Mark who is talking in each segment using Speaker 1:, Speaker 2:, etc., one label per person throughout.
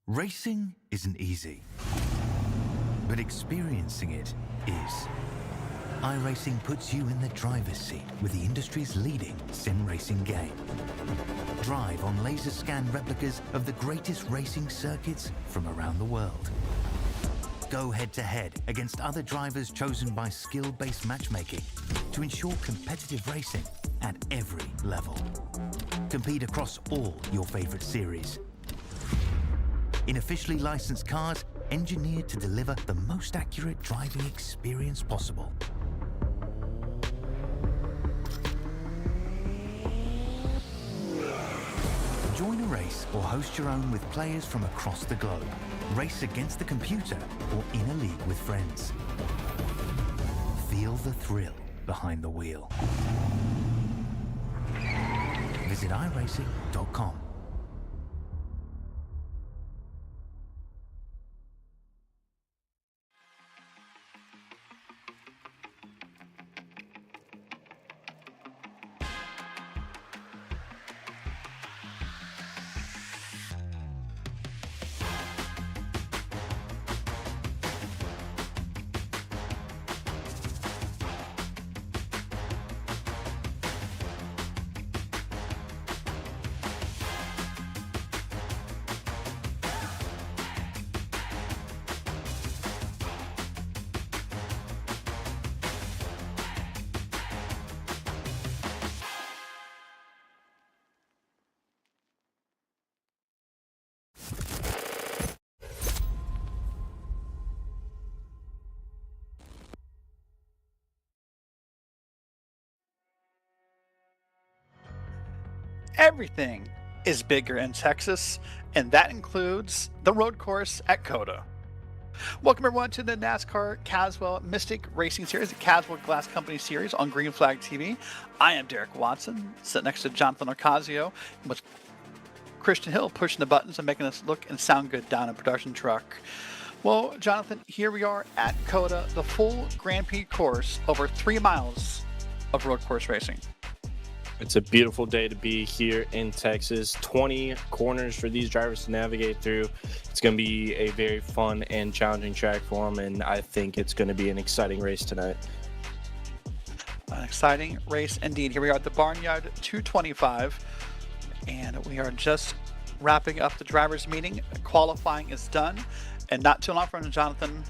Speaker 1: Racing isn't easy, but experiencing it is. iRacing puts you in the driver's seat with the industry's leading sim racing game. Drive on laser scan replicas of the greatest racing circuits from around the world. Go head-to-head against other drivers chosen by skill-based matchmaking to ensure competitive racing at every level. Compete across all your favorite series. In officially licensed cars, engineered to deliver the most accurate driving experience possible. Join a race or host your own with players from across the globe. Race against the computer or in a league with friends. Feel the thrill behind the wheel. Visit iRacing.com.
Speaker 2: Everything is bigger in Texas, and that includes the road course at COTA. Welcome everyone to the NASCAR Caswell Mystic Racing Series, the Caswell Glass Company Series on Green Flag TV. I am Derek Watson, sitting next to Jonathan Ocasio, with Christian Hill pushing the buttons and making us look and sound good down in production truck. Well, Jonathan, here we are at COTA, the full Grand Prix course, over 3 miles of road course racing.
Speaker 3: It's a beautiful day to be here in Texas. 20 corners for these drivers to navigate through. It's going to be a very fun and challenging track for them, and I think it's going to be an exciting race tonight.
Speaker 2: An exciting race indeed. Here we are at the Barnyard 225, and we are just wrapping up the drivers' meeting. Qualifying is done, and not too long from Jonathan,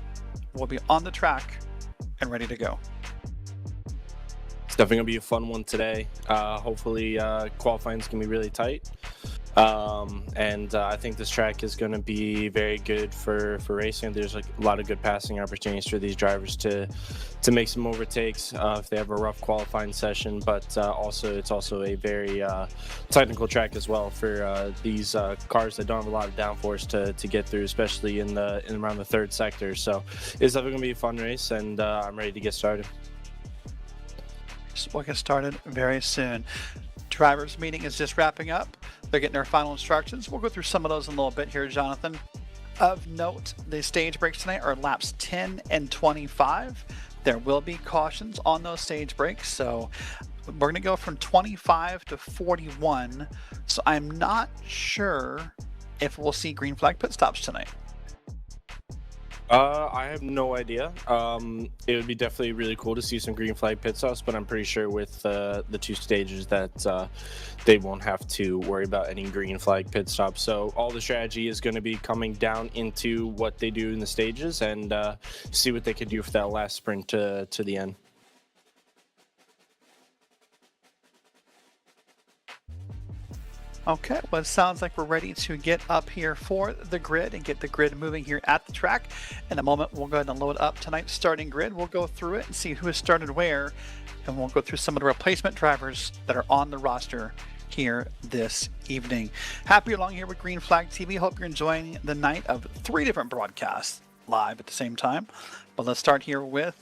Speaker 2: we'll be on the track and ready to go.
Speaker 3: Definitely gonna be a fun one today. Hopefully qualifying is gonna be really tight, and I think this track is gonna be very good for racing. There's like a lot of good passing opportunities for these drivers to make some overtakes if they have a rough qualifying session, but it's also a very technical track as well for these cars that don't have a lot of downforce to get through, especially in around the third sector. So it's definitely gonna be a fun race, and I'm ready to get started.
Speaker 2: We'll get started very soon. Drivers meeting is just wrapping up. They're getting their final instructions. We'll go through some of those in a little bit here, Jonathan. Of note, the stage breaks tonight are laps 10 and 25. There will be cautions on those stage breaks, so we're going to go from 25 to 41. So I'm not sure if we'll see green flag pit stops tonight.
Speaker 3: I have no idea. It would be definitely really cool to see some green flag pit stops, but I'm pretty sure with the 2 stages that they won't have to worry about any green flag pit stops. So all the strategy is going to be coming down into what they do in the stages and see what they can do for that last sprint to the end.
Speaker 2: Okay, well, it sounds like we're ready to get up here for the grid and get the grid moving here at the track. In a moment, we'll go ahead and load up tonight's starting grid. We'll go through it and see who has started where, and we'll go through some of the replacement drivers that are on the roster here this evening. Happy along here with Green Flag TV. Hope you're enjoying the night of 3 different broadcasts live at the same time. But let's start here with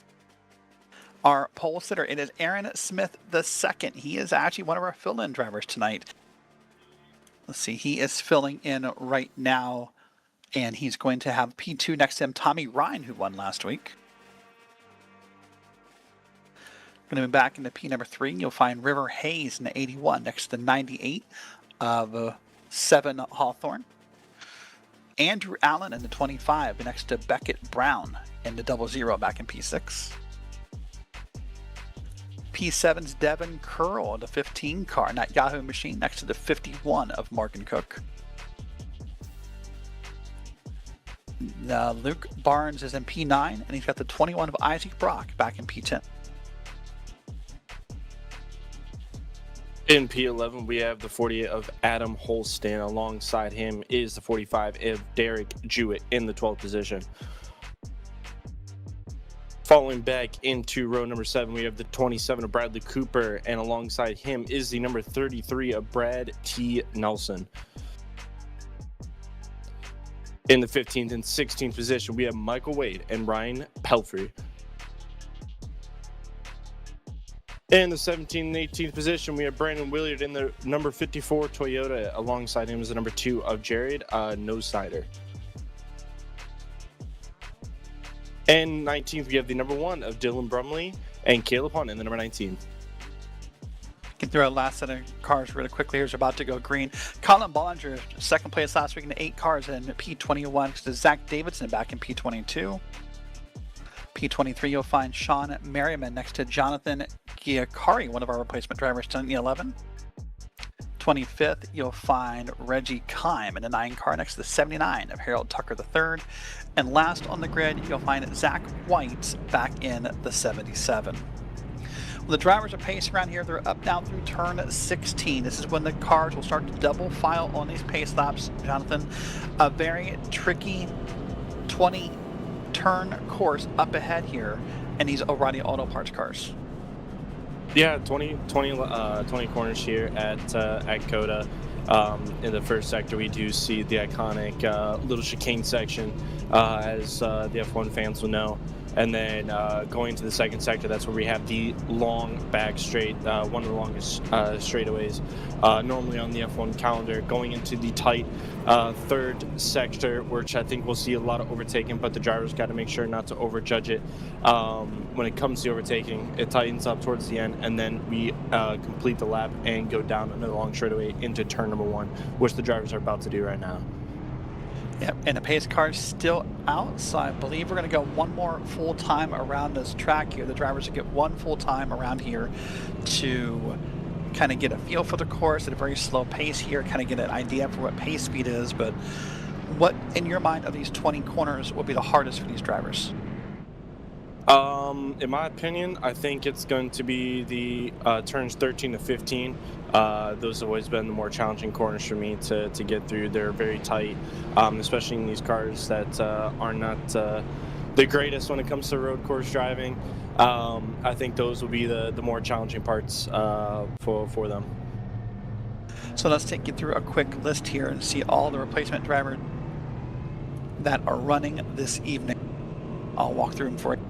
Speaker 2: our pole sitter. It is Aaron Smith II. He is actually one of our fill-in drivers tonight. Let's see, he is filling in right now, and he's going to have P2 next to him, Tommy Ryan, who won last week. Going to be back into P number 3. You'll find River Hayes in the 81 next to the 98 of 7 Hawthorne. Andrew Allen in the 25 next to Beckett Brown in the 00 back in P6. P7's Devin Curl in the 15 car, that Yahoo machine next to the 51 of Morgan Cook. Luke Barnes is in P9, and he's got the 21 of Isaac Brock back in P10.
Speaker 3: In P11, we have the 48 of Adam Holston. Alongside him is the 45 of Derek Jewett in the 12th position. Falling back into row number 7, we have the 27 of Bradley Cooper, and alongside him is the number 33 of Brad T. Nelson. In the 15th and 16th position, we have Michael Wade and Ryan Pelfrey. In the 17th and 18th position, we have Brandon Williard in the number 54 Toyota. Alongside him is the number 2 of Jared Nosnider. And 19th, we have the number 1 of Dylan Brumley and Caleb Hunt in the number 19.
Speaker 2: Get through our last set of cars really quickly. Here's about to go green. Colin Bollinger, second place last week in the 8 cars in P21 to Zach Davidson back in P22. P23, you'll find Sean Merriman next to Jonathan Giacari, one of our replacement drivers, in the 11. 25th, you'll find Reggie Kime in the 9 car next to the 79 of Harold Tucker III. And last on the grid, you'll find Zach White back in the 77. Well, the drivers are pacing around here. They're up now through turn 16. This is when the cars will start to double file on these pace laps, Jonathan. A very tricky 20 turn course up ahead here in these O'Reilly Auto Parts cars.
Speaker 3: Yeah, 20 corners here at COTA. In the first sector, we do see the iconic little chicane section, as the F1 fans will know. And then going to the second sector, that's where we have the long back straight, one of the longest straightaways normally on the F1 calendar. Going into the tight third sector, which I think we'll see a lot of overtaking, but the drivers got to make sure not to overjudge it. When it comes to overtaking, it tightens up towards the end, and then we complete the lap and go down another long straightaway into turn number 1, which the drivers are about to do right now.
Speaker 2: Yep, and the pace car's still out, so I believe we're going to go one more full time around this track here. The drivers will get one full time around here to kind of get a feel for the course at a very slow pace here, kind of get an idea for what pace speed is. But what, in your mind, of these 20 corners will be the hardest for these drivers?
Speaker 3: In my opinion, I think it's going to be the turns 13 to 15. Those have always been the more challenging corners for me to get through. They're very tight, especially in these cars that are not the greatest when it comes to road course driving. I think those will be the more challenging parts for them.
Speaker 2: So let's take you through a quick list here and see all the replacement drivers that are running this evening. I'll walk through them for you.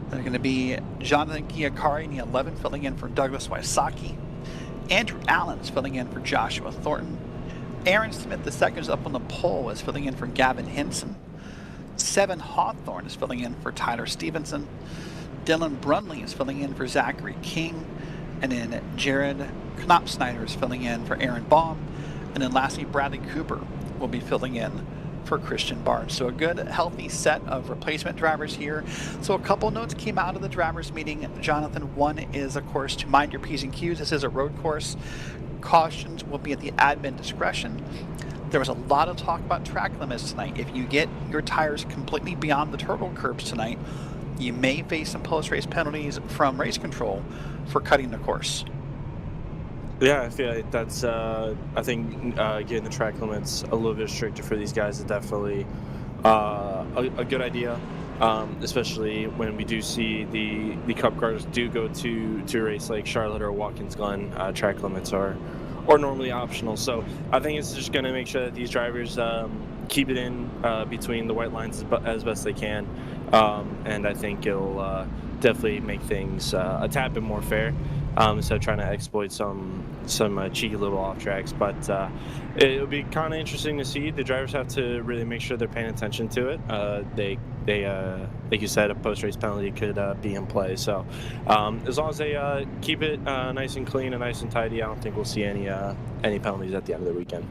Speaker 2: They're going to be Jonathan Giacari in the 11, filling in for Douglas Wysocki. Andrew Allen is filling in for Joshua Thornton. Aaron Smith II is up on the pole, is filling in for Gavin Hinson. 7 Hawthorne is filling in for Tyler Stevenson. Dylan Brunley is filling in for Zachary King. And then Jared Knopsnyder is filling in for Aaron Baum. And then lastly, Bradley Cooper will be filling in for Christian Barnes. So a good, healthy set of replacement drivers here. So a couple notes came out of the drivers meeting, Jonathan. One is, of course, to mind your P's and Q's. This is a road course. Cautions will be at the admin discretion. There was a lot of talk about track limits tonight. If you get your tires completely beyond the turtle curbs tonight, you may face some post-race penalties from race control for cutting the course.
Speaker 3: Yeah, I feel like that's, I think getting the track limits a little bit stricter for these guys is definitely a good idea, especially when we do see the Cup cars do go to a race like Charlotte or Watkins Glen. Track limits are normally optional. So I think it's just going to make sure that these drivers keep it in between the white lines as best they can. And I think it'll definitely make things a tad bit more fair. Instead of trying to exploit some cheeky little off tracks, but it'll be kind of interesting to see. The drivers have to really make sure they're paying attention to it. They like you said, a post-race penalty could be in play. So as long as they keep it nice and clean and nice and tidy, I don't think we'll see any penalties at the end of the weekend.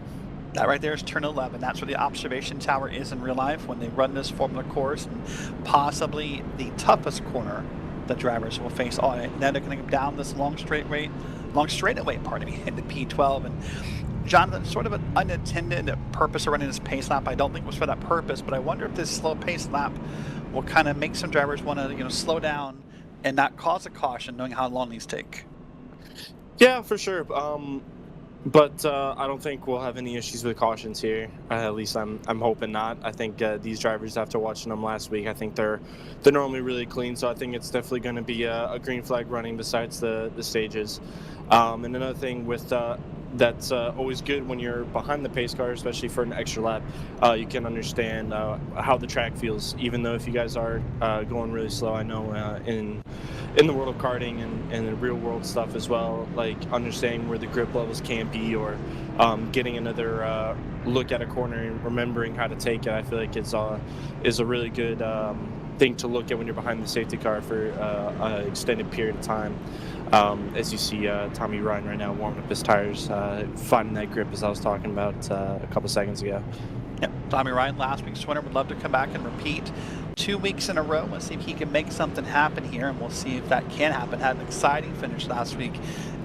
Speaker 2: That right there is turn 11. That's where the observation tower is in real life when they run this formula course, and possibly the toughest corner the drivers will face all night. Then they're going to go down this long straightaway, into P12. And Jonathan, sort of an unintended purpose of running this pace lap. I don't think it was for that purpose, but I wonder if this slow pace lap will kind of make some drivers want to, slow down and not cause a caution, knowing how long these take.
Speaker 3: Yeah, for sure. But I don't think we'll have any issues with cautions here. At least I'm hoping not. I think these drivers, after watching them last week, I think they're normally really clean. So I think it's definitely going to be a green flag running besides the stages. And another thing with that's always good when you're behind the pace car, especially for an extra lap. You can understand how the track feels, even though if you guys are going really slow. I know in the world of karting and the real world stuff as well, like understanding where the grip levels can be, or getting another look at a corner and remembering how to take it, I feel like is a really good thing to look at when you're behind the safety car for an extended period of time. As you see Tommy Ryan right now warming up his tires, finding that grip, as I was talking about a couple seconds ago.
Speaker 2: Yep, Tommy Ryan, last week's winner, would love to come back and repeat 2 weeks in a row. Let's see if he can make something happen here, and we'll see if that can happen. Had an exciting finish last week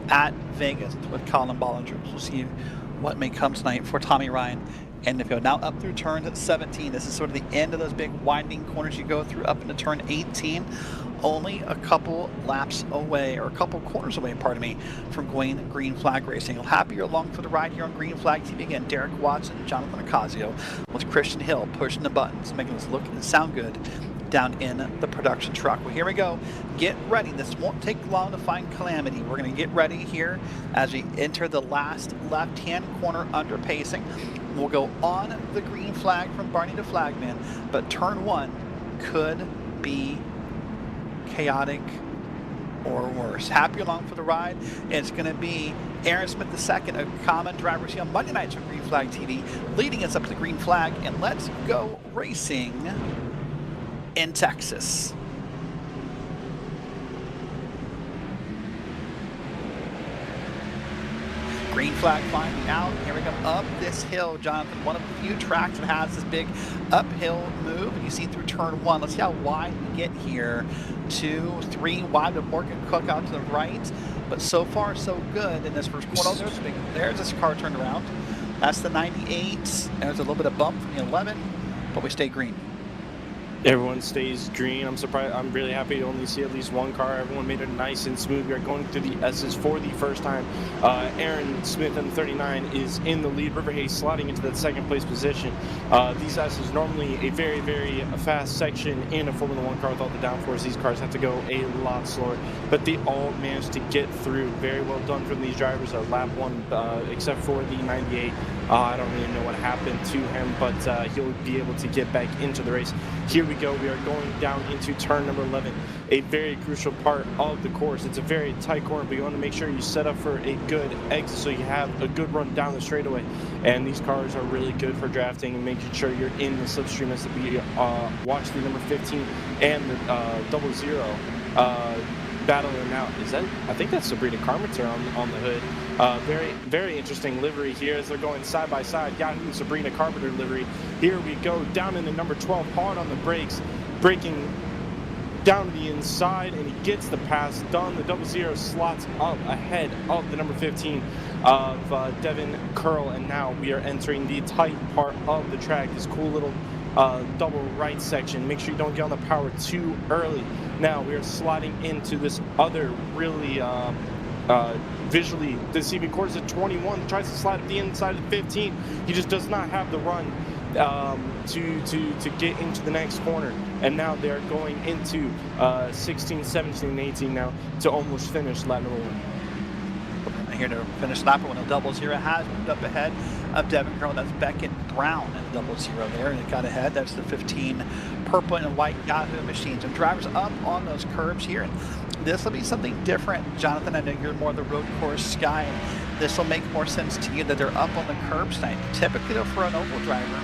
Speaker 2: at Vegas with Colin Bollinger. We'll see what may come tonight for Tommy Ryan. And if you're now up through turn 17, this is sort of the end of those big winding corners you go through up into turn 18. Only a couple laps away, or a couple corners away, pardon me, from going green flag racing. I'll have you along for the ride here on Green Flag TV. Again, Derek Watson, Jonathan Ocasio, with Christian Hill pushing the buttons, making us look and sound good down in the production truck. Well, here we go. Get ready. This won't take long to find Calamity. We're going to get ready here as we enter the last left-hand corner under pacing. We'll go on the green flag from Barney to Flagman, but turn 1 could be chaotic or worse. Happy along for the ride. It's going to be Aaron Smith II, a common driver here on Monday nights on Green Flag TV, leading us up to the green flag. And let's go racing in Texas. Green flag finally out. Here we go up this hill, Jonathan. One of the few tracks that has this big uphill move. And you see through turn 1. Let's see how wide we get here. 2, 3 wide with Morgan Cook out to the right. But so far, so good in this first corner. There's this car turned around. That's the 98. There's a little bit of bump from the 11, but we stay green.
Speaker 3: Everyone stays green. I'm surprised. I'm really happy to only see at least one car. Everyone made it nice and smooth. We are going through the S's for the first time. Aaron Smith in the 39 is in the lead. River Hayes sliding into that second place position. These S's normally a very, very fast section in a Formula One car with all the downforce. These cars have to go a lot slower, but they all managed to get through. Very well done from these drivers. Lap 1, except for the 98. I don't really know what happened to him, but he'll be able to get back into the race. Here we go. We are going down into turn number 11, a very crucial part of the course. It's a very tight corner, but you want to make sure you set up for a good exit so you have a good run down the straightaway. And these cars are really good for drafting and making sure you're in the slipstream as we watch the number 15 and the 00 battling out. I think that's Sabrina Carpenter on the hood. Very, very interesting livery here as they're going side by side. Yahoo Sabrina Carpenter livery. Here we go down in the number 12, hard on the brakes, braking down the inside, and he gets the pass done. The 00 slots up ahead of the number 15 of Devin Curl, and now we are entering the tight part of the track. This cool little double right section. Make sure you don't get on the power too early. Now we are sliding into this other really visually deceiving course at 21. Tries to slide at the inside of 15. He just does not have the run to get into the next corner. And now they're going into 16, 17, and 18 now to almost finish lap number 1.
Speaker 2: Here to finish lap when the 00 has moved up ahead of Devin Curl. That's Beckett Brown in the 00 there, and it got ahead. That's the 15 purple and white Yahoo machines. And drivers up on those curbs here. And this will be something different, Jonathan. I know you're more the road course guy, and this will make more sense to you that they're up on the curbs tonight. Typically, though, for an oval driver,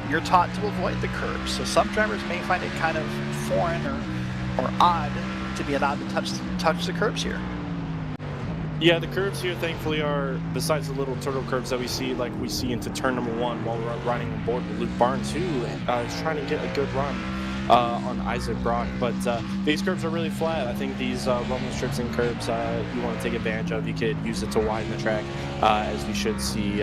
Speaker 2: you're taught to avoid the curbs. So some drivers may find it kind of foreign or odd to be allowed to touch the curbs here.
Speaker 3: Yeah, the curves here, thankfully, are, besides the little turtle curves that we see into turn number 1 while we're riding on board with Luke Barnes, who is trying to get a good run on Isaac Brock. But these curves are really flat. I think these rumble strips and curves you want to take advantage of. You could use it to widen the track, as we should see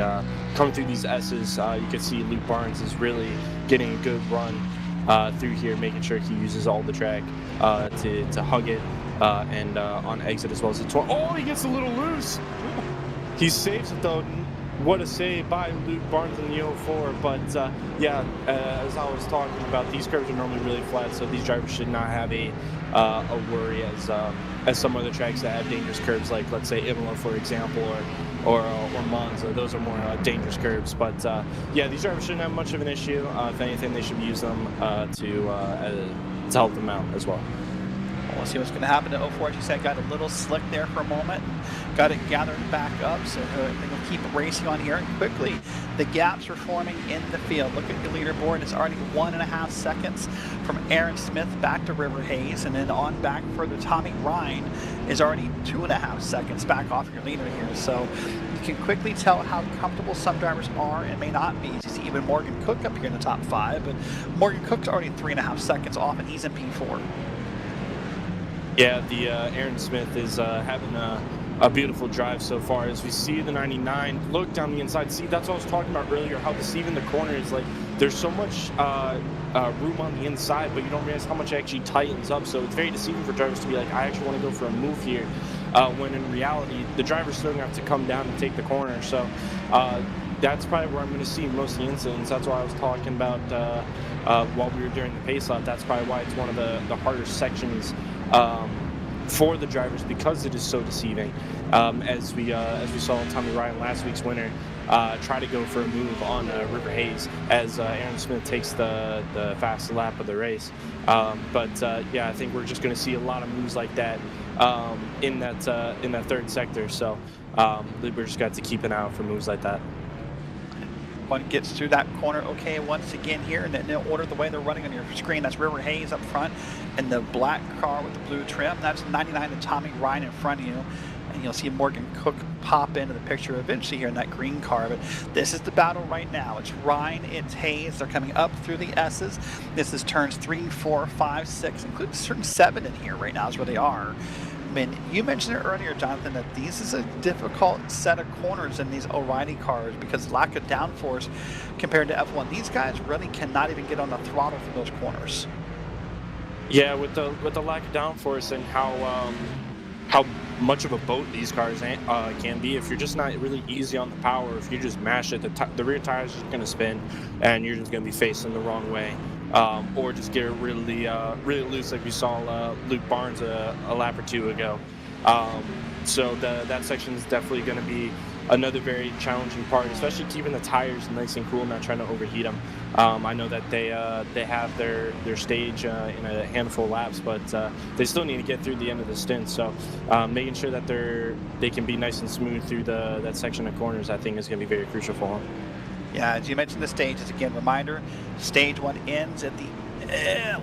Speaker 3: coming through these S's. You could see Luke Barnes is really getting a good run through here, making sure he uses all the track to hug it. And on exit as well as the oh, he gets a little loose. He saves it though. What a save by Luke Barnes in the 04. But yeah, as I was talking about, these curves are normally really flat, so these drivers should not have a worry as some other tracks that have dangerous curves, like let's say Imola, for example, or Monza. Those are more dangerous curves. But yeah, these drivers shouldn't have much of an issue. If anything, they should use them to help them out as well.
Speaker 2: We'll see what's going to happen to 04. As you said, got a little slick there for a moment, got it gathered back up, so they'll keep racing on here. And quickly, the gaps are forming in the field. Look at the leaderboard. It's already 1.5 seconds from Aaron Smith back to River Hayes, and then on back further. Tommy Ryan is already 2.5 seconds back off your leader here. So you can quickly tell how comfortable some drivers are and may not be. You see even Morgan Cook up here in the top 5, but Morgan Cook's already 3.5 seconds off, and he's in P4.
Speaker 3: Yeah, the Aaron Smith is having a beautiful drive so far. As we see the 99, look down the inside. See, that's what I was talking about earlier, how deceiving the corner is. Like, there's so much room on the inside, but you don't realize how much it actually tightens up. So it's very deceiving for drivers to be like, I actually want to go for a move here, when in reality, the driver's still going to have to come down and take the corner. So that's probably where I'm going to see most of the incidents. That's why I was talking about while we were during the pace lap. That's probably why it's one of the harder sections for the drivers, because it is so deceiving. As we saw Tommy Ryan, last week's winner, try to go for a move on River Hayes as Aaron Smith takes the fast lap of the race. Yeah, I think we're just going to see a lot of moves like that in that third sector. So we're just got to keep an eye out for moves like that.
Speaker 2: One gets through that corner okay once again here, and then in order the way they're running on your screen, that's River Hayes up front and the black car with the blue trim. That's 99 and Tommy Ryan in front of you, and you'll see Morgan Cook pop into the picture eventually here in that green car. But this is the battle right now. It's Ryan, it's Hayes. They're coming up through the S's. This is turns 3, 4, 5, 6, including certain 7 in here right now is where they are. I mean, you mentioned it earlier, Jonathan, that these is a difficult set of corners in these O'Reilly cars because lack of downforce compared to F1. These guys really cannot even get on the throttle for those corners.
Speaker 3: Yeah, with the lack of downforce and how much of a boat these cars can be, if you're just not really easy on the power, if you just mash it, the rear tire is just going to spin and you're just going to be facing the wrong way. Or just get really loose like we saw Luke Barnes a lap or 2 ago. So that section is definitely going to be another very challenging part, especially keeping the tires nice and cool, not trying to overheat them. I know that they have their stage in a handful of laps, but they still need to get through the end of the stint. So making sure that they can be nice and smooth through that section of corners, I think, is going to be very crucial for them.
Speaker 2: Yeah, as you mentioned the stages, again, reminder, stage 1 ends at the end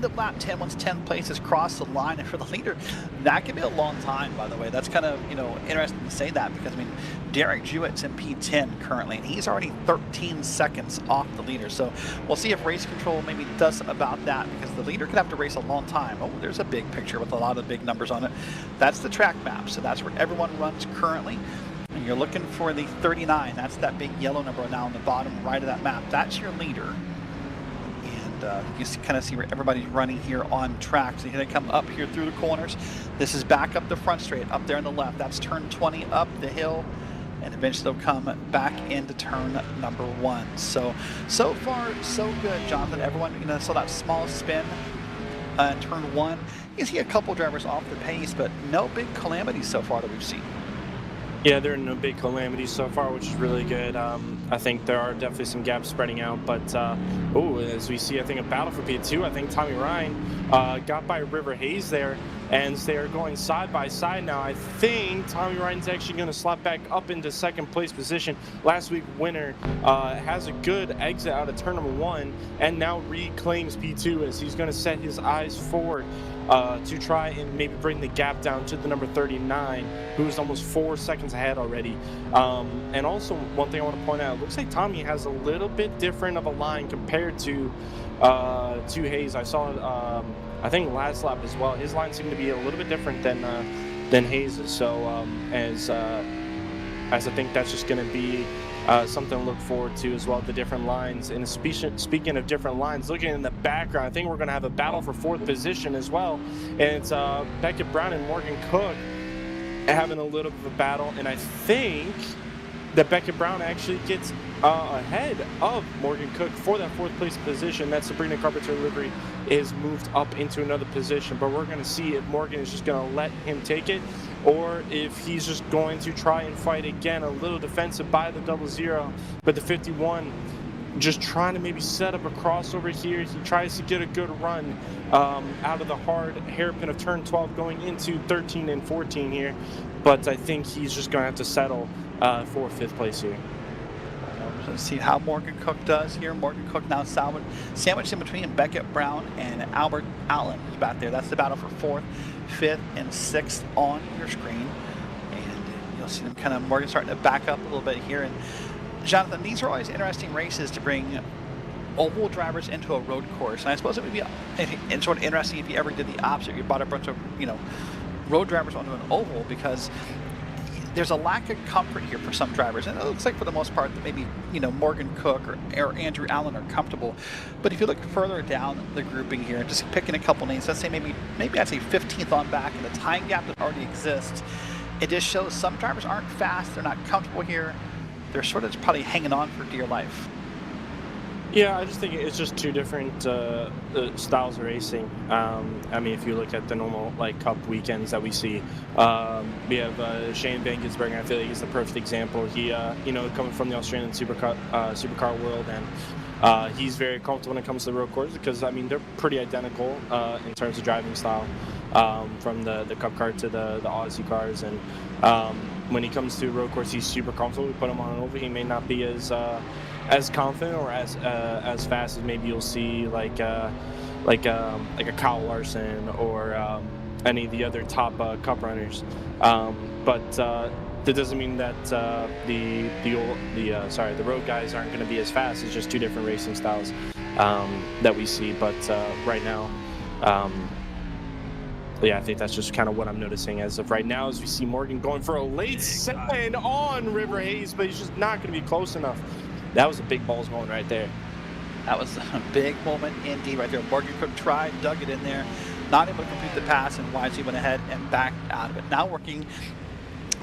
Speaker 2: of lap 10 once 10 places cross the line, and for the leader, that can be a long time, by the way. That's kind of, interesting to say that because, I mean, Derek Jewett's in P10 currently, and he's already 13 seconds off the leader. So we'll see if race control maybe does something about that, because the leader could have to race a long time. Oh, there's a big picture with a lot of big numbers on it. That's the track map, so that's where everyone runs currently. And you're looking for the 39. That's that big yellow number now on the bottom right of that map. That's your leader. And you kind of see where everybody's running here on track. So here they come up here through the corners. This is back up the front straight, up there on the left. That's turn 20 up the hill. And eventually they'll come back into turn number 1. So far, so good, Jonathan. Everyone, saw that small spin in turn 1. You see a couple drivers off the pace, but no big calamities so far that we've seen.
Speaker 3: Yeah, there are no big calamities so far, which is really good. I think there are definitely some gaps spreading out, but as we see, I think a battle for P2. I think Tommy Ryan got by River Hayes there, and they are going side by side now. I think Tommy Ryan's actually going to slot back up into second place position. Last week winner has a good exit out of turn number 1 and now reclaims P2 as he's going to set his eyes forward to try and maybe bring the gap down to the number 39, who is almost 4 seconds ahead already. And also, one thing I want to point out, it looks like Tommy has a little bit different of a line compared to Hayes. I saw, I think last lap as well, his line seemed to be a little bit different than Hayes's. So as I think that's just going to be something to look forward to as well, the different lines. And speaking of different lines, looking in the background, I think we're going to have a battle for 4th position as well. And it's Beckett Brown and Morgan Cook having a little bit of a battle. And I think that Beckett Brown actually gets ahead of Morgan Cook for that 4th place position. That Sabrina Carpenter livery is moved up into another position, but we're going to see if Morgan is just going to let him take it, or if he's just going to try and fight again. A little defensive by the 00, but the 51 just trying to maybe set up a crossover here. He tries to get a good run out of the hard hairpin of turn 12 going into 13 and 14 here, but I think he's just going to have to settle for 5th place here.
Speaker 2: Let's see how Morgan Cook does here. Morgan Cook now sandwiched in between Beckett Brown and Albert Allen, who's back there. That's the battle for 4th, 5th, and 6th on your screen. And you'll see them kind of, Morgan starting to back up a little bit here. And Jonathan, these are always interesting races to bring oval drivers into a road course. And I suppose it would be sort of interesting if you ever did the opposite. You brought a bunch of, road drivers onto an oval, because there's a lack of comfort here for some drivers, and it looks like for the most part that maybe Morgan Cook or Andrew Allen are comfortable. But if you look further down the grouping here, just picking a couple names, let's say maybe I'd say 15th on back, and the time gap that already exists, it just shows some drivers aren't fast, they're not comfortable here, they're sort of probably hanging on for dear life.
Speaker 3: Yeah, I just think it's just 2 different styles of racing. I mean, if you look at the normal Cup weekends that we see, we have Shane Van Gisbergen. I feel like he's the perfect example. He, coming from the Australian supercar world, and he's very comfortable when it comes to the road course, because I mean they're pretty identical in terms of driving style, from the Cup car to the Odyssey cars, and when he comes to road course, he's super comfortable. We put him on an oval, he may not be as confident or as fast as maybe you'll see like a Kyle Larson or any of the other top Cup runners. But that doesn't mean that the road guys aren't going to be as fast. It's just 2 different racing styles that we see. But right now, yeah, I think that's just kind of what I'm noticing as of right now, as we see Morgan going for a late second on River Hayes, but he's just not going to be close enough. That was a big balls moment right there.
Speaker 2: That was a big moment indeed right there. Morgan Cook tried, dug it in there, not able to complete the pass, and wisely went ahead and backed out of it. Now working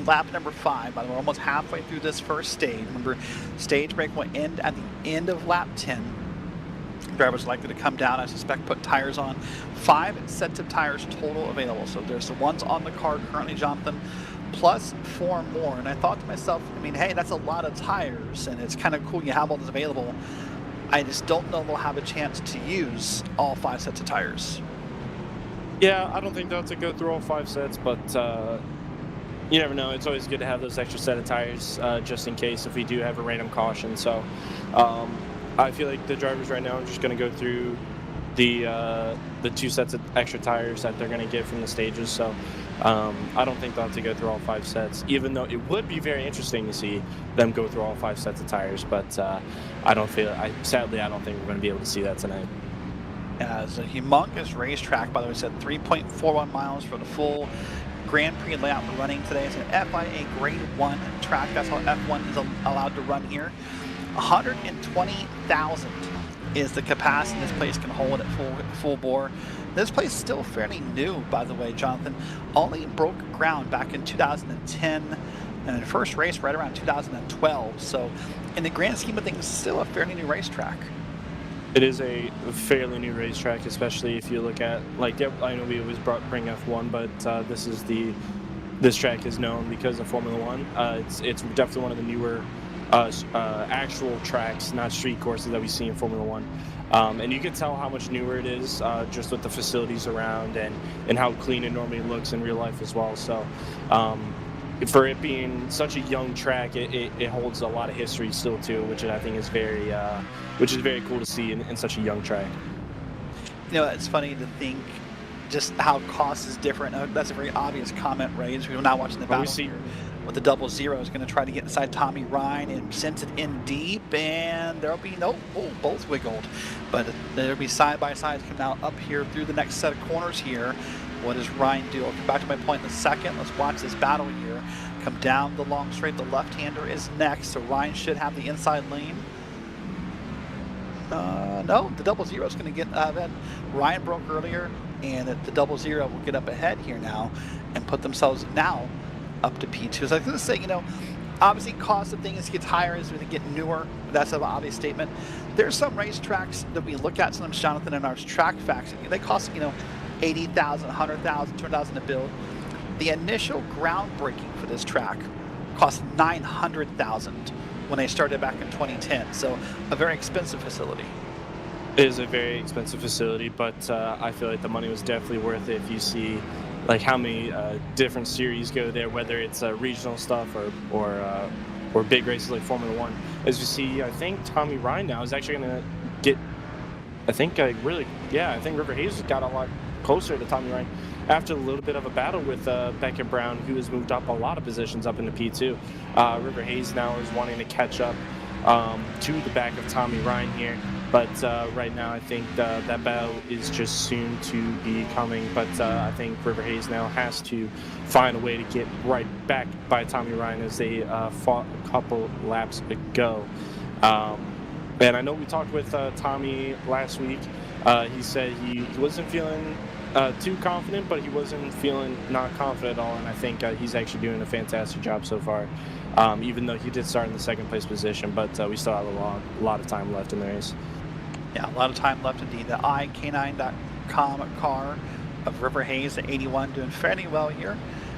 Speaker 2: lap number 5. By the way, we're almost halfway through this first stage. Remember, stage break will end at the end of lap 10. Drivers are likely to come down, I suspect, put tires on. 5 sets of tires total available. So there's the ones on the car currently, Jonathan, plus 4 more. And I thought to myself, I mean, hey, that's a lot of tires, and it's kind of cool you have all this available. I just don't know they'll have a chance to use all 5 sets of tires.
Speaker 3: Yeah, I don't think they'll have to go through all 5 sets, but you never know. It's always good to have those extra set of tires just in case if we do have a random caution. So I feel like the drivers right now are just going to go through the 2 sets of extra tires that they're going to get from the stages. So I don't think they'll have to go through all 5 sets, even though it would be very interesting to see them go through all 5 sets of tires. But sadly, I don't think we're going to be able to see that tonight.
Speaker 2: It's a humongous racetrack, by the way. It said 3.41 miles for the full Grand Prix layout we're running today. It's an FIA Grade 1 track. That's how F1 is allowed to run here. 120,000 is the capacity this place can hold at full bore. This place is still fairly new, by the way, Jonathan. Only broke ground back in 2010, and the first race right around 2012. So in the grand scheme of things, still a fairly new racetrack.
Speaker 3: It is a fairly new racetrack, especially if you look at, I know we always bring F1, but this track is known because of Formula One. It's definitely one of the newer actual tracks, not street courses that we see in Formula One. And you can tell how much newer it is just with the facilities around and how clean it normally looks in real life as well. So for it being such a young track, it holds a lot of history still too, which I think is very cool to see in such a young track.
Speaker 2: You know, it's funny to think just how cost is different. That's a very obvious comment, right? As we're now watching the battle here with the 00 is going to try to get inside Tommy Ryan and sends it in deep, and there'll be both wiggled, but there'll be side by sides coming out up here through the next set of corners here. What does Ryan do? I'll come back to my point in a second. Let's watch this battle here. Come down the long straight. The left-hander is next, so Ryan should have the inside lane. No, the 00 is going to get ahead. Ryan broke earlier, and the 00 will get up ahead here now and put themselves now up to P2. So I was going to say, you know, obviously cost of things gets higher as we get newer. That's an obvious statement. There's some racetracks that we look at sometimes, Jonathan, in our track facts. They cost, you know, $80,000, $100,000, $200,000 to build. The initial groundbreaking for this track cost $900,000 when they started back in 2010. So a very expensive facility.
Speaker 3: It is a very expensive facility, but I feel like the money was definitely worth it if you see like how many different series go there, whether it's regional stuff or big races like Formula One. As you see, I think Tommy Ryan now is actually going to get, I think River Hayes got a lot closer to Tommy Ryan after a little bit of a battle with Beckett Brown, who has moved up a lot of positions up into P2. River Hayes now is wanting to catch up to the back of Tommy Ryan here. But right now, I think that battle is just soon to be coming. But I think River Hayes now has to find a way to get right back by Tommy Ryan as they fought a couple laps ago. And I know we talked with Tommy last week. He said he wasn't feeling too confident, but he wasn't feeling not confident at all. And I think he's actually doing a fantastic job so far, even though he did start in the second place position. But we still have a lot of time left in the race.
Speaker 2: Yeah, a lot of time left indeed. The iK9.com car of River Hayes, the 81, doing fairly well here.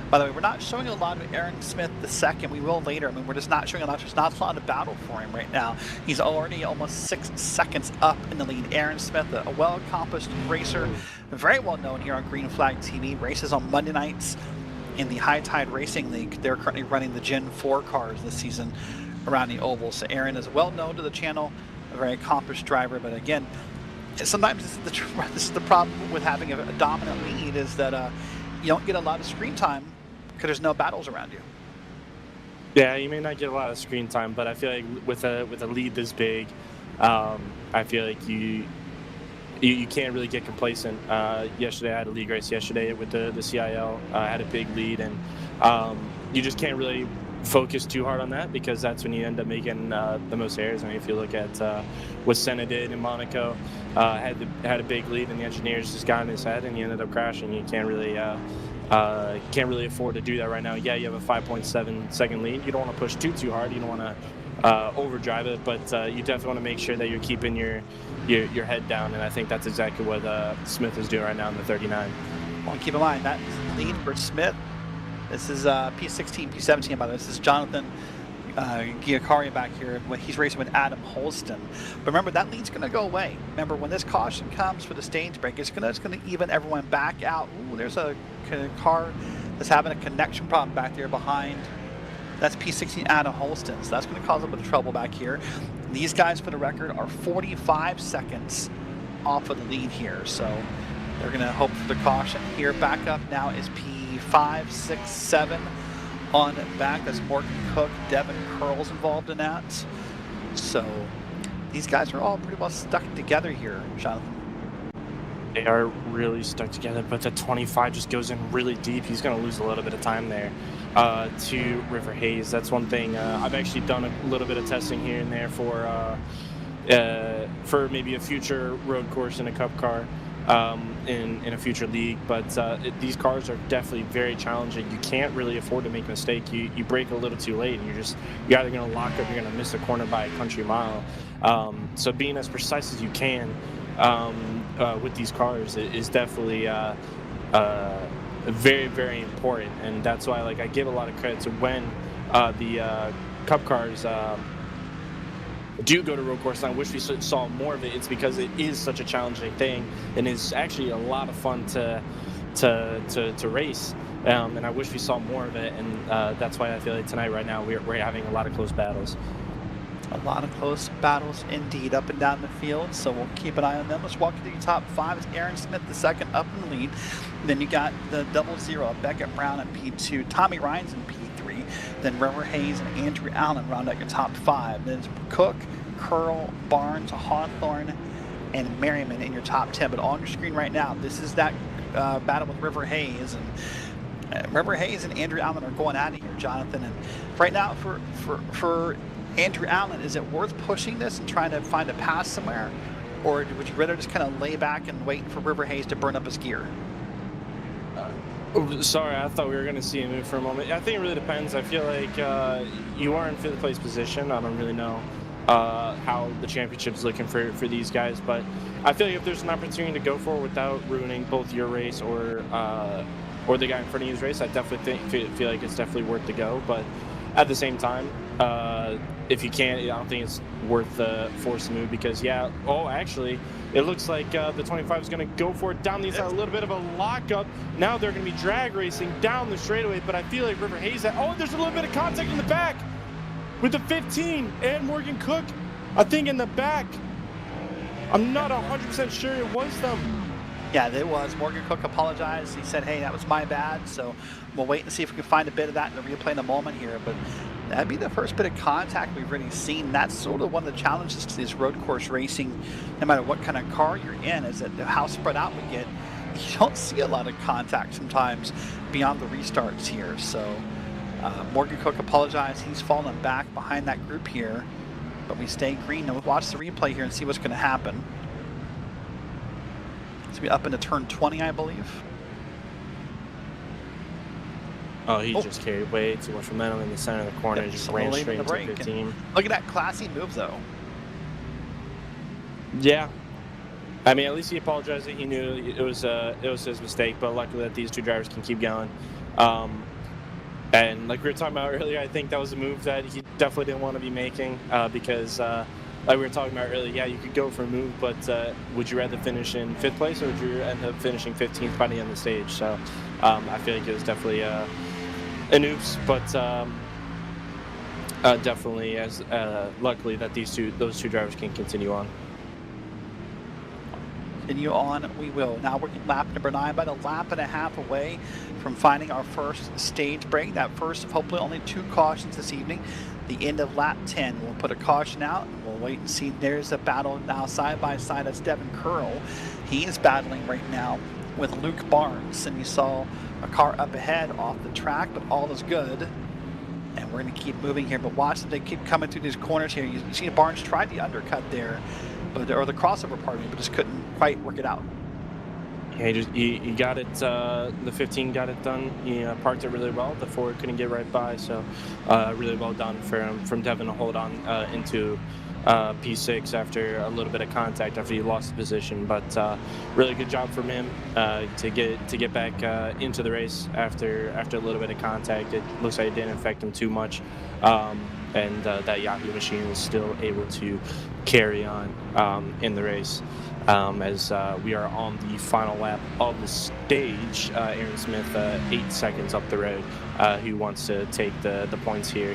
Speaker 2: By the way, we're not showing a lot of Aaron Smith the second. We will later. I mean, we're just not showing a lot. There's not a lot of battle for him right now. He's already almost 6 seconds up in the lead. Aaron Smith, a well-accomplished racer, very well known here on Green Flag TV. Races on Monday nights in the High Tide Racing League. They're currently running the Gen 4 cars this season around the oval. So Aaron is well known to the channel, a very accomplished driver. But again, sometimes this is the problem with having a dominant lead, is that you don't get a lot of screen time because there's no battles around you.
Speaker 3: Yeah, you may not get a lot of screen time, but I feel like with a lead this big, I feel like you can't really get complacent. Yesterday, I had a league race yesterday with the CIL. I had a big lead, and you just can't really focus too hard on that, because that's when you end up making the most errors. I mean, if you look at what Senna did in Monaco, had a big lead, and the engineers just got in his head, and he ended up crashing. You can't really afford to do that right now. Yeah, you have a 5.7 second lead. You don't want to push too hard. You don't want to overdrive it, but you definitely want to make sure that you're keeping your head down, and I think that's exactly what Smith is doing right now in the 39.
Speaker 2: Well, keep in mind that lead for Smith. This is P16, P17, by the way. This is Jonathan Giacari back here. He's racing with Adam Holston. But remember, that lead's going to go away. Remember, when this caution comes for the stage break, it's going to even everyone back out. Ooh, there's a car that's having a connection problem back there behind. That's P16 Adam Holston. So that's going to cause a bit of trouble back here. These guys, for the record, are 45 seconds off of the lead here. So they're going to hope for the caution here. Back up now is P5, 6, 7 on back. That's Morgan Cook, Devin Curl's involved in that. So these guys are all pretty well stuck together here, Jonathan.
Speaker 3: They are really stuck together, but the 25 just goes in really deep. He's going to lose a little bit of time there to River Hayes. That's one thing. I've actually done a little bit of testing here and there for maybe a future road course in a cup car in a future league, but these cars are definitely very challenging. You can't really afford to make a mistake. You brake a little too late, and you're either going to lock up, you're going to miss the corner by a country mile. So being as precise as you can with these cars is definitely very, very important, and that's why I give a lot of credit to when the cup cars do go to road course, and I wish we saw more of it. It's because it is such a challenging thing, and it's actually a lot of fun to race. And I wish we saw more of it, and that's why I feel like tonight, right now, we're having a lot of close battles.
Speaker 2: A lot of close battles indeed up and down the field, so we'll keep an eye on them. Let's walk through your top 5. It's Aaron Smith, the second, up in the lead. Then you got the 00, Beckett Brown in P2, Tommy Ryan's in P3, then River Hayes and Andrew Allen round out your top 5. Then it's Cook, Curl, Barnes, Hawthorne, and Merriman in your top 10. But on your screen right now, this is that battle with River Hayes, and River Hayes and Andrew Allen are going at it here, Jonathan. And right now, for Andrew Allen, is it worth pushing this and trying to find a pass somewhere, or would you rather just kind of lay back and wait for River Hayes to burn up his gear?
Speaker 3: Sorry, I thought we were going to see him move for a moment. I think it really depends. I feel like you are in 5th place position. I don't really know how the championship's looking for these guys, but I feel like if there's an opportunity to go for it without ruining both your race or the guy in front of you's race, I definitely feel like it's definitely worth the go. But at the same time, if you can't, I don't think it's worth the forced move, because actually it looks like the 25 is going to go for it down the inside. A little bit of a lockup. Now they're going to be drag racing down the straightaway, but I feel like River Hayes, there's a little bit of contact in the back with the 15 and Morgan Cook, I think, in the back. I'm not 100% sure it was them.
Speaker 2: Yeah, it was. Morgan Cook apologized. He said, hey, that was my bad. So we'll wait and see if we can find a bit of that in the replay in a moment here. But that'd be the first bit of contact we've really seen. That's sort of one of the challenges to this road course racing, no matter what kind of car you're in, is that how spread out we get. You don't see a lot of contact sometimes beyond the restarts here. So Morgan Cook apologized. He's fallen back behind that group here. But we stay green. Now we'll watch the replay here and see what's going to happen. It's going to be up into turn 20, I believe.
Speaker 3: Oh, he just carried way too much momentum in the center of the corner and just ran straight into 15.
Speaker 2: Look at that classy move, though.
Speaker 3: Yeah. I mean, at least he apologized. He knew it was his mistake, but luckily that these two drivers can keep going. And like we were talking about earlier, I think that was a move that he definitely didn't want to be making because like we were talking about earlier, you could go for a move, but would you rather finish in 5th place, or would you end up finishing 15th by the end of the stage? So I feel like it was definitely an oops, but definitely as luckily that those two drivers can continue on.
Speaker 2: Continue on, we will. Now we're lap number 9, about a lap and a half away from finding our first stage break. That first of hopefully only 2 cautions this evening. The end of lap 10. We'll put a caution out and we'll wait and see. There's a battle now side by side. That's Devin Curl. He is battling right now with Luke Barnes, and you saw a car up ahead off the track, but all is good. And we're going to keep moving here, but watch them. They keep coming through these corners here. You see Barnes tried the undercut there, or the crossover, pardon me, but just couldn't quite work it out.
Speaker 3: Yeah, he got it. The 15 got it done. He parked it really well. The Ford couldn't get right by, so really well done from Devin to hold on into P6 after a little bit of contact after he lost the position. But really good job from him to get back into the race after a little bit of contact. It looks like it didn't affect him too much, and that Yahoo machine was still able to carry on in the race. As we are on the final lap of the stage, Aaron Smith 8 seconds up the road, who wants to take the points here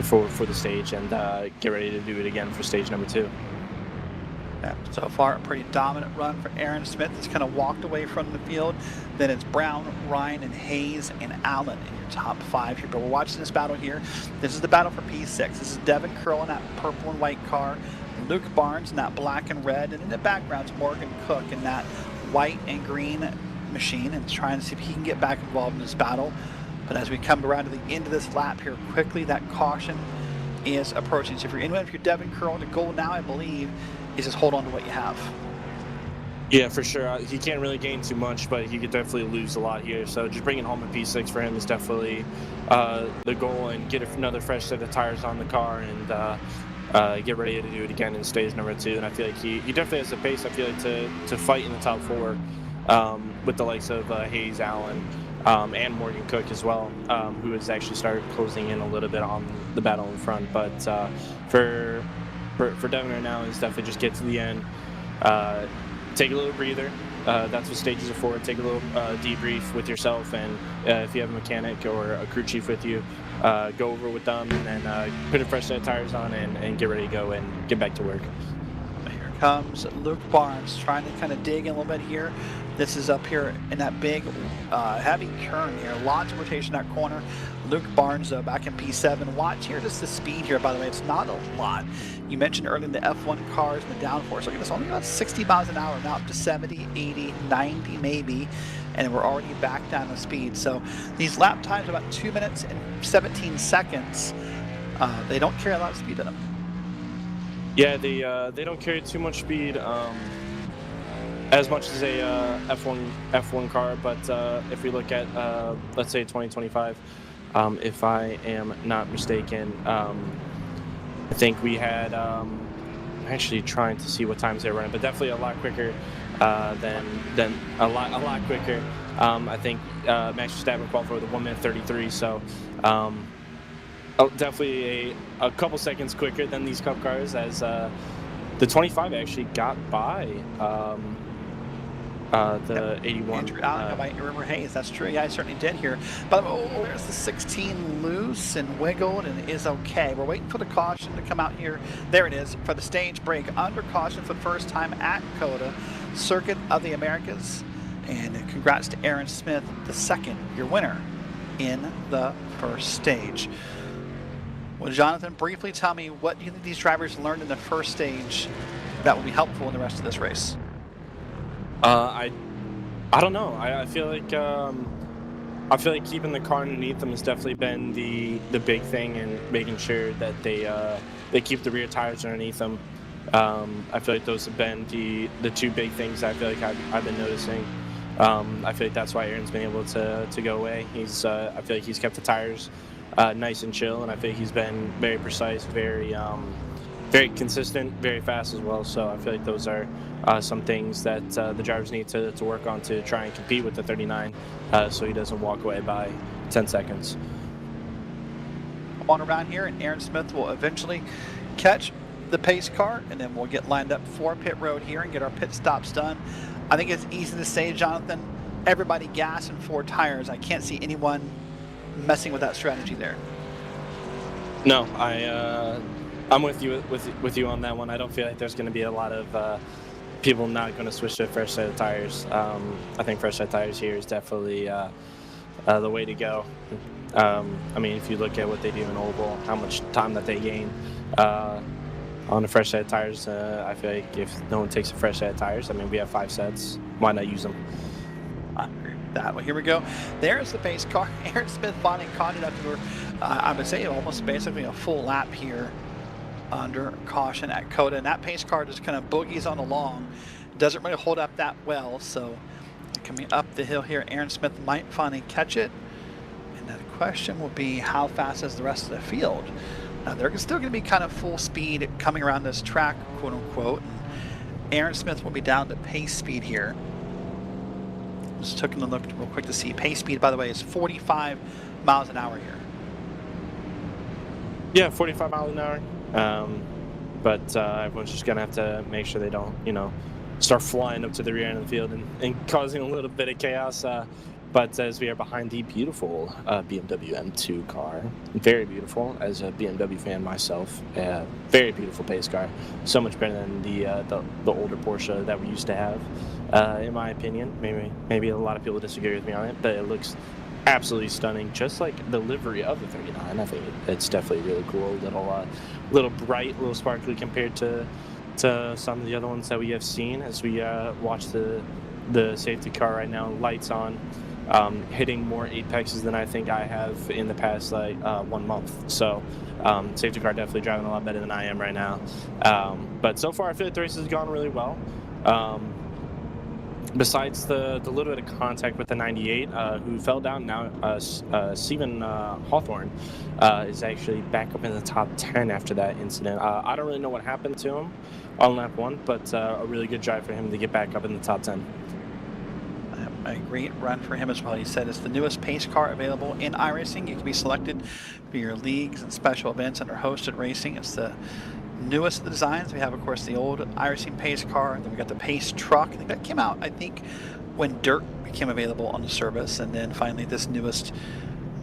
Speaker 3: for the stage and get ready to do it again for stage number 2.
Speaker 2: Yeah, so far a pretty dominant run for Aaron Smith. He's kind of walked away from the field. Then it's Brown, Ryan, and Hayes and Allen in your top 5 here. But we're watching this battle here. This is the battle for P6. This is Devin Curl in that purple and white car, Luke Barnes in that black and red, and in the background is Morgan Cook in that white and green machine, and trying to see if he can get back involved in this battle. But as we come around to the end of this lap here quickly, that caution is approaching. So if you're Devin Curl, the goal now, I believe, is just hold on to what you have.
Speaker 3: Yeah, for sure. He can't really gain too much, but he could definitely lose a lot here. So just bringing home a P6 for him is definitely the goal, and get another fresh set of tires on the car and get ready to do it again in stage number 2. And I feel like he definitely has the pace, I feel like, to fight in the top 4 with the likes of Hayes, Allen, and Morgan Cook as well, who has actually started closing in a little bit on the battle in front. But for Devin right now is definitely just get to the end, take a little breather. That's what stages are for. Take a little debrief with yourself, and if you have a mechanic or a crew chief with you, go over with them, and then put a fresh set of tires on and get ready to go and get back to work.
Speaker 2: Here comes Luke Barnes trying to kind of dig in a little bit here. This is up here in that big, heavy turn here. Lots of rotation in that corner. Luke Barnes back in P7. Watch here, just the speed here, by the way. It's not a lot. You mentioned earlier the F1 cars and the downforce. Look at this, only about 60 miles an hour, now up to 70, 80, 90 maybe. And we're already back down the speed. So these lap times are about 2 minutes and 17 seconds. They don't carry a lot of speed in them.
Speaker 3: Yeah, they don't carry too much speed. As much as a F1 car, but if we look at let's say 2025, if I am not mistaken, I think we had I'm actually trying to see what times they're running, but definitely a lot quicker than a lot quicker. I think Max Verstappen qualified with a 1:33, so definitely a couple seconds quicker than these Cup cars, as the 25 actually got by the 81.
Speaker 2: Andrew Allen by River Hayes. That's true. Yeah, I certainly did here. By the way, there's the 16 loose and wiggled and is okay. We're waiting for the caution to come out here. There it is for the stage break. Under caution for the first time at COTA, Circuit of the Americas. And congrats to Aaron Smith, the second, your winner in the first stage. Well, Jonathan, briefly tell me what do you think these drivers learned in the first stage that will be helpful in the rest of this race?
Speaker 3: I don't know. I feel like keeping the car underneath them has definitely been the big thing, and making sure that they keep the rear tires underneath them. I feel like those have been the two big things I feel like I've been noticing. I feel like that's why Aaron's been able to go away. I feel like he's kept the tires nice and chill, and I feel like he's been very precise, very consistent, very fast as well. So I feel like those are some things that the drivers need to work on to try and compete with the 39, so he doesn't walk away by 10 seconds.
Speaker 2: On around here, and Aaron Smith will eventually catch the pace car, and then we'll get lined up for pit road here and get our pit stops done. I think it's easy to say, Jonathan, everybody gas and 4 tires. I can't see anyone messing with that strategy there.
Speaker 3: No, I'm with you on that one. I don't feel like there's going to be a lot of people not going to switch to a fresh set of tires. I think fresh set of tires here is definitely the way to go. I mean, if you look at what they do in Oval, how much time that they gain on a fresh set of tires, I feel like if no one takes a fresh set of tires, I mean, we have 5 sets. Why not use them?
Speaker 2: I agree with that. Well, here we go. There's the pace car. Aaron Smith finally caught it up to her. I would say almost basically a full lap here under caution at COTA, and that pace car just kind of boogies on along. Doesn't really hold up that well, so coming up the hill here, Aaron Smith might finally catch it. And the question will be, how fast is the rest of the field? Now they're still going to be kind of full speed coming around this track, quote unquote. And Aaron Smith will be down to pace speed here. Just took a look real quick to see. Pace speed, by the way, is 45 miles an hour here.
Speaker 3: Yeah, 45 miles an hour. But everyone's just gonna have to make sure they don't, start flying up to the rear end of the field and causing a little bit of chaos. But as we are behind the beautiful BMW M2 car, very beautiful as a BMW fan myself, very beautiful pace car, so much better than the older Porsche that we used to have, in my opinion. Maybe a lot of people disagree with me on it, but it looks absolutely stunning, just like the livery of the 39. I think it's definitely really cool, little bright, little sparkly compared to some of the other ones that we have seen as we watch the safety car right now, lights on, hitting more apexes than I think I have in the past 1 month. So safety car definitely driving a lot better than I am right now. But so far I feel like the race has gone really well. Besides the little bit of contact with the 98, who fell down now, Stephen Hawthorne is actually back up in the top 10 after that incident. I don't really know what happened to him on lap 1, but a really good drive for him to get back up in the top 10.
Speaker 2: A great run for him as well. He said it's the newest pace car available in iRacing. You can be selected for your leagues and special events under hosted racing. It's the newest of the designs. We have, of course, the old iRacing pace car, and then we got the pace truck. I think that came out, I think, when Dirt became available on the service, and then finally this newest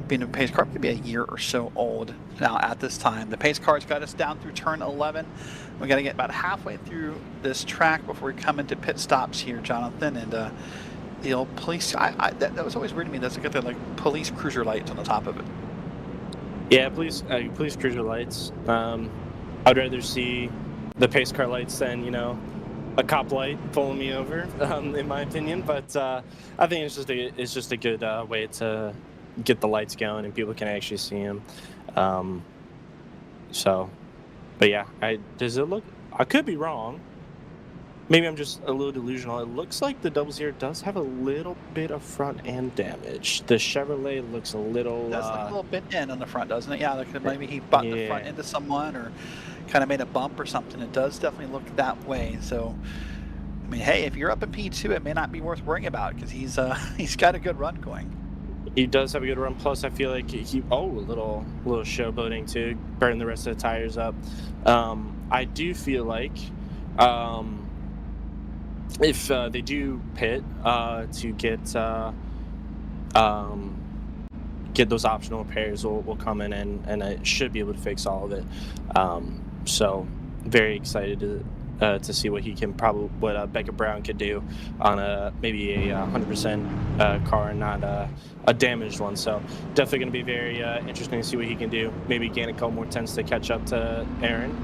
Speaker 2: being a pace car, could be a year or so old now at this time. The pace car's got us down through turn 11. We got to get about halfway through this track before we come into pit stops here, Jonathan. And the old police, that was always weird to me. That's got the like police cruiser lights on the top of it.
Speaker 3: Yeah, police cruiser lights. I'd rather see the pace car lights than, you know, a cop light pulling me over, in my opinion. But I think it's just a good way to get the lights going and people can actually see them. But yeah, does it look? I could be wrong. Maybe I'm just a little delusional. It looks like the 00 does have a little bit of front end damage. The Chevrolet looks a little.
Speaker 2: That's like a little bit in on the front, doesn't it? Yeah, like maybe he bumped the front into someone or kind of made a bump or something. It does definitely look that way. So, I mean, hey, if you're up in P2, it may not be worth worrying about because he's got a good run going.
Speaker 3: He does have a good run. Plus, I feel like a little showboating too, burn the rest of the tires up. I do feel like if they do pit to get those optional repairs, will come in and I should be able to fix all of it. So very excited to see what what Becca Brown could do on maybe a 100% car and not a damaged one. So definitely going to be very interesting to see what he can do. Maybe gain a couple more tenths to catch up to Aaron.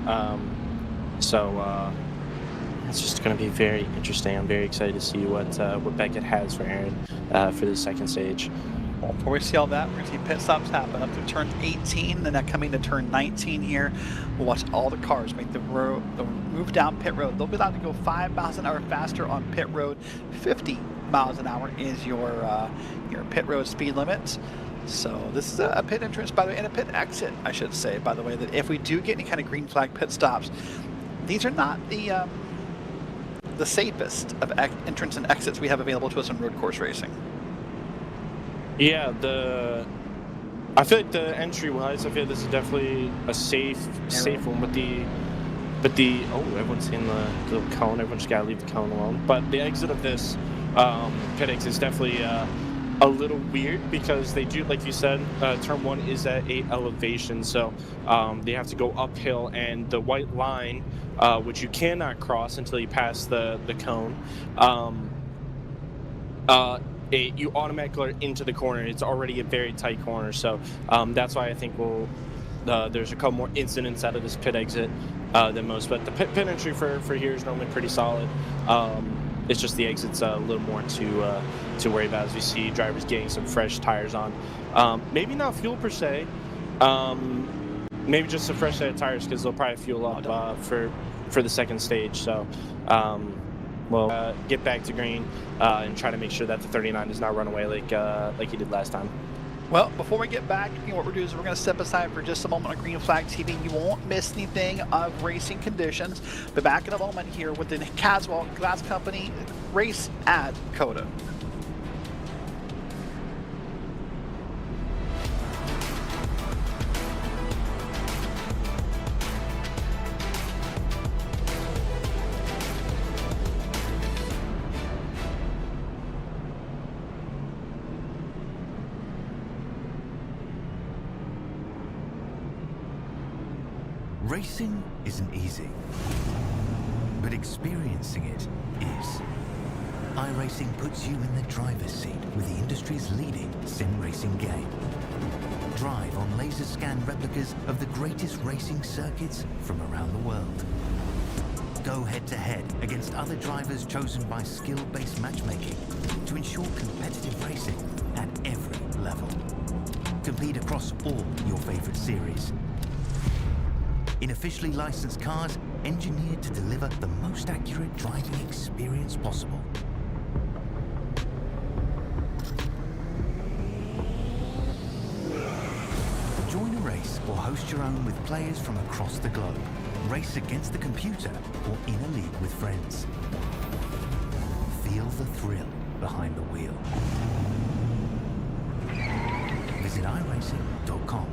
Speaker 3: It's just going to be very interesting. I'm very excited to see what Beckett has for Aaron for the second stage.
Speaker 2: Well, before we see all that, we're going to see pit stops happen up to turn 18, then that coming to turn 19 here. We'll watch all the cars make the move down pit road. They'll be allowed to go 5 miles an hour faster on pit road. 50 miles an hour is your pit road speed limit. So this is a pit entrance, by the way, and a pit exit, I should say, by the way, that if we do get any kind of green flag pit stops, these are not the safest of entrance and exits we have available to us in road course racing.
Speaker 3: Yeah, I feel like the entry-wise, I feel this is definitely a safe one. But everyone's seeing the little cone. Everyone's just gotta leave the cone alone. But the exit of this pit exit is definitely a little weird because they do, like you said, turn 1 is at 8 elevation, so they have to go uphill, and the white line, which you cannot cross until you pass the cone. You automatically are into the corner. It's already a very tight corner, so that's why I think there's a couple more incidents out of this pit exit than most. But the pit entry for here is normally pretty solid. It's just the exit's a little more to worry about as we see drivers getting some fresh tires on. Maybe not fuel per se. Maybe just a fresh set of tires because they'll probably fuel up for the second stage. So. We'll get back to green and try to make sure that the 39 does not run away like he did last time.
Speaker 2: Well, before we get back, what we're doing is we're going to step aside for just a moment on Green Flag TV. You won't miss anything of racing conditions. But back in a moment here with the Caswell Glass Company race at COTA.
Speaker 1: Racing isn't easy, but experiencing it is. iRacing puts you in the driver's seat with the industry's leading sim racing game. Drive on laser scan replicas of the greatest racing circuits from around the world. Go head to head against other drivers chosen by skill-based matchmaking to ensure competitive racing at every level. Compete across all your favorite series. In officially licensed cars, engineered to deliver the most accurate driving experience possible. Join a race or host your own with players from across the globe. Race against the computer or in a league with friends. Feel the thrill behind the wheel. Visit iRacing.com.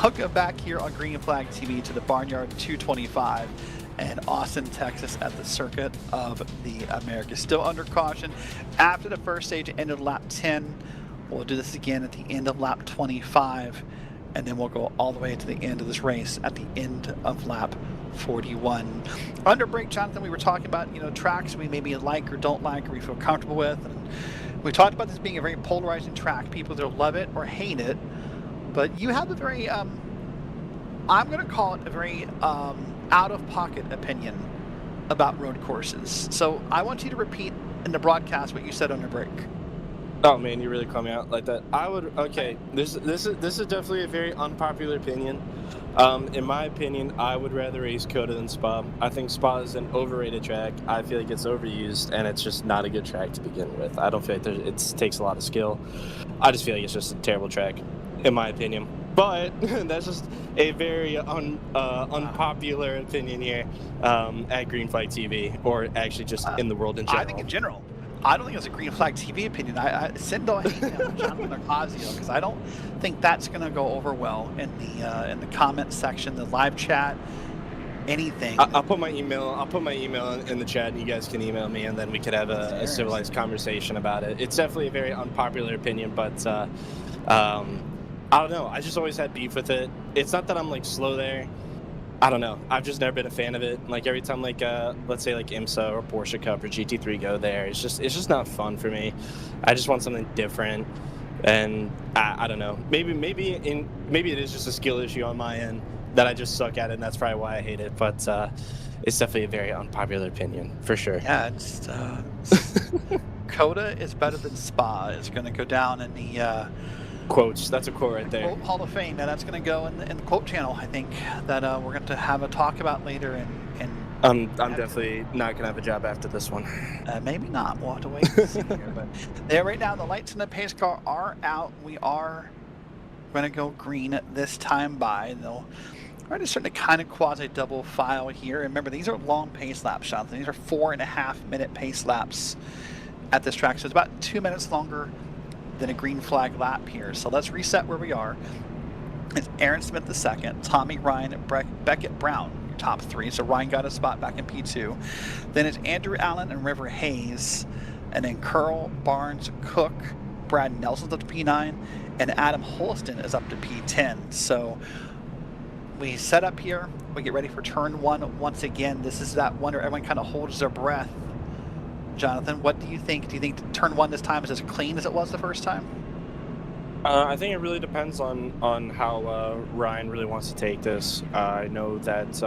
Speaker 2: Welcome back here on Green Flag TV to the Barnyard 225 in Austin, Texas at the Circuit of the Americas. Still under caution after the first stage ended lap 10. We'll do this again at the end of lap 25, and then we'll go all the way to the end of this race at the end of lap 41. Under break, Jonathan, we were talking about, tracks we maybe like or don't like or we feel comfortable with. And we talked about this being a very polarizing track. People either love it or hate it. But you have a very, I'm going to call it a very out-of-pocket opinion about road courses. So I want you to repeat in the broadcast what you said under break.
Speaker 3: Oh man, you really call me out like that. Okay. This is definitely a very unpopular opinion. In my opinion, I would rather race COTA than Spa. I think Spa is an overrated track. I feel like it's overused, and it's just not a good track to begin with. I don't feel like it takes a lot of skill. I just feel like it's just a terrible track, in my opinion. But that's just a very unpopular opinion here at Green Flag TV, or actually just in the world in general.
Speaker 2: I think in general. I don't think it's a Green Flag TV opinion. Send don't hate him, Jonathan Ocasio, because I don't think that's going to go over well in the comment section, the live chat, anything.
Speaker 3: I'll put my email. I'll put my email in the chat, and you guys can email me, and then we could have a civilized conversation about it. It's definitely a very unpopular opinion, but I don't know. I just always had beef with it. It's not that I'm like slow there. I don't know. I've just never been a fan of it. Like every time, like let's say like IMSA or Porsche Cup or GT3 go there, it's just not fun for me. I just want something different, and I don't know. Maybe it is just a skill issue on my end that I just suck at it, and that's probably why I hate it. But it's definitely a very unpopular opinion for sure.
Speaker 2: Yeah, it's COTA is better than Spa. It's going to go down in the
Speaker 3: quotes. That's a quote right there.
Speaker 2: Quote Hall of Fame. Now that's going to go in the quote channel. I think that we're going to have a talk about later. And
Speaker 3: I'm definitely not going to have a job after this one.
Speaker 2: Maybe not. We'll have to wait and see here. But there, right now, the lights in the pace car are out. We are going to go green this time by. And they'll already starting to kind of quasi double file here. Remember, these are long pace laps, Jonathan. These are 4.5 minute pace laps at this track. So it's about 2 minutes longer than a green flag lap here. So let's reset where we are. It's Aaron Smith the second, Tommy Ryan, Beckett Brown, your top three. So Ryan got a spot back in P2. Then it's Andrew Allen and River Hayes. And then Curl, Barnes, Cook, Brad Nelson's up to P9, and Adam Holston is up to P10. So we set up here, we get ready for turn one once again. This is that one where everyone kind of holds their breath. Jonathan, what do you think? Do you think turn one this time is as clean as it was the first time?
Speaker 3: I think it really depends on how Ryan really wants to take this. I know that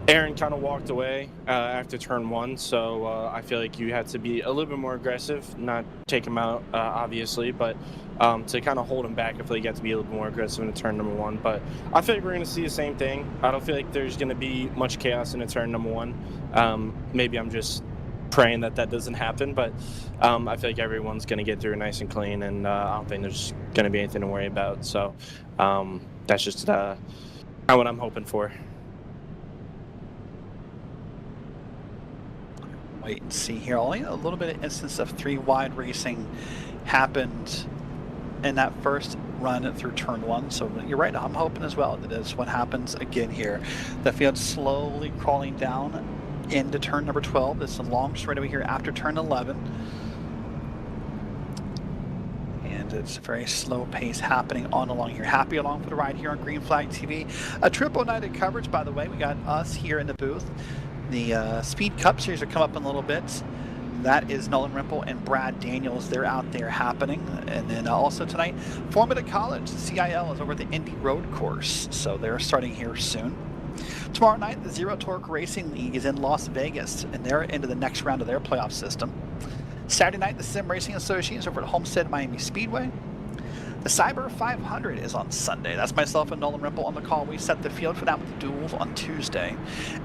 Speaker 3: Aaron kind of walked away after turn one, so I feel like you had to be a little bit more aggressive, not take him out, obviously, but to kind of hold him back, I feel like you have to be a little bit more aggressive in turn number one. But I feel like we're going to see the same thing. I don't feel like there's going to be much chaos in turn number one. Maybe I'm just praying that doesn't happen, but I feel like everyone's going to get through nice and clean, and I don't think there's going to be anything to worry about. So that's just what I'm hoping for.
Speaker 2: Wait and see here. Only a little bit of instance of three wide racing happened in that first run through turn one. So you're right. I'm hoping as well that is what happens again here. The field slowly crawling down into turn number 12. It's a long straightaway here after turn 11. And and it's a very slow pace happening on along here. Happy along for the ride here on Green Flag TV. A triple night of coverage, by the way. We got us here in the booth. The Speed Cup Series will come up in a little bit. That is Nolan Rimple and Brad Daniels. They're out there happening. And then also tonight, Formula College, CIL, is over at the Indy Road Course. So they're starting here soon. Tomorrow night, the Zero Torque Racing League is in Las Vegas, and they're into the next round of their playoff system. Saturday night, the Sim Racing Association is over at Homestead Miami Speedway. The Cyber 500 is on Sunday. That's myself and Nolan Rimple on the call. We set the field for that with the duels on Tuesday.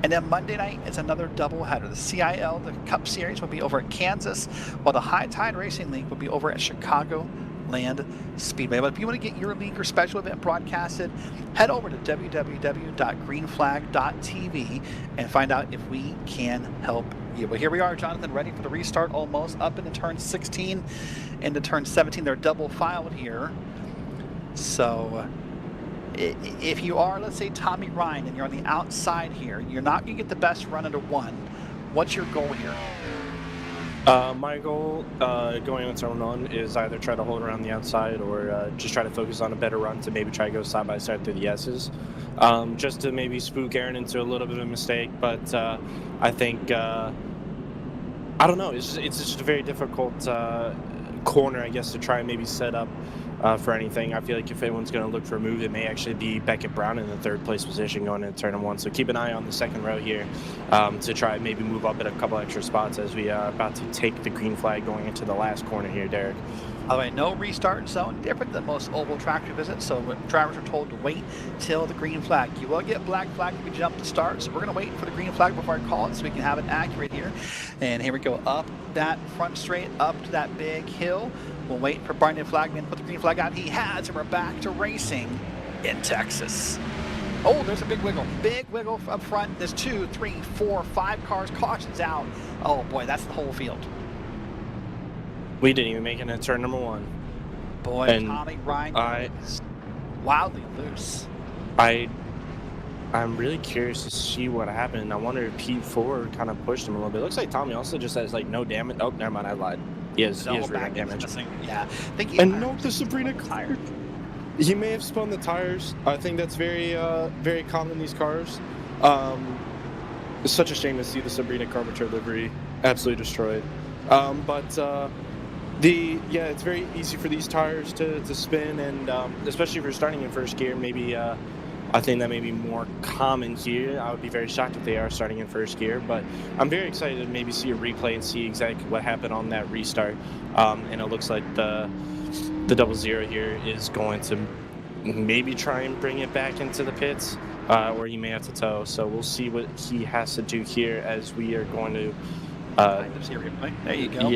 Speaker 2: And then Monday night is another doubleheader. The CIL, the Cup Series, will be over at Kansas, while the High Tide Racing League will be over at Chicago Land Speedway. But if you want to get your league or special event broadcasted, head over to www.greenflag.tv and find out if we can help you. But here we are, Jonathan, ready for the restart, almost up into turn 16, into turn 17. They're double filed here. So if you are, let's say, Tommy Ryan, and you're on the outside here, you're not going to get the best run into one. What's your goal here?
Speaker 3: My goal going on turn 1 is either try to hold around the outside or just try to focus on a better run to maybe try to go side by side through the S's, just to maybe spook Aaron into a little bit of a mistake. But I think I don't know. It's just a very difficult corner, I guess, to try and maybe set up for anything. I feel like if anyone's going to look for a move, it may actually be Beckett Brown in the 3rd place position going into turn 1. So keep an eye on the 2nd row here to try and maybe move up at a couple extra spots as we are about to take the green flag going into the last corner here, Derek.
Speaker 2: By the way, no restart zone, different than most oval track visits, so drivers are told to wait till the green flag. You will get black flag if you jump to start, so we're going to wait for the green flag before I call it so we can have it accurate here. And here we go, up that front straight, up to that big hill. We'll wait for Barnyard Flagman to put the green flag out. He has, and we're back to racing in Texas. Oh, there's a big wiggle up front. There's 2, 3, 4, 5 cars. Caution's out. Oh boy, that's the whole field.
Speaker 3: We didn't even make it in turn number 1.
Speaker 2: Boy, and Tommy Ryan is wildly loose.
Speaker 3: I'm really curious to see what happened. I wonder if P4 kind of pushed him a little bit. It looks like Tommy also just has like no damage. Oh, never mind, I lied. He has rear damage.
Speaker 2: Yeah,
Speaker 3: No, the Sabrina tire. He may have spun the tires. I think that's very common in these cars. It's such a shame to see the Sabrina Carpenter livery absolutely destroyed. It's very easy for these tires to spin, and especially if you're starting in first gear, maybe I think that may be more common here. I would be very shocked if they are starting in first gear, but I'm very excited to maybe see a replay and see exactly what happened on that restart. And it looks like the 00 here is going to maybe try and bring it back into the pits, or he may have to tow. So we'll see what he has to do here as we are going to.
Speaker 2: There you go.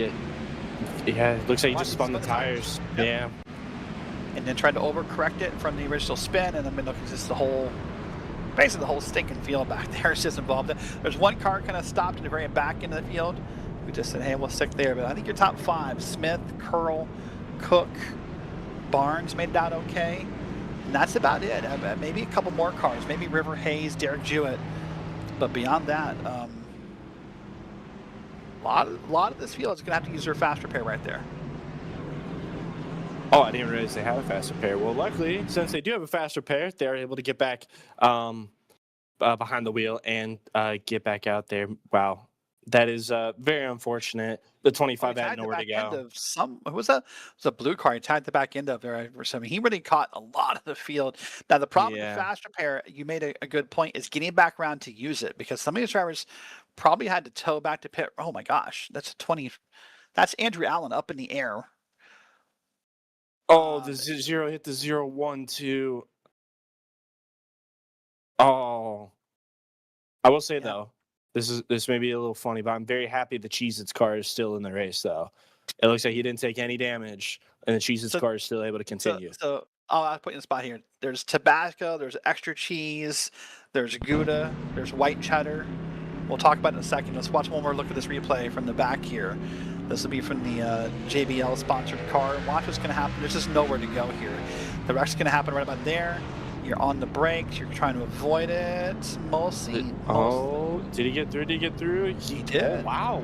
Speaker 3: Yeah, it looks like he just spun the tires. Yep. Yeah.
Speaker 2: And then tried to overcorrect it from the original spin, and then just basically the whole stinking field back there is just involved. There's one car kind of stopped in the very back end of the field. We just said, hey, we'll stick there. But I think your top 5, Smith, Curl, Cook, Barnes made it out okay. And that's about it. Maybe a couple more cars, maybe River Hayes, Derek Jewett. But beyond that, a lot of this field is going to have to use their fast repair right there.
Speaker 3: Oh, I didn't realize they had a fast repair. Well, luckily, since they do have a fast repair, they're able to get back behind the wheel and get back out there. Wow, that is very unfortunate. The 25 had nowhere to go.
Speaker 2: It was a blue car. He tied the back end of there for something. He really caught a lot of the field. Now, the problem with fast repair, you made a good point, is getting back around to use it, because some of these drivers probably had to tow back to pit. Oh my gosh, that's Andrew Allen up in the air.
Speaker 3: Oh, the 0 hit the 0-1-2. Oh, I will say though, this may be a little funny, but I'm very happy the Cheez-Its car is still in the race. Though it looks like he didn't take any damage, and the Cheez-Its car is still able to continue.
Speaker 2: So I'll put you in the spot here. There's Tabasco, there's extra cheese, there's Gouda, there's white cheddar. We'll talk about it in a second. Let's watch one more look at this replay from the back here. This will be from the JBL sponsored car. Watch what's going to happen. There's just nowhere to go here. The wreck's going to happen right about there. You're on the brakes. You're trying to avoid it. Mostly.
Speaker 3: Oh, did he get through? He
Speaker 2: did.
Speaker 3: Oh,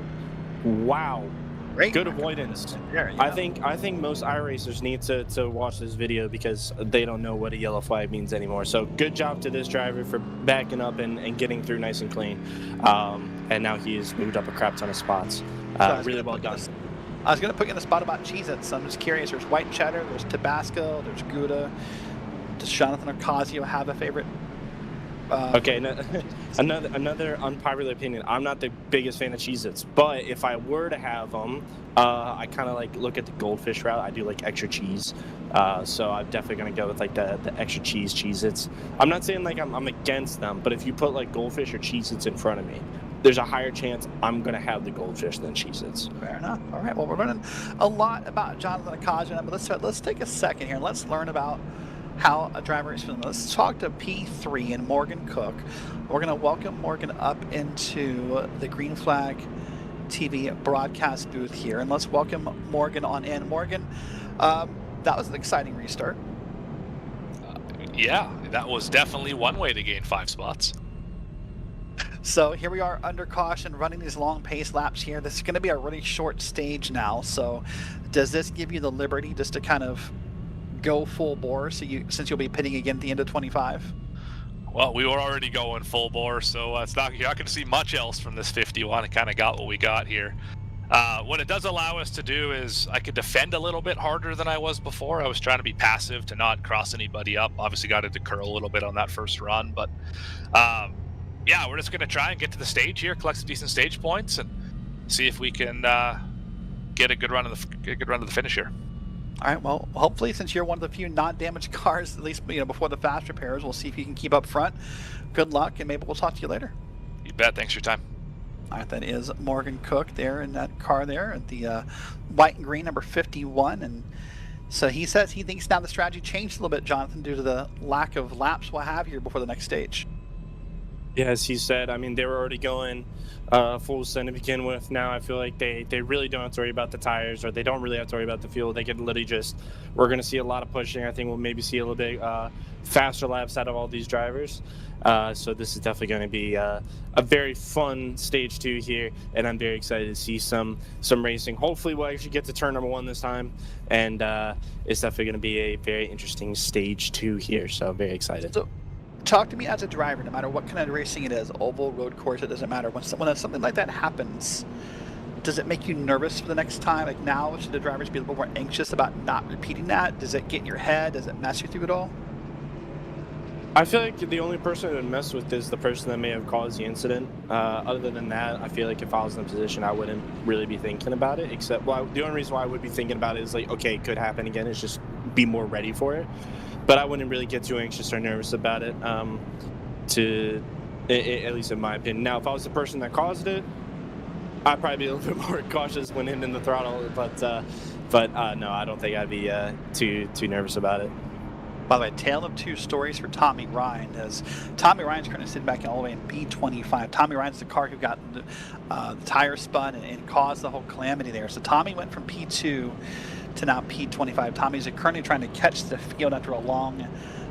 Speaker 3: wow.
Speaker 2: Great.
Speaker 3: Good avoidance.
Speaker 2: There,
Speaker 3: I think most iRacers need to watch this video because they don't know what a yellow flag means anymore. So good job to this driver for backing up and getting through nice and clean. And now he's moved up a crap ton of spots. Really well done.
Speaker 2: I was going to put you in the spot about Cheez-Its. I'm just curious. There's white cheddar, there's Tabasco, there's Gouda. Does Jonathan Ocasio have a favorite?
Speaker 3: Okay, another unpopular opinion. I'm not the biggest fan of Cheez-Its, but if I were to have them, I kind of like look at the goldfish route. I do like extra cheese, so I'm definitely gonna go with like the extra cheese Cheez-Its. I'm not saying like I'm against them, but if you put like goldfish or Cheez-Its in front of me, there's a higher chance I'm gonna have the goldfish than Cheez-Its.
Speaker 2: Fair enough. All right. Well, we're learning a lot about Jonathan Ocasio, but let's take a second here and let's learn about how a driver is feeling. Let's talk to P3 and Morgan Cook. We're going to welcome Morgan up into the Green Flag TV broadcast booth here, and let's welcome Morgan on in. Morgan, that was an exciting restart.
Speaker 4: Yeah, that was definitely one way to gain 5 spots.
Speaker 2: So here we are under caution, running these long pace laps here. This is going to be a really short stage now. So does this give you the liberty just to kind of go full bore, since you'll be pitting again at the end of 25?
Speaker 4: Well, we were already going full bore, so you're not going to see much else from this 51. I kind of got what we got here. What it does allow us to do is I could defend a little bit harder than I was before. I was trying to be passive to not cross anybody up. Obviously got into curl a little bit on that first run, but yeah, we're just going to try and get to the stage here, collect some decent stage points, and see if we can get a good run of the finish here.
Speaker 2: All right, well, hopefully, since you're one of the few non-damaged cars, at least before the fast repairs, we'll see if you can keep up front. Good luck, and maybe we'll talk to you later.
Speaker 4: You bet. Thanks for your time.
Speaker 2: All right, that is Morgan Cook there in that car there at the white and green number 51. And so he says he thinks now the strategy changed a little bit, Jonathan, due to the lack of laps we'll have here before the next stage.
Speaker 3: Yes, he said. I mean, they were already going full send to begin with. Now I feel like they really don't have to worry about the tires, or they don't really have to worry about the fuel. They could literally we're going to see a lot of pushing. I think we'll maybe see a little bit faster laps out of all these drivers. So this is definitely going to be a very fun stage 2 here, and I'm very excited to see some racing. Hopefully we'll actually get to turn number 1 this time, and it's definitely going to be a very interesting stage 2 here. So very excited.
Speaker 2: So, talk to me as a driver, no matter what kind of racing it is, oval, road course, it doesn't matter. When something like that happens, does it make you nervous for the next time? Like now, should the drivers be a little more anxious about not repeating that? Does it get in your head? Does it mess you through at all?
Speaker 3: I feel like the only person that would mess with is the person that may have caused the incident. Other than that, I feel like if I was in a position, I wouldn't really be thinking about it. Except, well, the only reason why I would be thinking about it is like, okay, it could happen again. It's just be more ready for it. But I wouldn't really get too anxious or nervous about it, at least in my opinion. Now, if I was the person that caused it, I'd probably be a little bit more cautious when hitting the throttle. But no, I don't think I'd be too nervous about it.
Speaker 2: By the way, tale of two stories for Tommy Ryan, as Tommy Ryan's currently sitting back all the way in P25. Tommy Ryan's the car who got the tire spun and caused the whole calamity there. So Tommy went from P2 to now P25. Tommy's currently trying to catch the field after a long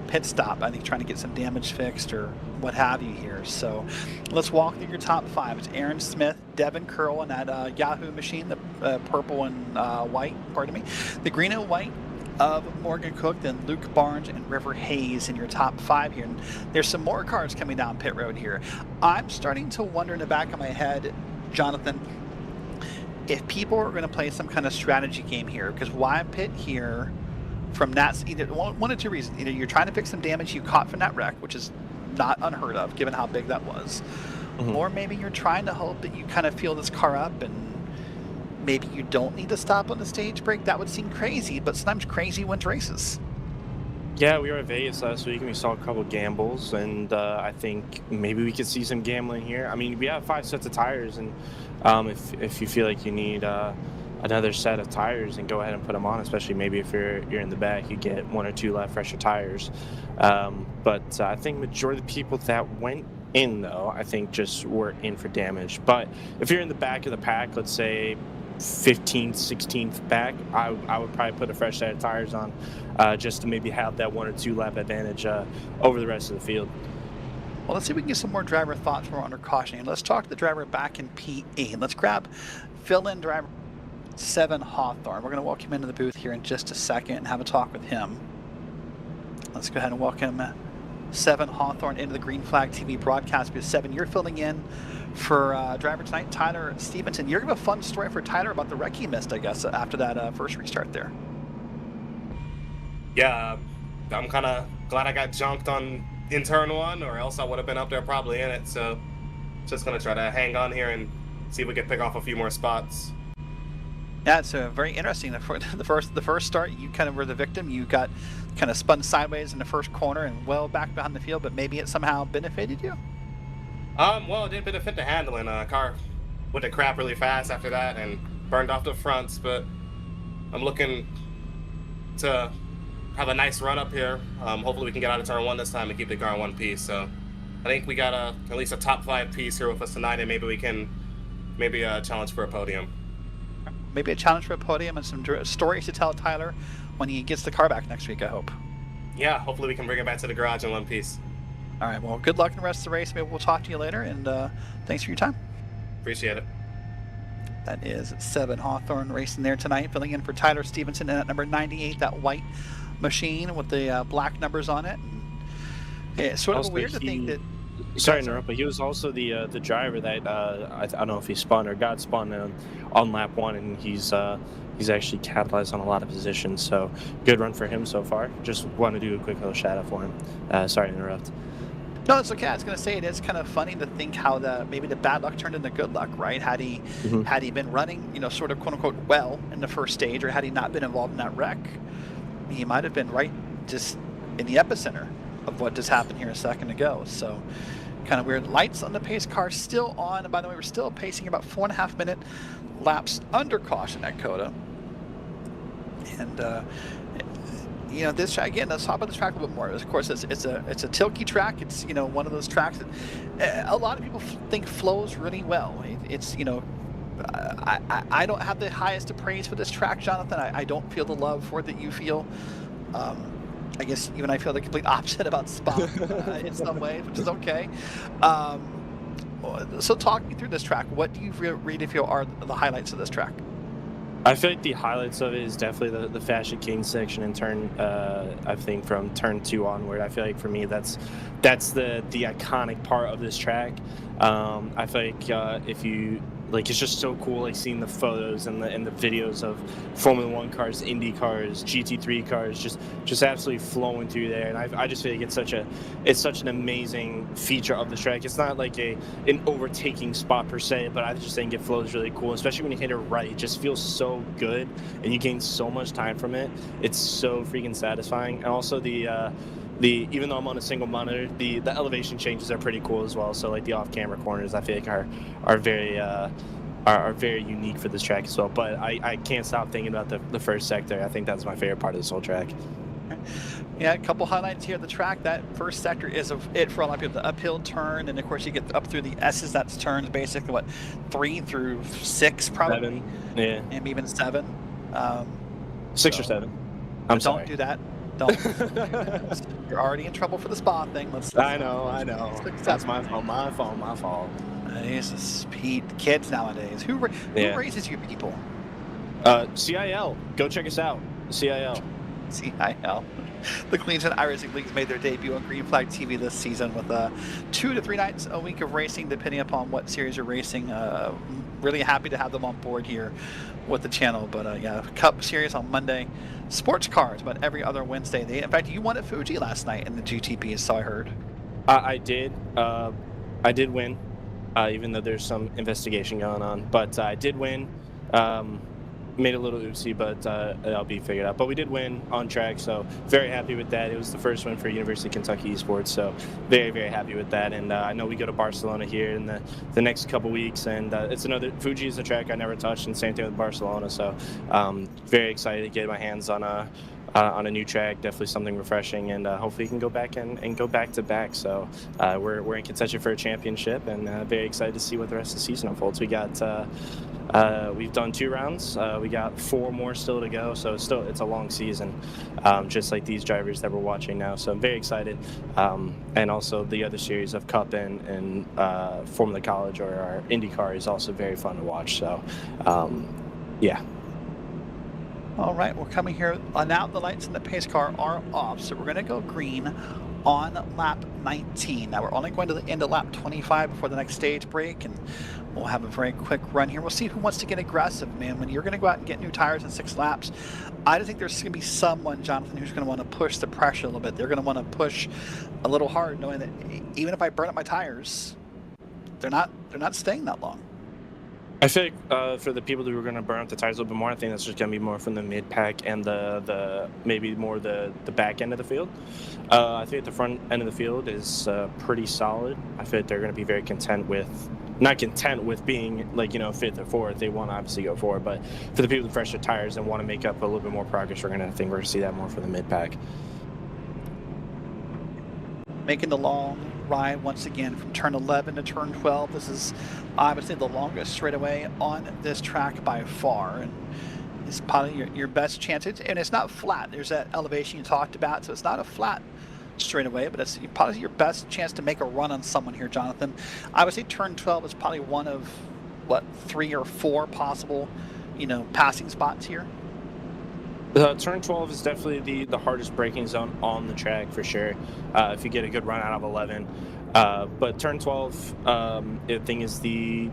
Speaker 2: pit stop. I think trying to get some damage fixed or what have you here. So let's walk through your top 5. It's Aaron Smith, Devin Curl in that Yahoo machine, the purple and white, pardon me. The green and white of Morgan Cook, then Luke Barnes and River Hayes in your top 5 here. And there's some more cars coming down pit road here. I'm starting to wonder in the back of my head, Jonathan, if people are going to play some kind of strategy game here, because why pit here from that, either one of two reasons. Either you're trying to fix some damage you caught from that wreck, which is not unheard of given how big that was, or maybe you're trying to hope that you kind of feel this car up and maybe you don't need to stop on the stage break. That would seem crazy, but sometimes crazy wins races.
Speaker 3: Yeah, we were at Vegas last week and we saw a couple gambles, and I think maybe we could see some gambling here. I mean, we have 5 sets of tires, and if you feel like you need another set of tires, and go ahead and put them on, especially maybe if you're in the back, you get 1 or 2 left fresher tires. But I think majority of the people that went in, though, I think just were in for damage. But if you're in the back of the pack, let's say 15th, 16th back, I would probably put a fresh set of tires on just to maybe have that 1 or 2 lap advantage over the rest of the field.
Speaker 2: Well, let's see if we can get some more driver thoughts from under caution. Let's talk to the driver back in P8. Let's grab fill-in driver Seven Hawthorne. We're going to walk him into the booth here in just a second and have a talk with him. Let's go ahead and welcome Seven Hawthorne into the Green Flag TV broadcast booth. Seven, you're filling in for driver tonight, Tyler Stevenson. You're going to have a fun story for Tyler about the wreck he missed, I guess, after that first restart there.
Speaker 5: Yeah, I'm kind of glad I got junked on in turn one, or else I would have been up there probably in it. So just going to try to hang on here and see if we can pick off a few more spots.
Speaker 2: Yeah, it's very interesting. The first start, you kind of were the victim. You got kind of spun sideways in the first corner and well back behind the field, but maybe it somehow benefited you?
Speaker 5: Well, it did benefit the handling. Car went to crap really fast after that and burned off the fronts, but I'm looking to have a nice run up here. Hopefully we can get out of turn one this time and keep the car in one piece. So I think we got at least a top 5 piece here with us tonight, and maybe we can challenge for a podium.
Speaker 2: Maybe a challenge for a podium and some stories to tell Tyler when he gets the car back next week, I hope.
Speaker 5: Yeah, hopefully we can bring it back to the garage in one piece.
Speaker 2: All right, well, good luck in the rest of the race. Maybe we'll talk to you later, and thanks for your time.
Speaker 5: Appreciate it.
Speaker 2: That is Seven Hawthorne racing there tonight, filling in for Tyler Stevenson at number 98, that white machine with the black numbers on it. And it's sort of weird to think that...
Speaker 3: Sorry to interrupt, but he was also the driver that I don't know if he spun or got spun on lap 1, and he's actually capitalized on a lot of positions. So good run for him so far. Just want to do a quick little shout out for him. Sorry to interrupt.
Speaker 2: No, it's okay. I was going to say it is kind of funny to think how maybe the bad luck turned into good luck, right? Had he been running, sort of quote unquote well in the first stage, or had he not been involved in that wreck, he might have been right just in the epicenter of what just happened here a second ago. So kind of weird. Lights on the pace car still on. And by the way, we're still pacing about 4.5 minute laps under caution at COTA. And this track, again, let's talk about the track a little bit more. Of course, it's a tilky track. It's one of those tracks that a lot of people think flows really well. It's I don't have the highest of praise for this track, Jonathan. I don't feel the love for it that you feel. I guess even I feel the complete opposite about Spa in some ways, which is okay. So talk me through this track. What do you really feel are the highlights of this track?
Speaker 3: I feel like the highlights of it is definitely the Fashion King section in turn, I think from turn 2 onward. I feel like for me that's the iconic part of this track. I feel like if you it's just so cool, like seeing the photos and the videos of Formula 1 cars, Indy cars, GT3 cars, just absolutely flowing through there. And I just feel like it's such an amazing feature of the track. It's not like an overtaking spot per se, but I just think it flows really cool, especially when you hit it right. It just feels so good, and you gain so much time from it. It's so freaking satisfying. And also even though I'm on a single monitor, the elevation changes are pretty cool as well. So like the off-camera corners, I feel like are very unique for this track as well. But I can't stop thinking about the first sector. I think that's my favorite part of this whole track.
Speaker 2: Yeah, a couple highlights here. The track, that first sector is it for a lot of people. The uphill turn, and of course you get up through the S's. That's turns basically 3 through 6 probably. 7,
Speaker 3: yeah,
Speaker 2: and even 7.
Speaker 3: 6 or 7. I'm sorry.
Speaker 2: Don't do that. Don't. You're already in trouble for the Spa thing.
Speaker 3: I know. That's my fault.
Speaker 2: Jesus, Pete. Kids nowadays. Who raises you people?
Speaker 3: CIL. Go check us out. CIL.
Speaker 2: The Queensland iRacing Leagues made their debut on Green Flag TV this season with 2 to 3 nights a week of racing, depending upon what series you're racing. Really happy to have them on board here with the channel. But yeah, Cup Series on Monday, sports cars about every other Wednesday. In fact, you won at Fuji last night in the GTP, so I heard.
Speaker 3: I did. I did win, even though there's some investigation going on. But I did win. Made a little oopsie, but it'll be figured out. But we did win on track, so very happy with that. It was the first win for University of Kentucky Esports, so very, very happy with that. And I know we go to Barcelona here in the next couple weeks, and it's another Fuji is a track I never touched, and same thing with Barcelona. So very excited to get my hands on a new track, definitely something refreshing, and hopefully we can go back and go back to back. So we're in contention for a championship, and very excited to see what the rest of the season unfolds. We got we've done 2 rounds. We got 4 more still to go, so it's a long season, just like these drivers that we're watching now. So I'm very excited, and also the other series of Cup and Formula College or our IndyCar is also very fun to watch. So yeah.
Speaker 2: All right, we're coming here. Now the lights in the pace car are off, so we're going to go green on lap 19. Now we're only going to the end of lap 25 before the next stage break, and we'll have a very quick run here. We'll see who wants to get aggressive, man. When you're going to go out and get new tires in 6 laps, I just think there's going to be someone, Jonathan, who's going to want to push the pressure a little bit. They're going to want to push a little hard, knowing that even if I burn up my tires, they're not staying that long.
Speaker 3: I think for the people who are going to burn up the tires a little bit more, I think that's just going to be more from the mid pack and the maybe more the back end of the field. I think the front end of the field is pretty solid. I feel like they're going to be very not content with being like, you know, 5th or 4th. They want to obviously go forward, but for the people with fresher tires and want to make up a little bit more progress, we're going to see that more from the mid pack.
Speaker 2: Making the long ride once again from turn 11 to turn 12. This is, I would say, the longest straightaway on this track by far, and it's probably your best chance. And it's not flat. There's that elevation you talked about, so it's not a flat straightaway, but it's probably your best chance to make a run on someone here, Jonathan. I would say turn 12 is probably one of, what, 3 or 4 possible, you know, passing spots here.
Speaker 3: Turn 12 is definitely the hardest braking zone on the track for sure, if you get a good run out of 11. But turn 12, the thing is you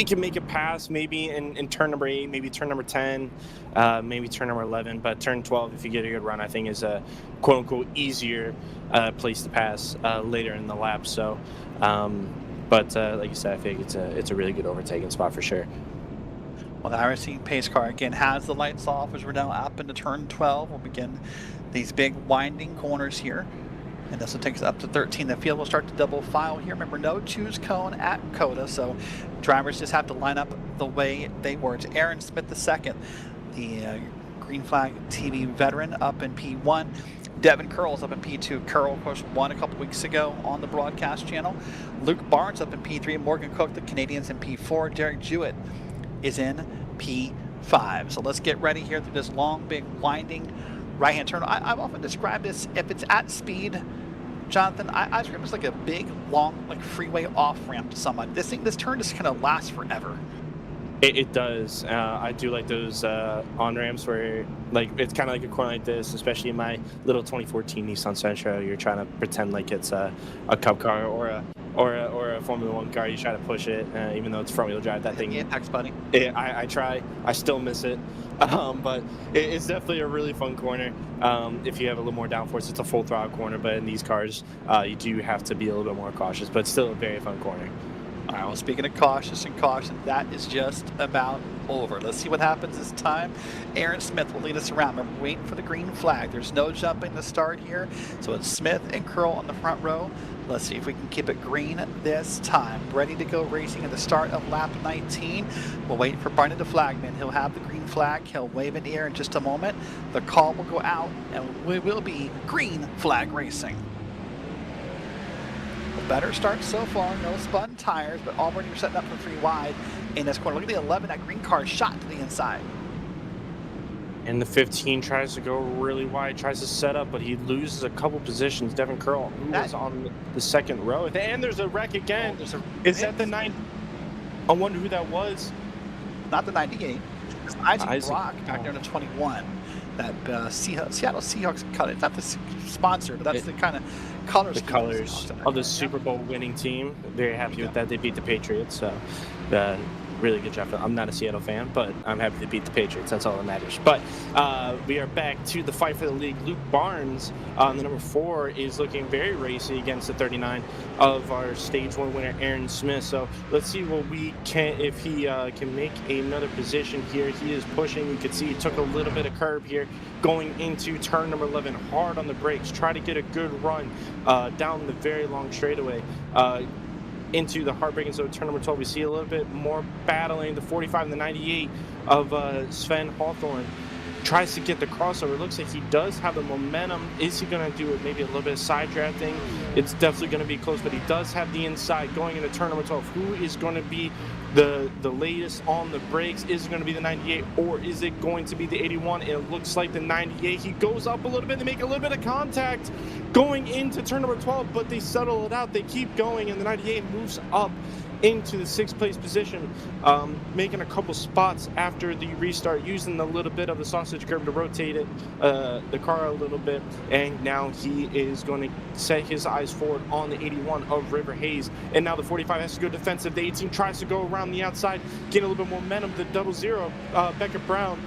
Speaker 3: can make a pass maybe in turn number 8, maybe turn number 10, maybe turn number 11. But turn 12, if you get a good run, I think is a quote-unquote easier place to pass later in the lap. So, but like you said, I think it's a really good overtaking spot for sure.
Speaker 2: Well, the RC pace car again has the lights off as we're now up into turn 12. We'll begin these big winding corners here, and this will take us up to 13. The field will start to double file here. Remember, no choose cone at COTA, so drivers just have to line up the way they were. It's Aaron Smith II, the green flag TV veteran, up in P1. Devin Curl's up in P2. Curl, of course, won a couple weeks ago on the broadcast channel. Luke Barnes up in P3. Morgan Cook, the Canadians, in P4. Derek Jewett is in P5. So let's get ready here through this long, big, winding right-hand turn. I've often described this, if it's at speed, Jonathan, I describe it as like a big, long, like freeway off-ramp to someone. This turn just kind of lasts forever.
Speaker 3: It does. I do like those on-ramps where, like, it's kind of like a corner like this, especially in my little 2014 Nissan Sentra. You're trying to pretend like it's a Cup car or a Formula 1 car. You try to push it, even though it's front-wheel drive. That thing.
Speaker 2: Yeah, thanks, buddy.
Speaker 3: I try. I still miss it. But it's definitely a really fun corner. If you have a little more downforce, it's a full throttle corner. But in these cars, you do have to be a little bit more cautious. But still a very fun corner.
Speaker 2: All right, well, speaking of cautious and caution, that is just about over. Let's see what happens this time. Aaron Smith will lead us around. Remember, waiting for the green flag. There's no jumping to start here. So it's Smith and Curl on the front row. Let's see if we can keep it green this time. Ready to go racing at the start of lap 19. We'll wait for Barnyard the flagman. He'll have the green flag. He'll wave in the air in just a moment. The call will go out, and we will be green flag racing. Better start so far, no spun tires, but already we're setting up for 3 wide in this corner. Look at the 11, that green car shot to the inside.
Speaker 3: And the 15 tries to go really wide, tries to set up, but he loses a couple positions. Devin Curl, who was on the second row. And there's a wreck again. Is that the 9? I wonder who that was.
Speaker 2: Not the 98. It's Isaac Brock back there in the 21. That Seattle Seahawks cut it. It's not the sponsor, but that's the kind of colors.
Speaker 3: The colors of the Super Bowl winning team. Very happy with that. They beat the Patriots, so really good job. I'm not a Seattle fan, but I'm happy to beat the Patriots. That's all that matters. But we are back to the fight for the league. Luke Barnes, the number 4, is looking very racy against the 39 of our stage 1 winner, Aaron Smith. So let's see what we can, if he can make another position here. He is pushing. You can see he took a little bit of curb here going into turn number 11, hard on the brakes, try to get a good run down the very long straightaway. Into the heartbreaking zone, turn number 12, we see a little bit more battling. The 45 and the 98 of Sven Hawthorne tries to get the crossover. It looks like he does have the momentum. Is he going to do it? Maybe a little bit of side drafting. It's definitely going to be close, but he does have the inside going into turn number 12. Who is going to be the latest on the brakes? Is it going to be the 98 or is it going to be the 81? It looks like the 98. He goes up a little bit to make a little bit of contact.
Speaker 6: going into turn number 12, but they settle it out. They keep going, and the 98 moves up into the 6th place position, making a couple spots after the restart, using a little bit of the sausage curve to rotate it, the car a little bit, and now he is going to set his eyes forward on the 81 of River Hayes, and now the 45 has to go defensive. The 18 tries to go around the outside, get a little bit more momentum. The 00, Beckett Brown,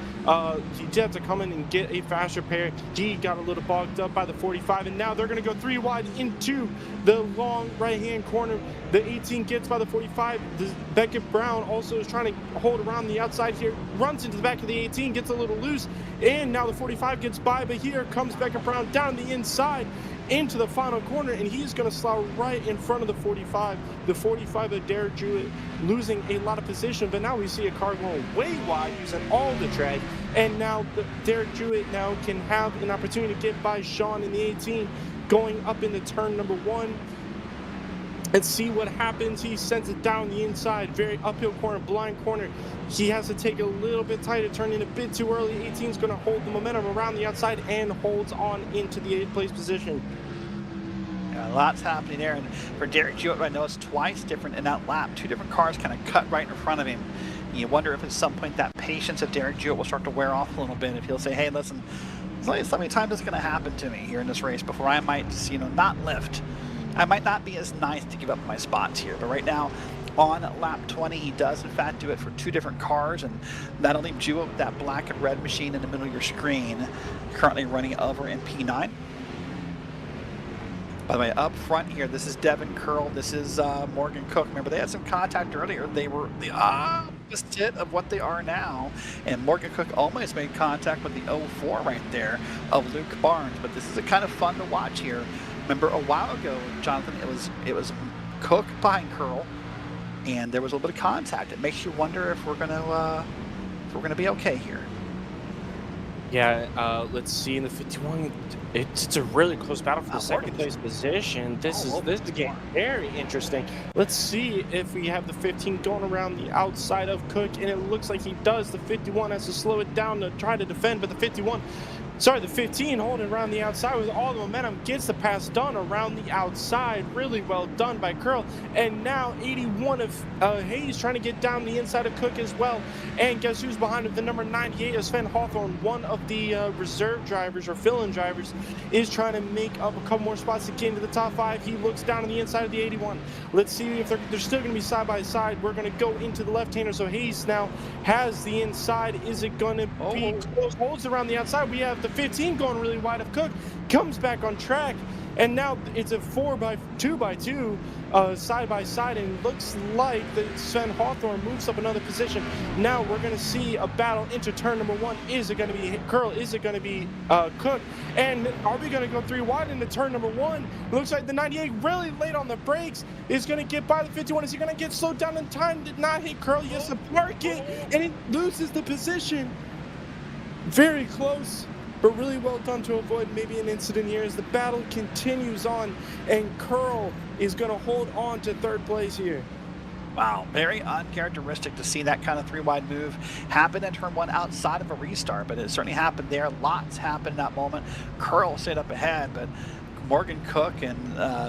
Speaker 6: he did have to come in and get a faster pair. He got a little bogged up by the 45, and now they're going to go 3 wide into the long right-hand corner. The 18 gets by the 45. Beckett Brown also is trying to hold around the outside here, runs into the back of the 18, gets a little loose, and now the 45 gets by, but here comes Beckett Brown down the inside into the final corner, and he's going to slow right in front of the 45. The 45 of Derek Jewett losing a lot of position, but now we see a car going way wide using all the drag, and now Derek Jewett now can have an opportunity to get by Sean in the 18 going up into turn number 1. And see what happens. He sends it down the inside, very uphill corner, blind corner. He has to take it a little bit tighter, turning a bit too early. 18 is going to hold the momentum around the outside and holds on into the 8th place position.
Speaker 2: Yeah, lots happening there, and for Derek Jewett, I know it's twice different in that lap. 2 different cars kind of cut right in front of him. And you wonder if at some point that patience of Derek Jewett will start to wear off a little bit. If he'll say, hey, listen, there's so many times it's going to happen to me here in this race before I might just, not lift. I might not be as nice to give up my spots here, but right now on lap 20, he does in fact do it for 2 different cars, and that'll leave Jewett with that black and red machine in the middle of your screen, currently running over in P9. By the way, up front here, this is Devin Curl, this is Morgan Cook. Remember, they had some contact earlier. They were the opposite of what they are now, and Morgan Cook almost made contact with the 04 right there of Luke Barnes, but this is a kind of fun to watch here. Remember a while ago, Jonathan, it was Cook behind Curl, and there was a little bit of contact. It makes you wonder if we're gonna be okay here.
Speaker 3: Yeah, let's see in the 51. It's a really close battle for the 2nd place position. This is getting very interesting.
Speaker 6: Let's see if we have the 15 going around the outside of Cook, and it looks like he does. The 51 has to slow it down to try to defend, but the 15 holding around the outside with all the momentum, gets the pass done around the outside. Really well done by Curl. And now 81 of Hayes trying to get down the inside of Cook as well. And guess who's behind him? The number 98 of Sven Hawthorne, one of the reserve drivers or fill-in drivers, is trying to make up a couple more spots to get into the top 5. He looks down on the inside of the 81. Let's see if they're still going to be side by side. We're going to go into the left-hander. So Hayes now has the inside. Is it going to be close? Holds around the outside. We have the 15 going really wide of Cook, comes back on track, and now it's a 2x2 side by side, and looks like the Sven Hawthorne moves up another position. Now we're going to see a battle into turn number 1. Is it going to be Curl? Is it going to be Cook? And are we going to go 3 wide into turn number 1? It looks like the 98 really late on the brakes is going to get by the 51. Is he going to get slowed down in time? Did not hit Curl. He has to park it, and he loses the position. Very close, but really well done to avoid maybe an incident here as the battle continues on, and Curl is going to hold on to 3rd place here.
Speaker 2: Wow, very uncharacteristic to see that kind of 3 wide move happen in turn 1 outside of a restart, but it certainly happened there. Lots happened in that moment. Curl stayed up ahead, but Morgan Cook and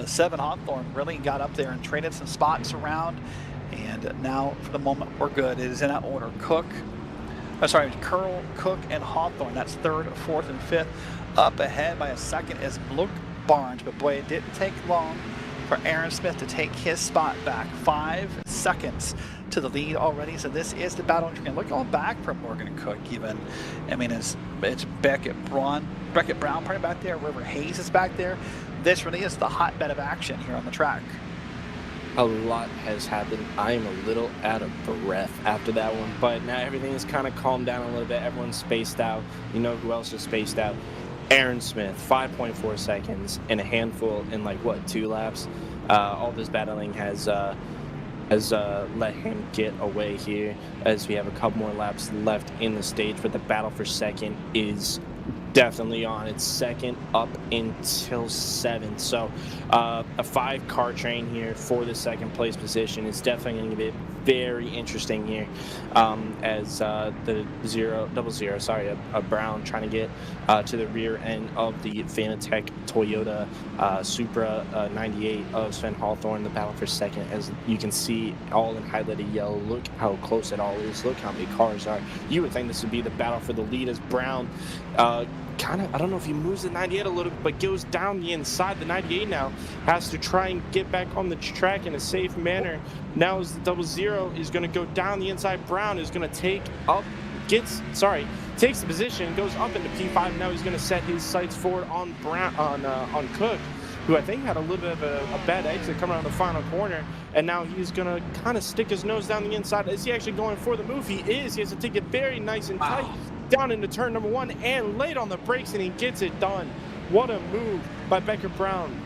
Speaker 2: Sven Hawthorne really got up there and traded some spots around, and now for the moment we're good. It is in that order. Curl, Cook, and Hawthorne. That's 3rd, 4th, and 5th. Up ahead by a second is Luke Barnes, but boy, it didn't take long for Aaron Smith to take his spot back. 5 seconds to the lead already, so this is the battle. And look going back from Morgan Cook even. I mean, it's Beckett Brown probably back there. River Hayes is back there. This really is the hotbed of action here on the track.
Speaker 3: A lot has happened. I am a little out of breath after that one, but now everything is kind of calmed down a little bit. Everyone's spaced out. You know who else is spaced out? Aaron Smith, 5.4 seconds and a handful in 2 laps. All this battling has let him get away here, as we have a couple more laps left in the stage, but the battle for 2nd is definitely on. It's 2nd up
Speaker 6: until 7th. So a 5-car train here for the second place position. It's definitely going to be very interesting here as the 000, a Brown trying to get to the rear end of the Fanatec Toyota Supra 98 of Sven Hawthorne, the battle for second. As you can see, all in highlighted yellow. Look how close it all is. Look how many cars are. You would think this would be the battle for the lead as Brown kind of, I don't know if he moves the 98 a little bit, but goes down the inside. The 98 now has to try and get back on the track in a safe manner. Now as the 00 is going to go down the inside, Brown is going to takes the position, goes up into P5. Now he's going to set his sights forward on on Cook, who I think had a little bit of a bad exit coming around the final corner. And now he's going to kind of stick his nose down the inside. Is he actually going for the move? He is. He has to take it very nice and tight down into turn number 1 and late on the brakes, and he gets it done. What a move by Beckett Brown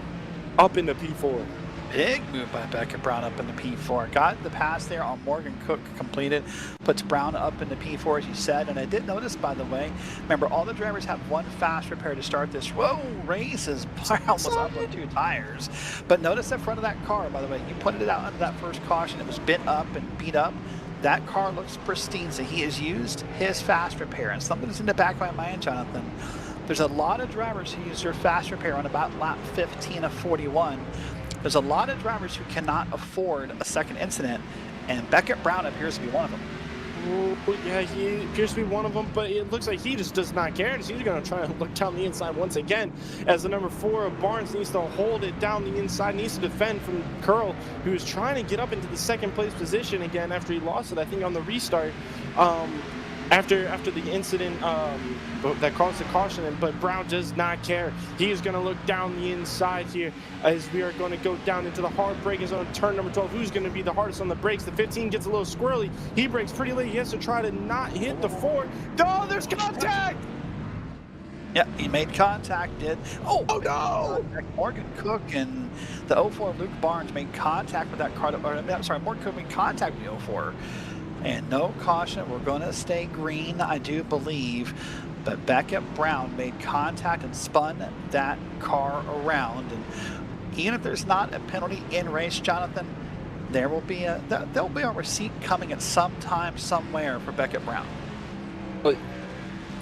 Speaker 6: up into P4.
Speaker 2: Big move by Beckett Brown up into P4. Got the pass there on Morgan Cook completed. Puts Brown up into P4, as you said. And I did notice, by the way, remember, all the drivers have one fast repair to start this. Whoa, races. Almost up on 2 tires. But notice the front of that car, by the way. You pointed it out under that first caution. It was bit up and beat up. That car looks pristine, so he has used his fast repair. And something that's in the back of my mind, Jonathan, there's a lot of drivers who use their fast repair on about lap 15 of 41. There's a lot of drivers who cannot afford a second incident, and Beckett Brown appears to be one of them.
Speaker 6: Yeah, he appears to be one of them, but it looks like he just does not care. He's going to try and look down the inside once again, as the number 4 of Barnes needs to hold it down the inside, needs to defend from Curl, who's trying to get up into the second place position again after he lost it, I think, on the restart. After the incident that caused the caution, but Brown does not care. He is going to look down the inside here as we are going to go down into the hard braking zone, turn number 12. Who's going to be the hardest on the brakes? The 15 gets a little squirrely. He brakes pretty late. He has to try to not hit the 4. Oh, there's contact!
Speaker 2: Yeah, he made contact, did. Oh
Speaker 6: no!
Speaker 2: Morgan Cook and the 04 Luke Barnes made contact with that car. I'm sorry, Morgan Cook made contact with the 04. And no caution. We're going to stay green, I do believe. But Beckett Brown made contact and spun that car around. And even if there's not a penalty in race, Jonathan, there'll be a receipt coming at some time, somewhere for Beckett Brown.
Speaker 6: But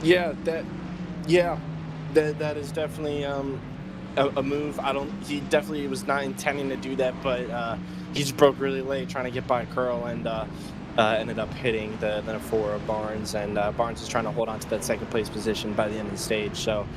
Speaker 6: that is definitely a move. He definitely was not intending to do that, but he just broke really late trying to get by Curl and ended up hitting the 4 of Barnes, and Barnes is trying to hold on to that second place position by the end of the stage. So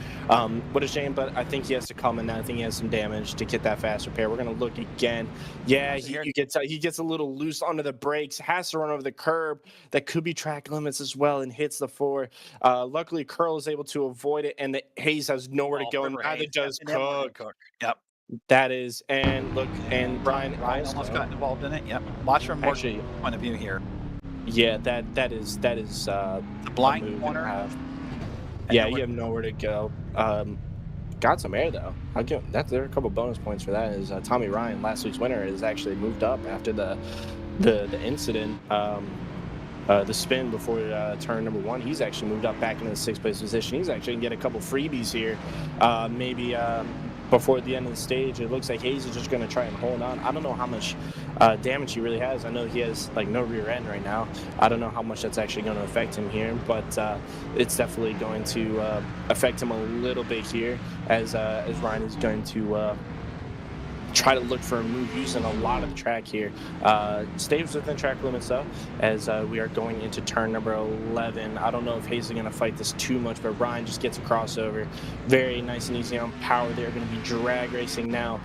Speaker 6: what a shame, but I think he has to come in now. I think he has some damage to get that fast repair. We're going to look again. Yeah, he gets a little loose under the brakes, has to run over the curb. That could be track limits as well, and hits the 4. Luckily, Curl is able to avoid it, and the Hayes has nowhere to go, and neither does Cook.
Speaker 2: Yep.
Speaker 6: That is, and look, and Brian
Speaker 2: almost got involved in it. Yep. Watch from Morgan's point of view here.
Speaker 6: Yeah, that is
Speaker 2: the blind corner.
Speaker 6: Yeah, you have nowhere to go. Got some air though. I'll give there are a couple bonus points for that. Is Tommy Ryan, last week's winner, has actually moved up after the incident. The spin before turn number 1, he's actually moved up back into the 6th place position. He's actually gonna get a couple freebies here. Maybe before the end of the stage. It looks like Hayes is just going to try and hold on. I don't know how much damage he really has. I know he has like no rear end right now. I don't know how much that's actually going to affect him here, but it's definitely going to affect him a little bit here as Ryan is going to try to look for a move using a lot of the track here. Stays within track limits though, as we are going into turn number 11. I don't know if Hayes is going to fight this too much, but Ryan just gets a crossover. Very nice and easy on power. They're going to be drag racing now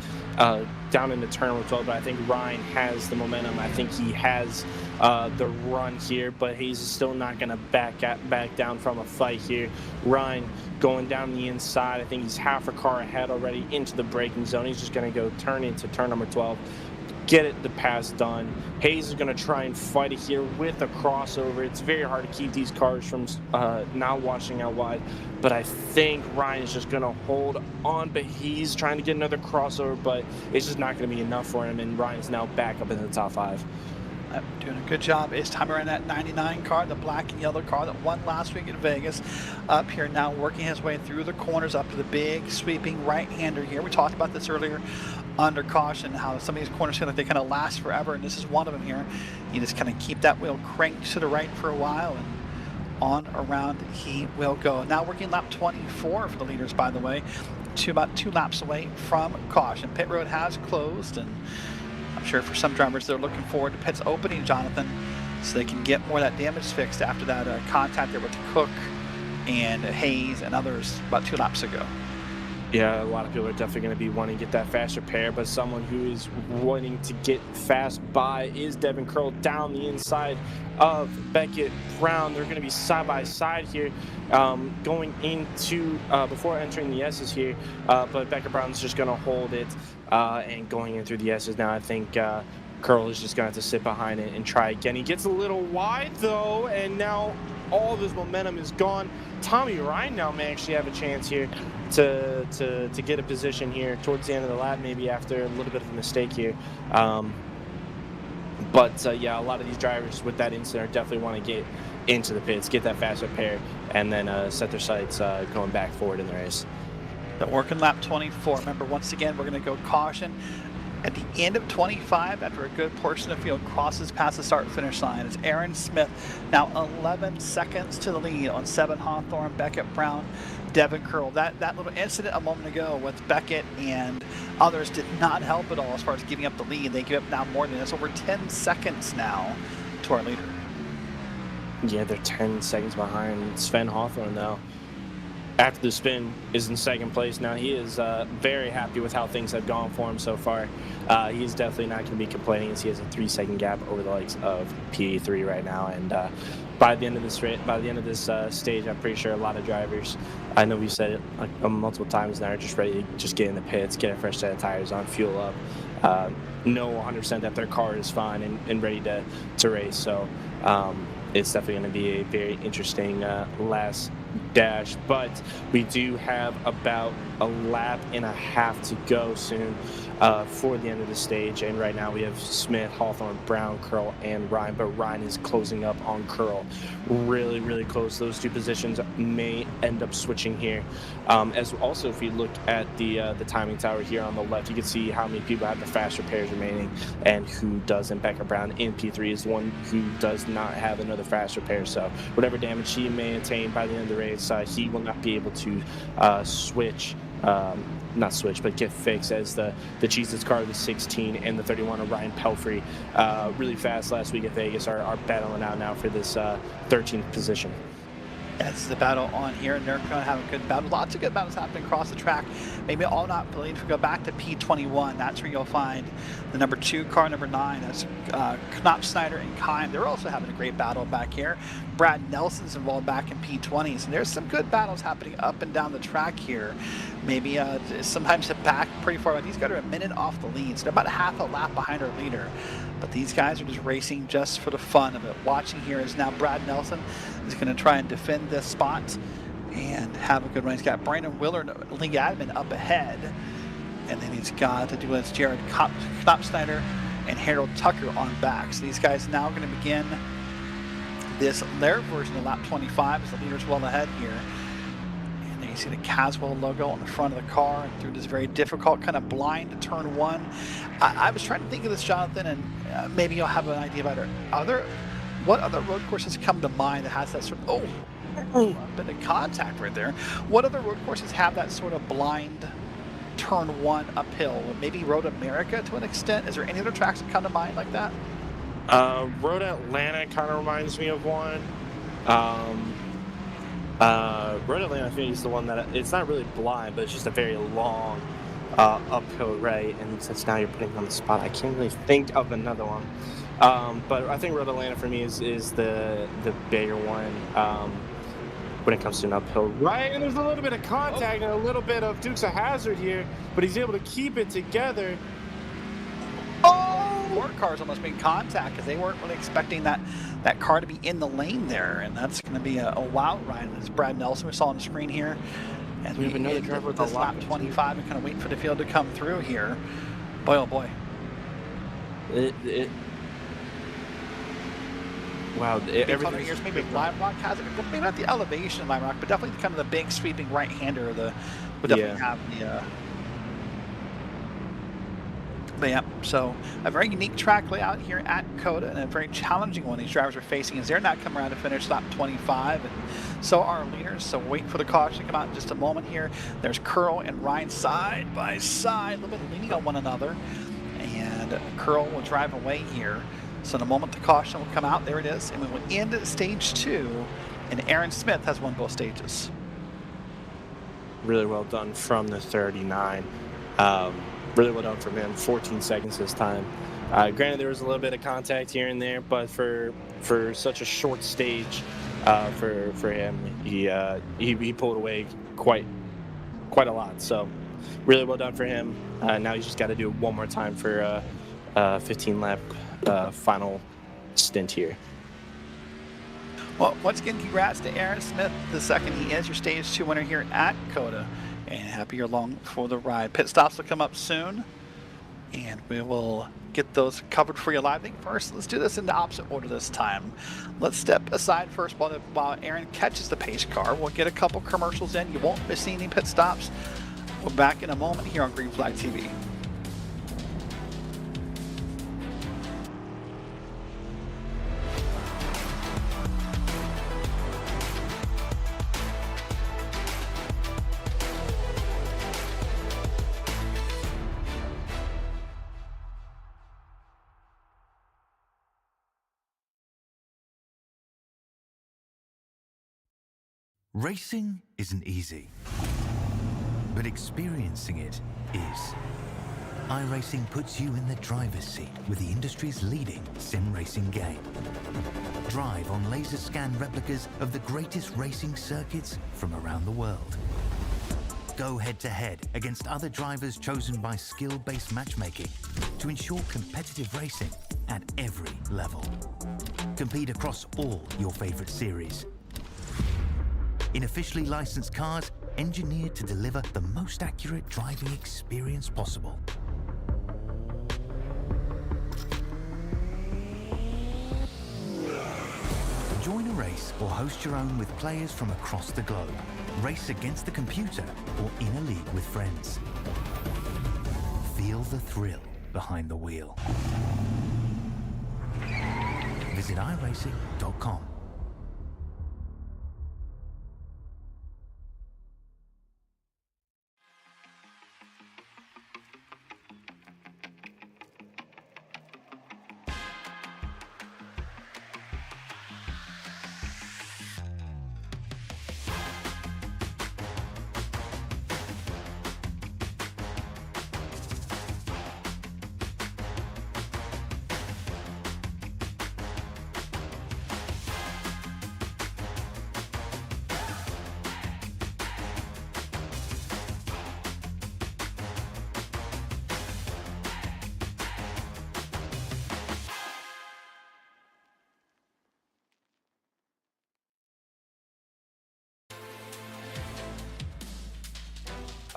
Speaker 6: down into turn number 12, but I think Ryan has the momentum. I think he has the run here, but Hayes is still not going to back down from a fight here. Ryan going down the inside. I think he's half a car ahead already into the braking zone. He's just going to go turn into turn number 12, get the pass done. Hayes is going to try and fight it here with a crossover. It's very hard to keep these cars from not washing out wide, but I think Ryan is just going to hold on, but he's trying to get another crossover, but it's just not going to be enough for him, and Ryan's now back up in the top 5.
Speaker 2: Doing a good job. Is time around that 99 car, the black and yellow car that won last week in Vegas. Up here now, working his way through the corners up to the big sweeping right-hander here. We talked about this earlier under caution, how some of these corners feel like they kind of last forever, and this is one of them here. You just kind of keep that wheel cranked to the right for a while, and on around he will go. Now working lap 24 for the leaders, by the way, to about 2 laps away from caution. Pit road has closed, and I'm sure for some drivers they're looking forward to pits opening, Jonathan, so they can get more of that damage fixed after that contact there with Cook and Hayes and others about 2 laps ago.
Speaker 6: Yeah, a lot of people are definitely going to be wanting to get that fast repair, but someone who is wanting to get fast by is Devin Curl down the inside of Beckett Brown. They're going to be side by side here, going into before entering the S's here, but Beckett Brown's just going to hold it and going in through the S's now. I think Curl is just going to have to sit behind it and try again. He gets a little wide though, and now all of his momentum is gone. Tommy Ryan now may actually have a chance here to get a position here towards the end of the lap, maybe after a little bit of a mistake here. But yeah, a lot of these drivers with that incident definitely want to get into the pits, get that fast repair, and then set their sights going back forward in the race.
Speaker 2: But working lap 24. Remember, once again, we're going to go caution. At the end of 25, after a good portion of the field crosses past the start-finish line, it's Aaron Smith now 11 seconds to the lead on 7 Hawthorne, Beckett Brown, Devin Curl. That little incident a moment ago with Beckett and others did not help at all as far as giving up the lead. They give up now more than this, over 10 seconds now to our leader.
Speaker 6: Yeah, they're 10 seconds behind Sven Hawthorne now. After the spin, is in second place now. He is very happy with how things have gone for him so far. He's definitely not going to be complaining, as he has a 3-second gap over the likes of P3 right now. And by the end of this stage, I'm pretty sure a lot of drivers, I know we've said it like multiple times now, are just ready to just get in the pits, get a fresh set of tires on, fuel up, know 100% that their car is fine and ready to race. So it's definitely going to be a very interesting last dash, but we do have about a lap and a half to go soon for the end of the stage, and right now we have Smith, Hawthorne, Brown, Curl, and Ryan, but Ryan is closing up on Curl really close. Those two positions may end up switching here. As also, if you look at the timing tower here on the left, you can see how many people have the fast repairs remaining and who doesn't. Beckett Brown in P3 is one who does not have another fast repair, so whatever damage he may attain by the end of the race, he will not be able to not switch, but get fixed, as the Cheez-Its car, the 16 and the 31 of Ryan Pelfrey, really fast last week at Vegas, are battling out now for this 13th position.
Speaker 2: That's the battle on here, and they're going to have a good battle. Lots of good battles happening across the track. Maybe all not believed. If we go back to P21, that's where you'll find the number 2 car, number 9. That's Knopf, Snyder, and Kime. They're also having a great battle back here. Brad Nelson's involved back in P20s, and there's some good battles happening up and down the track here. Maybe sometimes back pretty far back. These guys are a minute off the lead, so they're about half a lap behind our leader. But these guys are just racing just for the fun of it. Watching here is now Brad Nelson is going to try and defend this spot and have a good run. He's got Brandon Willard, Lee Admin up ahead. And then he's got to do with Jared Knopfsnyder and Harold Tucker on back. So these guys now going to begin their version of lap 25 as the leader's well ahead here. And then you see the Caswell logo on the front of the car and through this very difficult kind of blind turn 1. I was trying to think of this, Jonathan, and maybe you'll have an idea about it. What other road courses come to mind that has that sort of, a bit of contact right there. What other road courses have that sort of blind turn 1 uphill? Maybe Road America to an extent. Is there any other tracks that come to mind like that?
Speaker 6: Road Atlanta kind of reminds me of one. Road Atlanta, I think, is the one that it's not really blind, but it's just a very long uphill, right? And since now you're putting me on the spot, I can't really think of another one. But I think Road Atlanta for me is the bigger one when it comes to an uphill. Right, and there's a little bit of contact and a little bit of Dukes of Hazzard here, but he's able to keep it together.
Speaker 2: Four cars almost made contact because they weren't really expecting that car to be in the lane there, and that's going to be a wild ride. It's Brad Nelson we saw on the screen here. As we have another driver with this lap 25 and kind of waiting for the field to come through here. Boy, oh boy.
Speaker 3: Wow, everything
Speaker 2: here's maybe Lime Rock has it. Maybe not the elevation of Lime Rock, but definitely kind of the big sweeping right-hander. Would definitely have the. But yeah, so a very unique track layout here at COTA, and a very challenging one these drivers are facing as they're not coming around to finish lap 25, and so are our leaders. So wait for the caution to come out in just a moment here. There's Curl and Ryan side by side, a little bit leaning on one another, and Curl will drive away here. So in a moment the caution will come out. There it is, and we will end stage 2, and Aaron Smith has won both stages.
Speaker 3: Really well done from the 39. Really well done from him. 14 seconds this time. Granted, there was a little bit of contact here and there, but for such a short stage, for him, he pulled away quite a lot. So really well done for him. Now he's just got to do it one more time for 15 lap final stint here.
Speaker 2: Well, once again, congrats to Aaron Smith the second. He is your stage 2 winner here at COTA. And happy you're along for the ride. Pit stops will come up soon, and we will get those covered for you live. I think first, let's do this in the opposite order this time. Let's step aside first while Aaron catches the pace car. We'll get a couple commercials in. You won't miss any pit stops. We're back in a moment here on Green Flag TV.
Speaker 1: Racing isn't easy, but experiencing it is. iRacing puts you in the driver's seat with the industry's leading sim racing game. Drive on laser scan replicas of the greatest racing circuits from around the world. Go head-to-head against other drivers chosen by skill-based matchmaking to ensure competitive racing at every level. Compete across all your favorite series. In officially licensed cars, engineered to deliver the most accurate driving experience possible. Join a race or host your own with players from across the globe. Race against the computer or in a league with friends. Feel the thrill behind the wheel. Visit iRacing.com.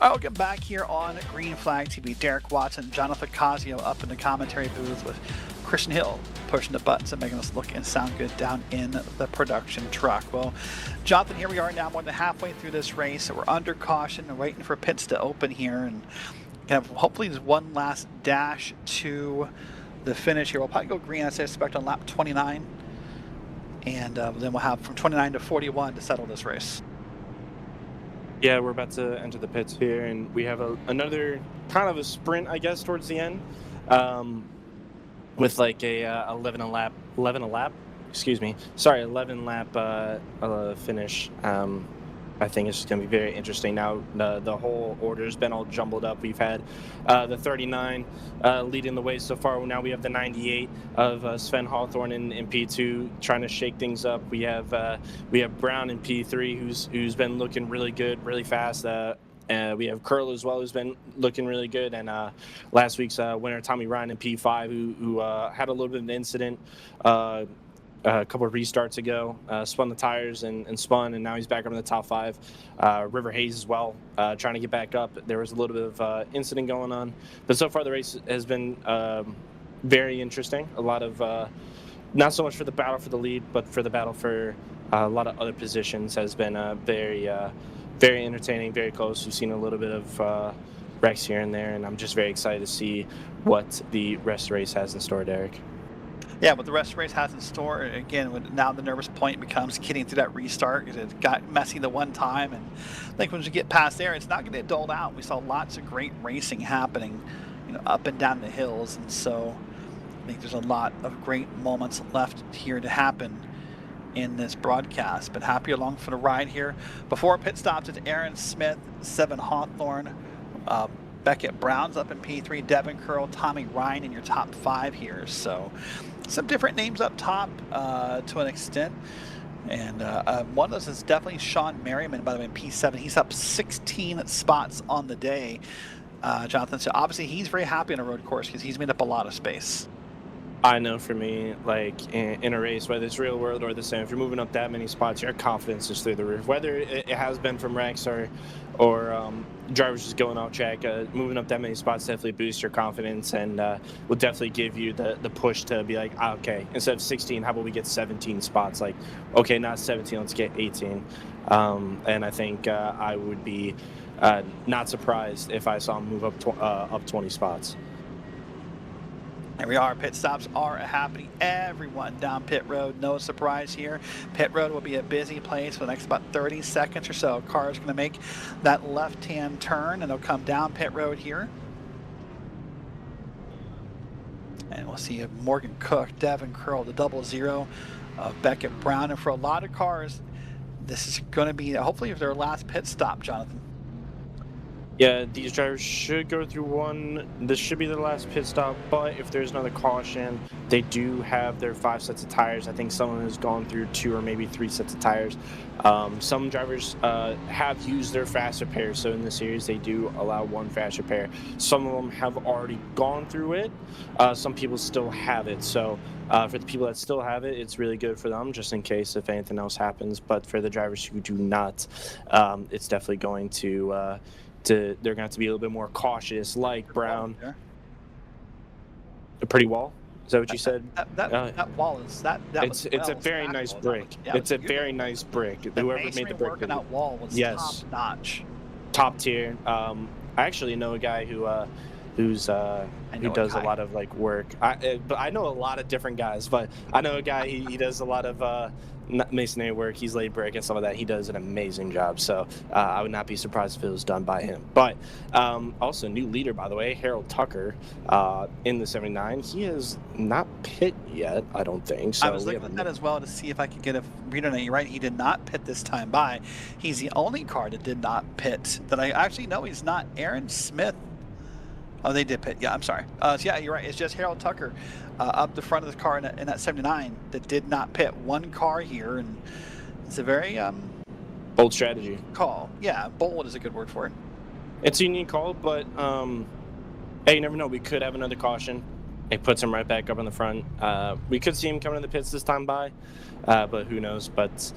Speaker 2: I'll get back here on Green Flag TV. Derek Watson, Jonathan Casio up in the commentary booth with Christian Hill pushing the buttons and making us look and sound good down in the production truck. Well, Jonathan, here we are now more than halfway through this race. So we're under caution and waiting for pits to open here, and have hopefully there's one last dash to the finish here. We'll probably go green, I suspect, on lap 29, and then we'll have from 29 to 41 to settle this race.
Speaker 3: Yeah, we're about to enter the pits here, and we have another kind of a sprint, I guess, towards the end, with like a 11 lap finish. I think it's going to be very interesting. Now the whole order's been all jumbled up. We've had the 39 leading the way so far. Now we have the 98 of Sven Hawthorne in P2 trying to shake things up. We have Brown in P3 who's been looking really good, really fast. We have Curl as well, who's been looking really good, and last week's winner Tommy Ryan in P5 who had a little bit of an incident. A couple of restarts ago, spun the tires and spun, and now he's back up in the top 5. River Hayes as well, trying to get back up. There was a little bit of incident going on, but so far the race has been very interesting. A lot of not so much for the battle for the lead, but for the battle for a lot of other positions has been very entertaining, very close. We've seen a little bit of wrecks here and there, and I'm just very excited to see what the rest of the race has in store, Derek.
Speaker 2: Yeah, what the rest of the race has in store, again, now the nervous point becomes getting through that restart because it got messy the one time. And I think once you get past there, it's not going to get doled out. We saw lots of great racing happening, up and down the hills. And so I think there's a lot of great moments left here to happen in this broadcast. But happy along for the ride here. Before pit stops, it's Aaron Smith, 7 Hawthorne, Beckett Brown's up in P3, Devin Curl, Tommy Ryan in your top 5 here. So some different names up top to an extent. And one of those is definitely Sean Merriman, by the way, in P7. He's up 16 spots on the day, Jonathan. So obviously he's very happy on a road course because he's made up a lot of space.
Speaker 3: I know for me, like in a race, whether it's real world or the sim, if you're moving up that many spots, your confidence is through the roof. Whether it has been from wrecks or drivers just going off track, moving up that many spots definitely boosts your confidence and will definitely give you the push to be like, okay, instead of 16, how about we get 17 spots? Like, okay, not 17, let's get 18. And I think I would be not surprised if I saw him move up 20 spots.
Speaker 2: Here we are. Pit stops are happening. Everyone down pit road. No surprise here. Pit road will be a busy place for the next about 30 seconds or so. Car is going to make that left-hand turn, and they'll come down pit road here. And we'll see Morgan Cook, Devin Curl, the 00 of Beckett Brown. And for a lot of cars, this is going to be hopefully their last pit stop, Jonathan.
Speaker 3: Yeah, these drivers should go through one. This should be their last pit stop, but if there's another caution, they do have their 5 sets of tires. I think someone has gone through 2 or maybe 3 sets of tires. Some drivers have used their fast repair, so in the series they do allow 1 fast repair. Some of them have already gone through it. Some people still have it, so for the people that still have it, it's really good for them, just in case if anything else happens. But for the drivers who do not, it's definitely going to they're going to have to be a little bit more cautious, like Brown. A pretty wall? Is that what you said?
Speaker 2: That wall is that.
Speaker 3: It's a very nice brick. It's a very nice brick. Whoever made the brick
Speaker 2: work on that wall was top notch,
Speaker 3: top tier. I actually know a guy who does a lot of like work. But I know a lot of different guys. But I know a guy. He does a lot of masonry work. He's laid brick and some of that. He does an amazing job. So I would not be surprised if it was done by him. But also new leader, by the way, Harold Tucker in the 79. He has not pit yet, I don't think. So
Speaker 2: I was looking at that as well to see if I could get a read on it. You're right. He did not pit this time by. He's the only car that did not pit that I actually know he's not. Aaron Smith. Oh, they did pit. Yeah, I'm sorry. Yeah, you're right. It's just Harold Tucker up the front of the car in that 79 that did not pit. 1 car here, and it's a very
Speaker 3: bold strategy.
Speaker 2: Call. Yeah, bold is a good word for it.
Speaker 3: It's a unique call, but hey, you never know. We could have another caution. It puts him right back up in the front. We could see him coming to the pits this time by, but who knows? But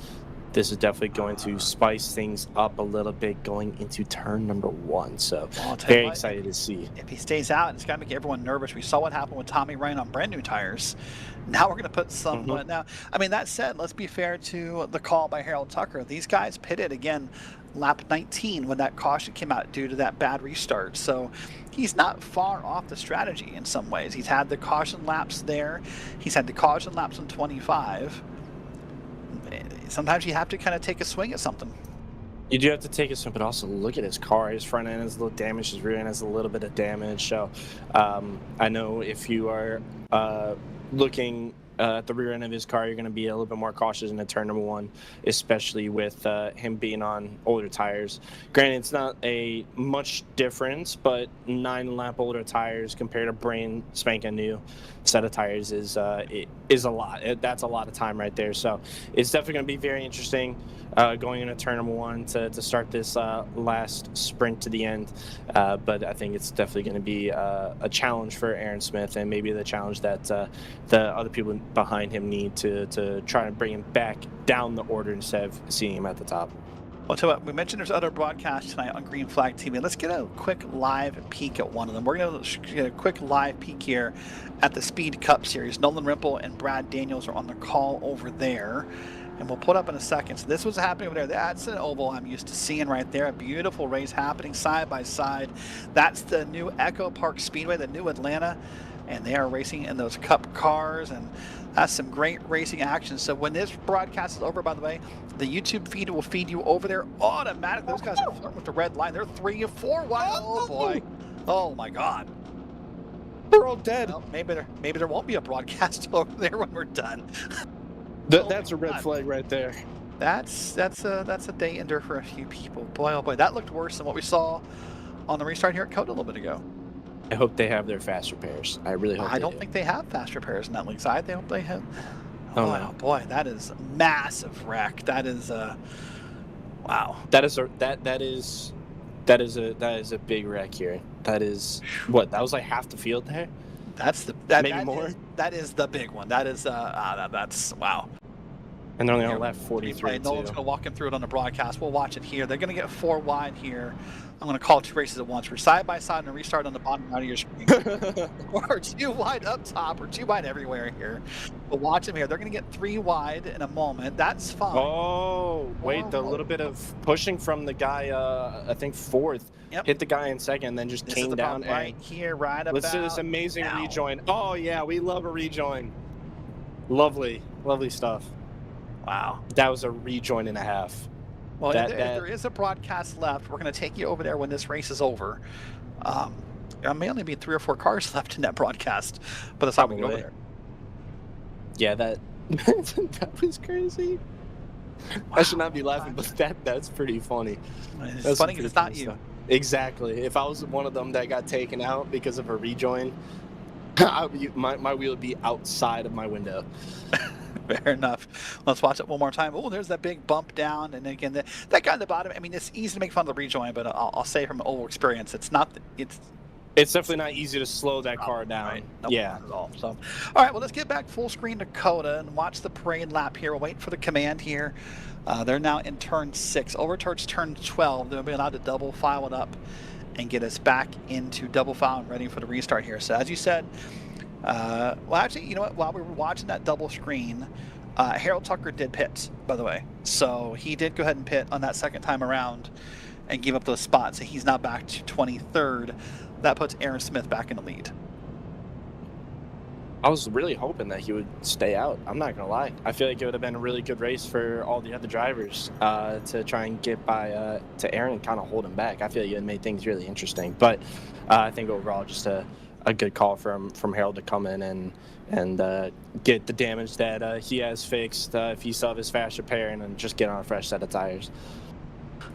Speaker 3: this is definitely going to spice things up a little bit going into turn number 1. So very excited to see.
Speaker 2: If he stays out, it's got to make everyone nervous. We saw what happened with Tommy Ryan on brand new tires. Now we're going to put some. Now, I mean, that said, let's be fair to the call by Harold Tucker. These guys pitted again lap 19 when that caution came out due to that bad restart. So he's not far off the strategy in some ways. He's had the caution laps there. He's had the caution laps on 25. Sometimes you have to kind of take a swing at something.
Speaker 3: You do have to take a swing, but also look at his car. His front end is a little damaged. His rear end has a little bit of damage. So I know if you are looking at the rear end of his car, you're going to be a little bit more cautious in turn number 1, especially with him being on older tires. Granted, it's not a much difference, but 9 lap older tires compared to brand spanking new set of tires is a lot. That's a lot of time right there. So it's definitely going to be very interesting going into turn number 1 to start this last sprint to the end. But I think it's definitely going to be a challenge for Aaron Smith, and maybe the challenge that the other people behind him need to try to bring him back down the order instead of seeing him at the top.
Speaker 2: Well, tell you what, we mentioned there's other broadcasts tonight on Green Flag TV. Let's get a quick live peek at one of them. We're going to get a quick live peek here at the Speed Cup Series. Nolan Rimple and Brad Daniels are on the call over there, and we'll put up in a second. So this was happening over there. That's an oval I'm used to seeing right there. A beautiful race happening side by side. That's the new Echo Park Speedway, the new Atlanta, and they are racing in those Cup cars, and that's some great racing action. So when this broadcast is over, by the way, the YouTube feed will feed you over there automatically. Those guys are flirting with the red line. They're 3 and 4 wide. Oh boy. Oh my God.
Speaker 6: They're all dead.
Speaker 2: Well, maybe there won't be a broadcast over there when we're done.
Speaker 6: That's a red flag right there.
Speaker 2: That's a day ender for a few people. Boy, oh boy, that looked worse than what we saw on the restart here at COTA a little bit ago.
Speaker 3: I hope they have their fast repairs. I really hope.
Speaker 2: I don't think they have fast repairs in that league side. They hope they have.
Speaker 3: Oh,
Speaker 2: Oh,
Speaker 3: no.
Speaker 2: boy, that is a massive wreck. That is wow.
Speaker 3: That is a big wreck here. That is what? That was like half the field there.
Speaker 2: That's
Speaker 3: Maybe more.
Speaker 2: That is the big one. That is that's wow.
Speaker 3: And they're only
Speaker 2: Here,
Speaker 3: on left 43
Speaker 2: No one's
Speaker 3: too.
Speaker 2: going to walk him through it on the broadcast. We'll watch it here. They're going to get 4 wide here. I'm going to call 2 races at once. We're side by side and a restart on the bottom right of your screen. Or 2 wide up top, or 2 wide everywhere here. But watch them here. They're going to get 3 wide in a moment. That's fine.
Speaker 3: Oh, wait, the
Speaker 2: Oh.
Speaker 3: little bit of pushing from the guy, I think 4th,
Speaker 2: Yep.
Speaker 3: hit the guy in 2nd, and then just
Speaker 2: This is
Speaker 3: came
Speaker 2: the
Speaker 3: down.
Speaker 2: problem right here, right about
Speaker 3: Let's do this amazing
Speaker 2: now.
Speaker 3: rejoin. Oh, yeah, we love a rejoin. Lovely, lovely stuff.
Speaker 2: Wow.
Speaker 3: That was a rejoin and a half.
Speaker 2: Well,
Speaker 3: That-
Speaker 2: if
Speaker 3: that-
Speaker 2: there is a broadcast left, we're going to take you over there when this race is over. There may only be 3 or 4 cars left in that broadcast, but that's not going to go over
Speaker 3: Probably.
Speaker 2: there.
Speaker 3: Yeah, that that was crazy. I should not be laughing, but that's pretty funny.
Speaker 2: It's
Speaker 3: That's
Speaker 2: funny
Speaker 3: some
Speaker 2: because it's
Speaker 3: pretty
Speaker 2: not you.
Speaker 3: stuff. Exactly. If I was one of them that got taken out because of a rejoin, my wheel would be outside of my window.
Speaker 2: Fair enough. Let's watch it one more time. Oh, there's that big bump down, and again, that guy on the bottom. I mean, it's easy to make fun of the rejoin, but I'll say from old experience, it's not. It's
Speaker 3: It's definitely not easy to slow that car down.
Speaker 2: right. Nope,
Speaker 3: Yeah.
Speaker 2: not at all. So, all right. Well, let's get back full screen to COTA and watch the parade lap here. We'll wait for the command here. They're now in turn 6. Over towards turn 12, they'll be allowed to double file it up and get us back into double file and ready for the restart here. So, as you said, well, actually, you know what? While we were watching that double screen, Harold Tucker did pit, by the way. So he did go ahead and pit on that second time around and give up those spots. So he's now back to 23rd. That puts Aaron Smith back in the lead.
Speaker 3: I was really hoping that he would stay out. I'm not going to lie. I feel like it would have been a really good race for all the other drivers to try and get by to Aaron and kind of hold him back. I feel like it made things really interesting. But I think overall just a good call from Harold to come in and get the damage that he has fixed if he still have his fast repair and then just get on a fresh set of tires.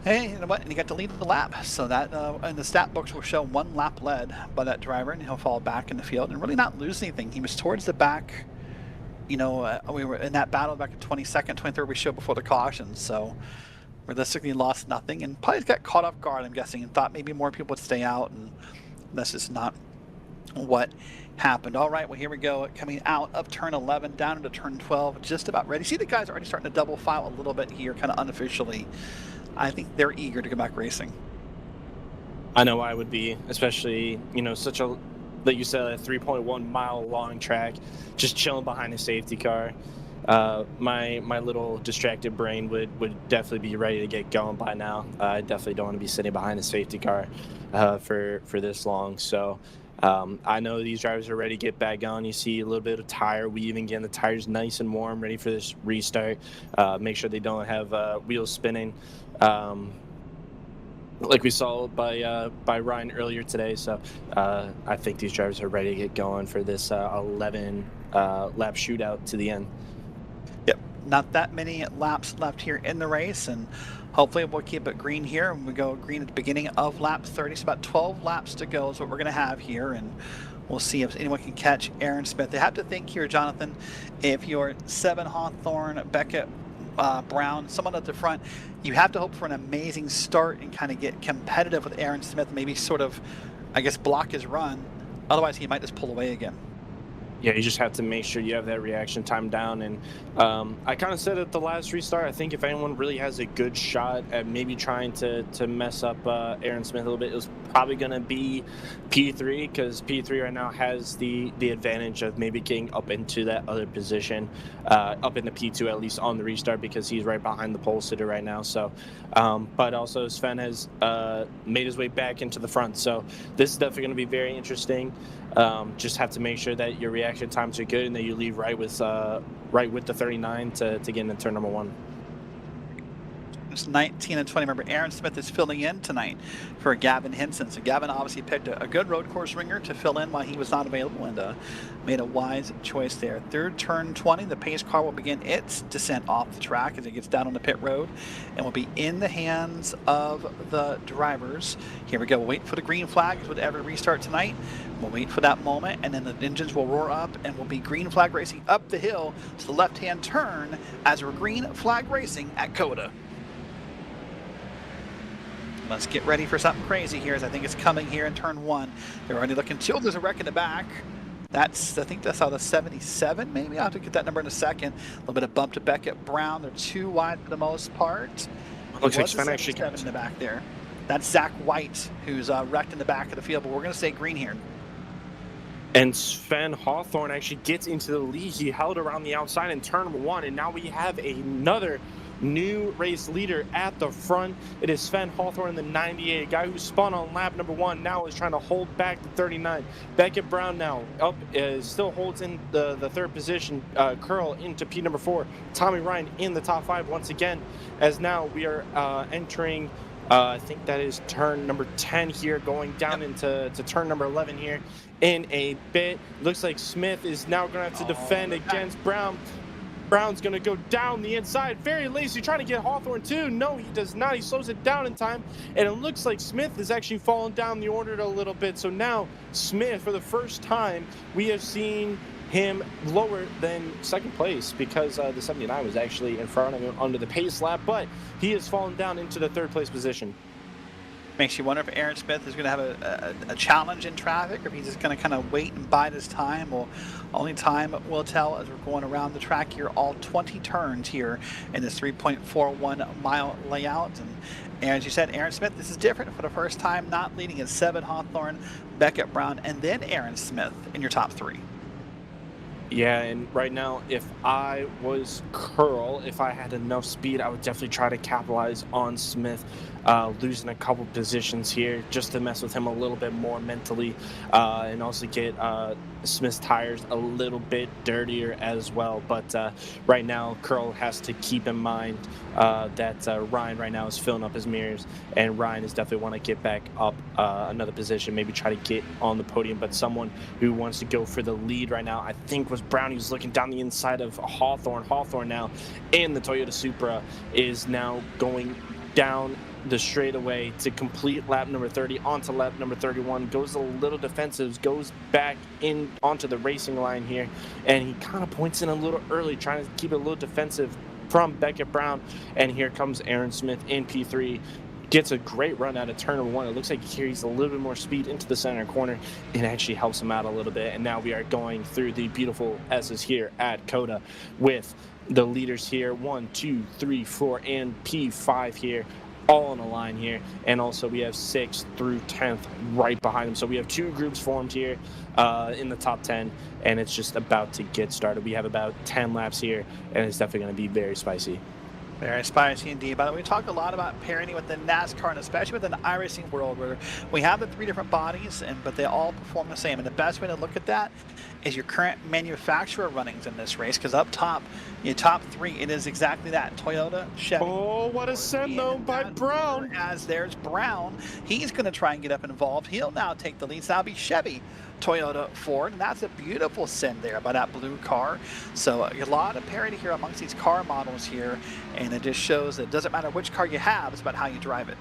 Speaker 2: Hey, you know what? And he got to lead the lap. So that in the stat books will show 1 lap led by that driver, and he'll fall back in the field and really not lose anything. He was towards the back. You know, we were in that battle back at 22nd, 23rd we showed before the caution. So realistically lost nothing and probably got caught off guard, I'm guessing, and thought maybe more people would stay out, and that's just not what happened. All right, well, here we go. Coming out of turn 11 down into turn 12, just about ready. See, the guys are already starting to double file a little bit here, kind of unofficially. I think they're eager to get back racing.
Speaker 3: I know I would be, especially, you know, such a, like you said, a 3.1 mile long track, just chilling behind a safety car. My little distracted brain would definitely be ready to get going by now. I definitely don't want to be sitting behind a safety car for this long. So I know these drivers are ready to get back on. You see a little bit of tire weaving, getting the tires nice and warm, ready for this restart. Make sure they don't have wheels spinning. Like we saw by Ryan earlier today. So I think these drivers are ready to get going for this 11 lap shootout to the end.
Speaker 2: Yep, not that many laps left here in the race, and hopefully we'll keep it green here. And we go green at the beginning of lap 30. So about 12 laps to go is what we're going to have here, and we'll see if anyone can catch Aaron Smith. They have to think here, Jonathan, if you're 7 Hawthorne, Beckett, Brown, someone at the front, you have to hope for an amazing start and kind of get competitive with Aaron Smith, maybe sort of, I guess, block his run. Otherwise, he might just pull away again.
Speaker 6: Yeah, you just have to make sure you have that reaction time down. And I kind of said at the last restart, I think if anyone really has a good shot at maybe trying to mess up Aaron Smith a little bit, it was probably going to be P3, because P3 right now has the advantage of maybe getting up into that other position, up into P2 at least on the restart, because he's right behind the pole sitter right now. So, but also Sven has made his way back into the front. So this is definitely going to be very interesting. Just have to make sure that your reaction times are good and that you leave right with the 39 to get into turn number 1.
Speaker 2: It's 19 and 20. Remember, Aaron Smith is filling in tonight for Gavin Henson. So Gavin obviously picked a good road course ringer to fill in while he was not available, and made a wise choice there. Third turn 20, the pace car will begin its descent off the track as it gets down on the pit road, and will be in the hands of the drivers. Here we go. We'll wait for the green flags with every restart tonight. We'll wait for that moment, and then the engines will roar up, and we'll be green flag racing up the hill to the left-hand turn as we're green flag racing at COTA. Let's get ready for something crazy here, as I think it's coming here in turn 1. They're already looking. There's a wreck in the back. I think that's out of 77, maybe. I'll have to get that number in a second. A little bit of bump to Beckett Brown. They're too wide for the most part.
Speaker 6: Looks like Sven actually
Speaker 2: in the back there. That's Zach White, who's wrecked in the back of the field, but we're going to stay green here.
Speaker 6: And Sven Hawthorne actually gets into the lead. He held around the outside in turn 1, and now we have another new race leader at the front. It is Sven Hawthorne in the 98, a guy who spun on lap number 1, now is trying to hold back the 39. Beckett Brown now up, still holds in the third position. Curl into P number 4. Tommy Ryan in the top 5 once again, as now we are entering I think that is turn number 10 here, going down into turn number 11 here in a bit. Looks like Smith is now going to have to defend against Brown. Brown's going to go down the inside. Very lazy, trying to get Hawthorne too. No, he does not. He slows it down in time. And it looks like Smith is actually falling down the order a little bit. So now Smith, for the first time, we have seen him lower than second place, because the 79 was actually in front of him under the pace lap. But he has fallen down into the third place position.
Speaker 2: Makes you wonder if Aaron Smith is going to have a challenge in traffic, or if he's just going to kind of wait and bide his time. Well, only time will tell as we're going around the track here, all 20 turns here in this 3.41 mile layout. And as you said, Aaron Smith, this is different for the first time, not leading as Sven Hawthorne, Beckett Brown, and then Aaron Smith in your top 3.
Speaker 6: Yeah, and right now, if I was Curl, if I had enough speed, I would definitely try to capitalize on Smith, losing a couple positions here just to mess with him a little bit more mentally, and also get Smith's tires a little bit dirtier as well. But right now, Curl has to keep in mind that Ryan right now is filling up his mirrors, and Ryan is definitely want to get back up another position, maybe try to get on the podium. But someone who wants to go for the lead right now, I think, was Brown. He was looking down the inside of Hawthorne. Hawthorne now in the Toyota Supra is now going down the straightaway to complete lap number 30 onto lap number 31. Goes a little defensive, goes back in onto the racing line here, and he kind of points in a little early, trying to keep it a little defensive from Beckett Brown. And here comes Aaron Smith in P3. Gets a great run out of turn number 1. It looks like he carries a little bit more speed into the center corner and actually helps him out a little bit. And now we are going through the beautiful S's here at COTA with the leaders here, 1, 2, 3, 4, and P5 here, all on the line here. And also we have 6th through 10th right behind them. So we have 2 groups formed here in the top 10, and it's just about to get started. We have about 10 laps here, and it's definitely going to be very spicy.
Speaker 2: Very spicy indeed. By the way, we talk a lot about parenting within NASCAR, and especially within the iRacing world, where we have the 3 different bodies, but they all perform the same. And the best way to look at that is your current manufacturer runnings in this race, because up top, your top 3, it is exactly that: Toyota, Chevy.
Speaker 6: Oh, what a send though by Brown!
Speaker 2: As there's Brown, he's going to try and get up involved. He'll now take the lead. So that'll be Chevy, Toyota, Ford, and that's a beautiful send there by that blue car. So a lot of parity here amongst these car models here, and it just shows that it doesn't matter which car you have, it's about how you drive it.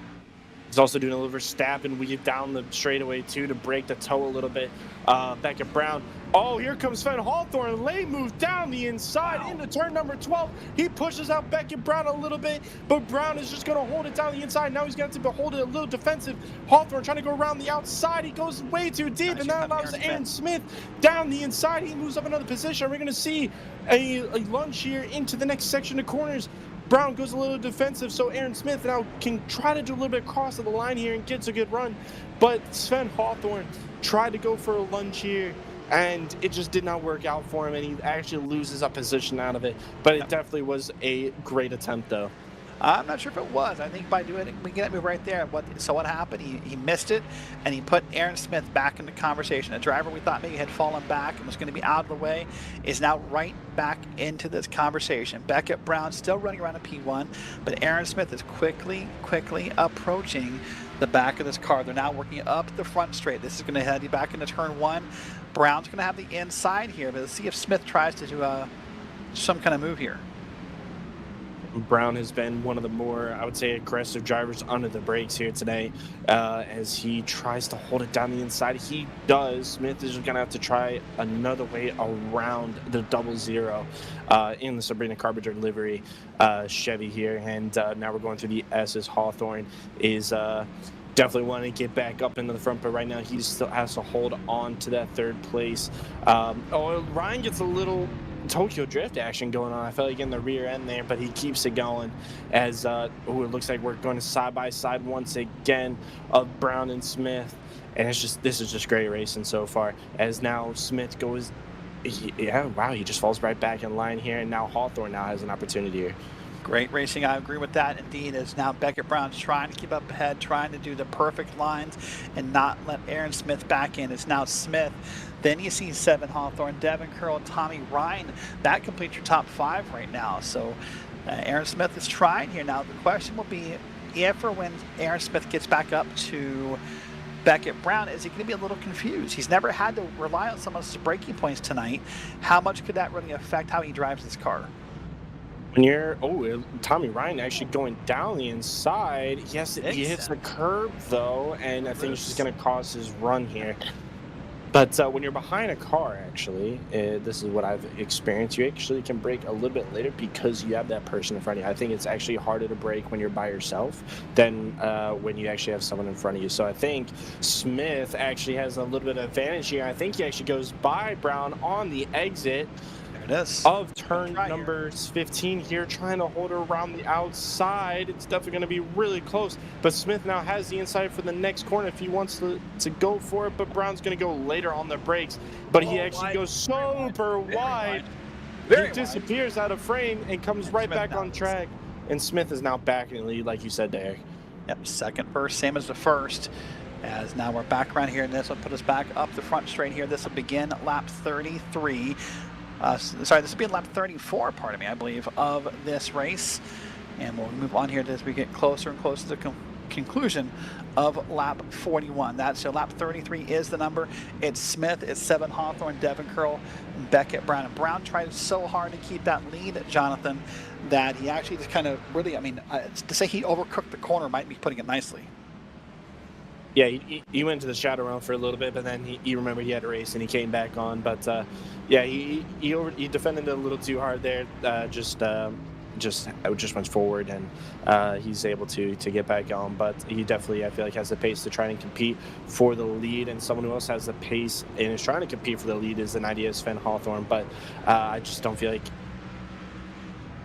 Speaker 6: He's also doing a little Verstappen weave down the straightaway too to break the toe a little bit. Beckett Brown Oh, here comes Sven Hawthorne. Late move down the inside into turn number 12. He pushes out Beckett Brown a little bit, but Brown is just going to hold it down the inside. Now he's going to hold it a little defensive. Hawthorne trying to go around the outside. He goes way too deep, and that allows Aaron Smith down the inside. He moves up another position. We're going to see a lunge here into the next section of corners. Brown goes a little defensive, so Aaron Smith now can try to do a little bit across of the line here and gets a good run. But Sven Hawthorne tried to go for a lunge here, and it just did not work out for him, and he actually loses a position out of it. But it definitely was a great attempt, though.
Speaker 2: I'm not sure if it was. I think by doing it, we get that move right there. So what happened? He missed it, and he put Aaron Smith back in the conversation. A driver we thought maybe had fallen back and was going to be out of the way is now right back into this conversation. Beckett Brown still running around a P1, but Aaron Smith is quickly approaching the back of this car. They're now working up the front straight. This is going to head you back into turn 1. Brown's going to have the inside here, but let's see if Smith tries to do some kind of move here.
Speaker 6: Brown has been one of the more, I would say, aggressive drivers under the brakes here today as he tries to hold it down the inside. He does. Smith is going to have to try another way around the 00 in the Sabrina Carpenter livery Chevy here. And now we're going through the S's. Hawthorne is definitely wanting to get back up into the front, but right now he still has to hold on to that third place. Ryan gets a little Tokyo Drift action going on. I felt like in the rear end there, but he keeps it going as it looks like we're going to side by side once again of Brown and Smith, and this is just great racing so far. As now Smith goes, he just falls right back in line here, and now Hawthorne now has an opportunity here.
Speaker 2: Great racing, I agree with that. Indeed, as now Beckett Brown's trying to keep up ahead, trying to do the perfect lines and not let Aaron Smith back in. It's now Smith. Then you see Sven Hawthorne, Devin Curl, Tommy Ryan. That completes your top 5 right now. So Aaron Smith is trying here. Now the question will be if or when Aaron Smith gets back up to Beckett Brown, is he going to be a little confused? He's never had to rely on someone's braking points tonight. How much could that really affect how he drives his car?
Speaker 6: When you're, Tommy Ryan actually going down the inside. Yes, he hits the curb though, and I think it's just going to cause his run here. But when you're behind a car, actually, this is what I've experienced. You actually can brake a little bit later because you have that person in front of you. I think it's actually harder to brake when you're by yourself than when you actually have someone in front of you. So I think Smith actually has a little bit of advantage here. I think he actually goes by Brown on the exit of turn number 15 here, trying to hold her around the outside. It's definitely going to be really close, but Smith now has the inside for the next corner if he wants to go for it, but Brown's going to go later on the brakes, but he actually goes super wide. He disappears out of frame and comes right back on track, and Smith is now back in the lead, like you said, Derek.
Speaker 2: Yep, second first, same as the first. As now we're back around here, and this will put us back up the front straight here. This will begin lap 33. Sorry, this will be lap 34, pardon me, I believe, of this race. And we'll move on here as we get closer and closer to the conclusion of lap 41. So lap 33 is the number. It's Smith, it's Sven Hawthorne, Devin Curl, and Beckett Brown. And Brown tried so hard to keep that lead, Jonathan, that he actually just kind of really, to say he overcooked the corner might be putting it nicely.
Speaker 6: Yeah, he went to the shadow realm for a little bit, but then he remembered he had a race and he came back on. But yeah, he defended it a little too hard there. Just went forward, and he's able to get back on. But he definitely, I feel like, has the pace to try and compete for the lead. And someone who else has the pace and is trying to compete for the lead is an idea of Sven Hawthorne. But I just don't feel like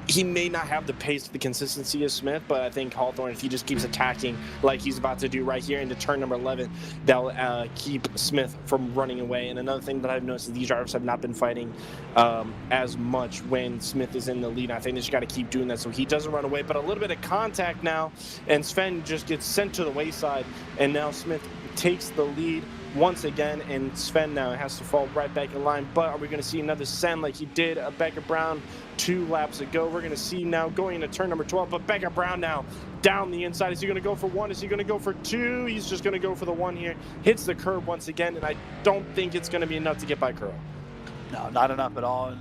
Speaker 6: he may not have the pace, the consistency of Smith, but I think Hawthorne, if he just keeps attacking like he's about to do right here into turn number 11, that'll keep Smith from running away. And another thing that I've noticed is these drivers have not been fighting as much when Smith is in the lead. I think they just got to keep doing that so he doesn't run away. But a little bit of contact now, and Sven just gets sent to the wayside, and now Smith takes the lead once again, and Sven now has to fall right back in line. But are we going to see another send like he did Beckett Brown 2 laps ago? We're going to see now going into turn number 12, but Beckett Brown now down the inside. Is he going to go for 1? Is he going to go for 2? He's just going to go for the 1 here. Hits the curb once again, and I don't think it's going to be enough to get by Curl.
Speaker 2: No, not enough at all.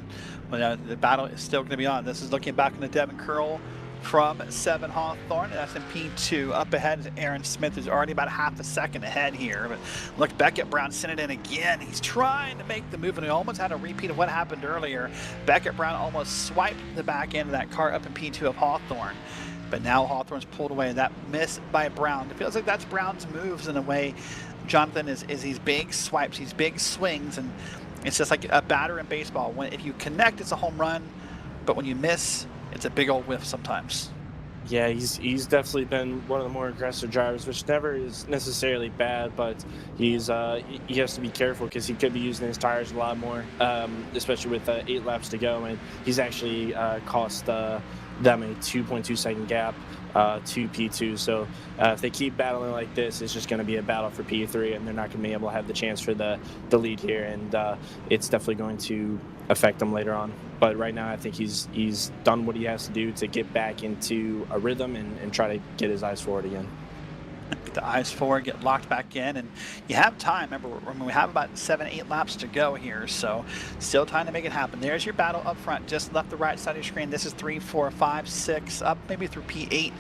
Speaker 2: And the battle is still going to be on. This is looking back into Devin Curl from 7 Hawthorne. SMP2 up ahead is Aaron Smith, who's already about half a second ahead here. But look, Beckett Brown sent it in again. He's trying to make the move, and he almost had a repeat of what happened earlier. Beckett Brown almost swiped the back end of that car up in P2 of Hawthorne. But now Hawthorne's pulled away. That miss by Brown. It feels like that's Brown's moves in a way, Jonathan, is these big swipes, these big swings, and it's just like a batter in baseball. If you connect, it's a home run, but when you miss, it's a big old whiff sometimes.
Speaker 6: Yeah, he's definitely been one of the more aggressive drivers, which never is necessarily bad, but he has to be careful because he could be using his tires a lot more, especially with 8 laps to go, and he's actually cost them a 2.2 second gap to P2. So if they keep battling like this, it's just going to be a battle for P3, and they're not going to be able to have the chance for the lead here, and it's definitely going to affect them later on. But right now, I think he's done what he has to do to get back into a rhythm and try to get his eyes forward again.
Speaker 2: Get the eyes forward, get locked back in, and you have time. Remember, we have about 7-8 laps to go here, so still time to make it happen. There's your battle up front, just left the right side of your screen. This is 3, 4, 5, 6, up maybe through P8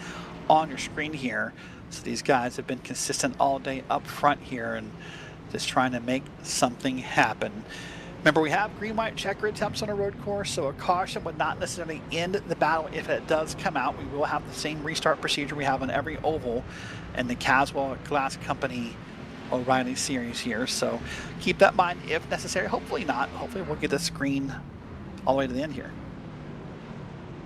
Speaker 2: on your screen here. So these guys have been consistent all day up front here and just trying to make something happen. Remember, we have green-white checker attempts on a road course, so a caution would not necessarily end the battle if it does come out. We will have the same restart procedure we have on every oval in the Caswell Glass Company O'Reilly series here. So keep that in mind if necessary. Hopefully not. Hopefully we'll get this green all the way to the end here.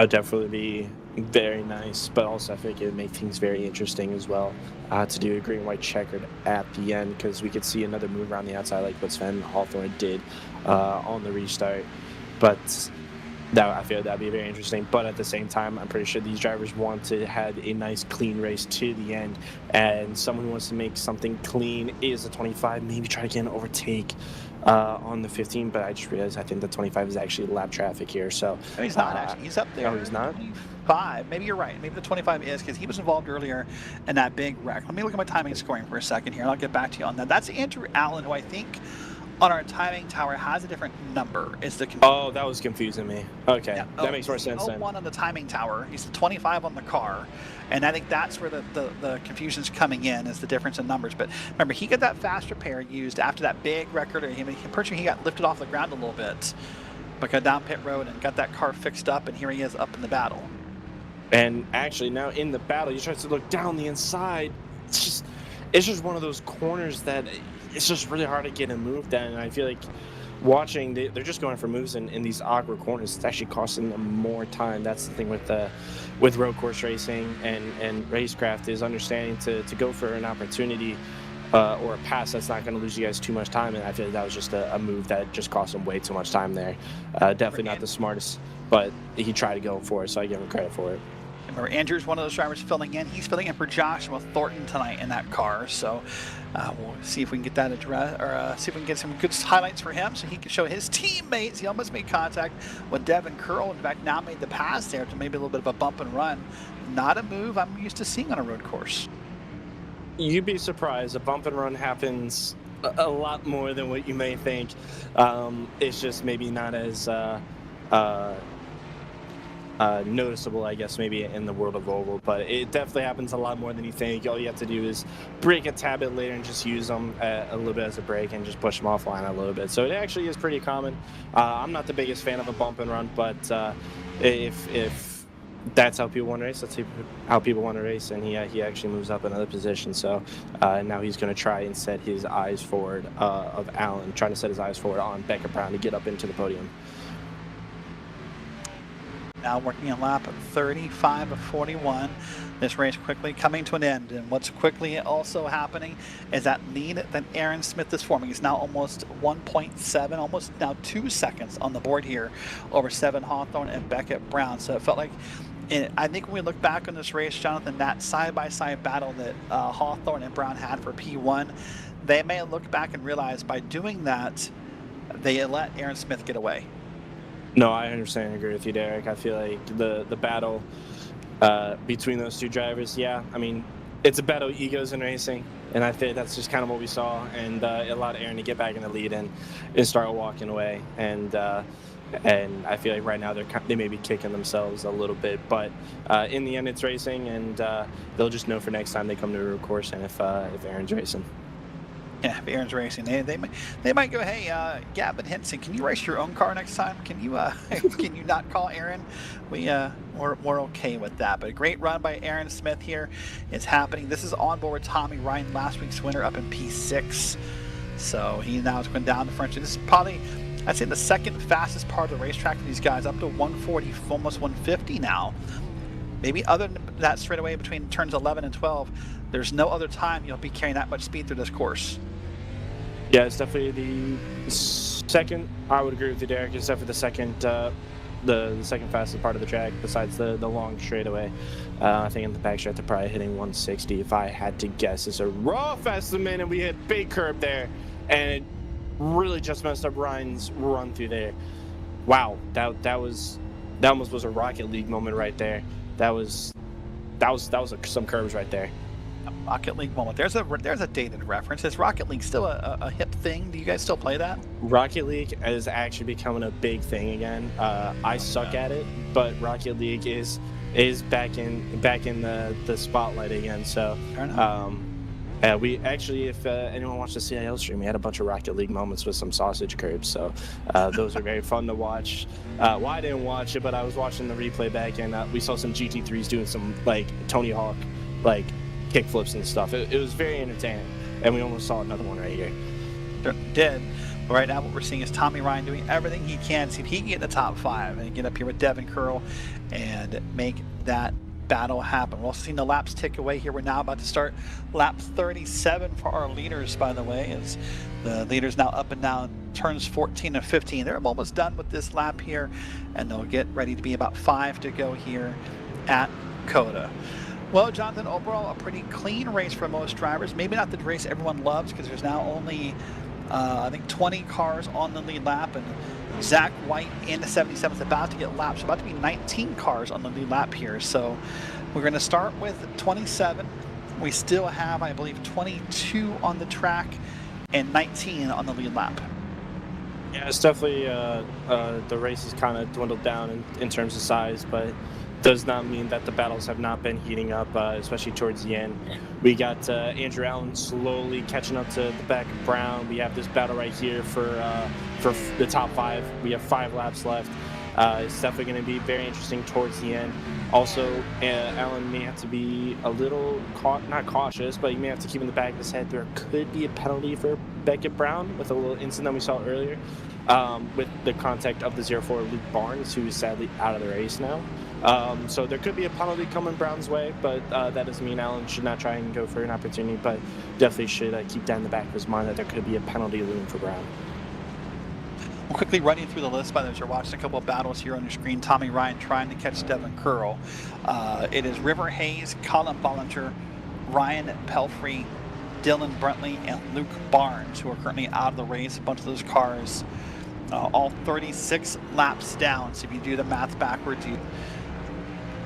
Speaker 6: I'd definitely be very nice, but also I think it would make things very interesting as well to do a green-white checkered at the end, because we could see another move around the outside like what Sven Hawthorne did on the restart. But I feel that'd be very interesting. But at the same time, I'm pretty sure these drivers want to have a nice clean race to the end, and someone who wants to make something clean is a 25, maybe try to get an overtake on the 15, but I just realized I think the 25 is actually lap traffic here. So
Speaker 2: no, he's not actually. He's up there.
Speaker 6: Oh, he's not?
Speaker 2: 25. Maybe you're right. Maybe the 25 is, because he was involved earlier in that big wreck. Let me look at my timing and scoring for a second here, and I'll get back to you on that. That's Andrew Allen, who I think on our timing tower has a different number. Is the
Speaker 6: Oh, that was confusing me. Okay, yeah, that makes more sense then.
Speaker 2: 01 on the timing tower. He's the 25 on the car. And I think that's where the confusion's coming in, is the difference in numbers. But remember, he got that fast repair used after that big record. He got lifted off the ground a little bit, but got down pit road and got that car fixed up, and here he is up in the battle.
Speaker 6: And actually now in the battle, he tries to look down the inside. It's just one of those corners that it's just really hard to get a move down. And I feel like watching, they're just going for moves in these awkward corners. It's actually costing them more time. That's the thing with road course racing and racecraft, is understanding to go for an opportunity or a pass that's not going to lose you guys too much time. And I feel like that was just a move that just cost him way too much time there. Definitely not the smartest, but he tried to go for it, so I give him credit for it.
Speaker 2: Remember, Andrew's one of those drivers filling in. He's filling in for Joshua Thornton tonight in that car. So we'll see if we can get that address, or see if we can get some good highlights for him so he can show his teammates. He almost made contact with Devin Curl. In fact, now made the pass there to maybe a little bit of a bump and run. Not a move I'm used to seeing on a road course.
Speaker 6: You'd be surprised. A bump and run happens a lot more than what you may think. It's just maybe not as noticeable, I guess, maybe in the world of oval, but it definitely happens a lot more than you think. All you have to do is break a tad bit later and just use them a little bit as a break and just push them offline a little bit. So it actually is pretty common. I'm not the biggest fan of a bump and run, but if that's how people want to race, that's how people want to race, and he actually moves up another position. So now he's going to try and set his eyes forward of Allen, trying to set his eyes forward on Beckett Brown to get up into the podium.
Speaker 2: Now working on lap 35 of 41. This race quickly coming to an end. And what's quickly also happening is that lead that Aaron Smith is forming is now almost 1.7, almost now 2 seconds on the board here over 7 Hawthorne and Beckett Brown. So it felt like, I think when we look back on this race, Jonathan, that side-by-side battle that Hawthorne and Brown had for P1, they may look back and realize by doing that, they let Aaron Smith get away.
Speaker 6: No, I understand and agree with you, Derek. I feel like the battle between those two drivers, yeah, I mean, it's a battle of egos in racing, and I think that's just kind of what we saw, and it allowed Aaron to get back in the lead and start walking away. And
Speaker 3: and I feel like right now they may be kicking themselves a little bit, but in the end it's racing, and they'll just know for next time they come to a road course, and if Aaron's racing.
Speaker 2: Yeah, if Aaron's racing, they might go, hey, Gavin Henson, can you race your own car next time? Can you can you not call Aaron? We're okay with that. But a great run by Aaron Smith here is happening. This is on board Tommy Ryan, last week's winner, up in P6. So he now is going down the front. This is probably, I'd say, the second fastest part of the racetrack for these guys, up to 140, almost 150 now. Maybe other than that straightaway between turns 11 and 12, there's no other time you'll be carrying that much speed through this course.
Speaker 3: Yeah, it's definitely the second. I would agree with you, Derek. It's definitely the second fastest part of the track, besides the long straightaway. I think in the back stretch they're probably hitting 160 if I had to guess. It's a rough estimate, and we hit big curb there, and it really just messed up Ryan's run through there. Wow, that almost was a Rocket League moment right there. That was some curves right there.
Speaker 2: Rocket League moment. There's a dated reference. Is Rocket League still a hip thing? Do you guys still play that?
Speaker 3: Rocket League is actually becoming a big thing again. I suck at it, but Rocket League is back in the spotlight again. So we actually, if anyone watched the CIL stream, we had a bunch of Rocket League moments with some sausage curbs. So those are very fun to watch. Well, I didn't watch it, but I was watching the replay back, and we saw some GT3s doing some like Tony Hawk like kick flips and stuff. It was very entertaining, and we almost saw another one right here.
Speaker 2: Did. But right now what we're seeing is Tommy Ryan doing everything he can to see if he can get in the top 5 and get up here with Devin Curl and make that battle happen. We're also seeing the laps tick away here. We're now about to start lap 37 for our leaders, by the way, as the leaders now up and down turns 14 and 15. They're almost done with this lap here, and they'll get ready to be about 5 to go here at COTA. Well, Jonathan, overall a pretty clean race for most drivers. Maybe not the race everyone loves, because there's now only I think 20 cars on the lead lap, and Zach White in the 77th about to get lapped. So about to be 19 cars on the lead lap here. So we're going to start with 27. We still have, I believe, 22 on the track and 19 on the lead lap.
Speaker 3: Yeah, it's definitely the race has kind of dwindled down in terms of size, but does not mean that the battles have not been heating up, especially towards the end. We got Andrew Allen slowly catching up to the back of Brown. We have this battle right here for the top 5. We have 5 laps left. It's definitely going to be very interesting towards the end. Also, Allen may have to be a little not cautious, but he may have to keep in the back of his head. There could be a penalty for Beckett Brown with a little incident we saw earlier with the contact of the 04 Luke Barnes, who is sadly out of the race now. So there could be a penalty coming Brown's way, but that doesn't mean Allen should not try and go for an opportunity, but definitely should keep that in the back of his mind that there could be a penalty looming for Brown.
Speaker 2: We're quickly running through the list by those who are watching a couple of battles here on your screen. Tommy Ryan trying to catch Devin Curl. It is River Hayes, Colin Bollinger, Ryan Pelfrey, Dylan Bruntley, and Luke Barnes, who are currently out of the race. A bunch of those cars all 36 laps down. So if you do the math backwards,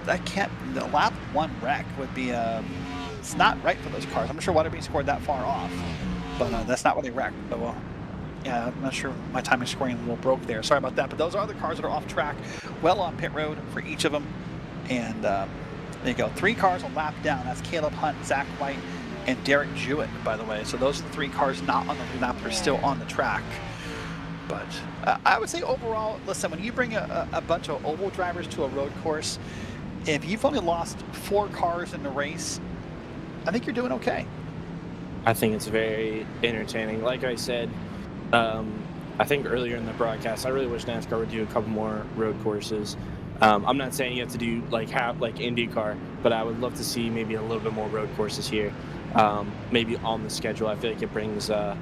Speaker 2: the lap 1 wreck would be it's not right for those cars. I'm not sure why they're being scored that far off, but that's not what they wrecked. But well, yeah, I'm not sure, my timing scoring a little broke there. Sorry about that. But those are the cars that are off track, well on pit road for each of them. And there you go, 3 cars a lap down. That's Caleb Hunt, Zach White, and Derek Jewett, by the way. So those are the 3 cars not on the lead lap that are still on the track. But I would say overall, listen, when you bring a bunch of oval drivers to a road course, if you've only lost 4 cars in the race, I think you're doing okay.
Speaker 3: I think it's very entertaining. Like I said, I think earlier in the broadcast, I really wish NASCAR would do a couple more road courses. I'm not saying you have to do like IndyCar, but I would love to see maybe a little bit more road courses here, maybe on the schedule. I feel like it brings a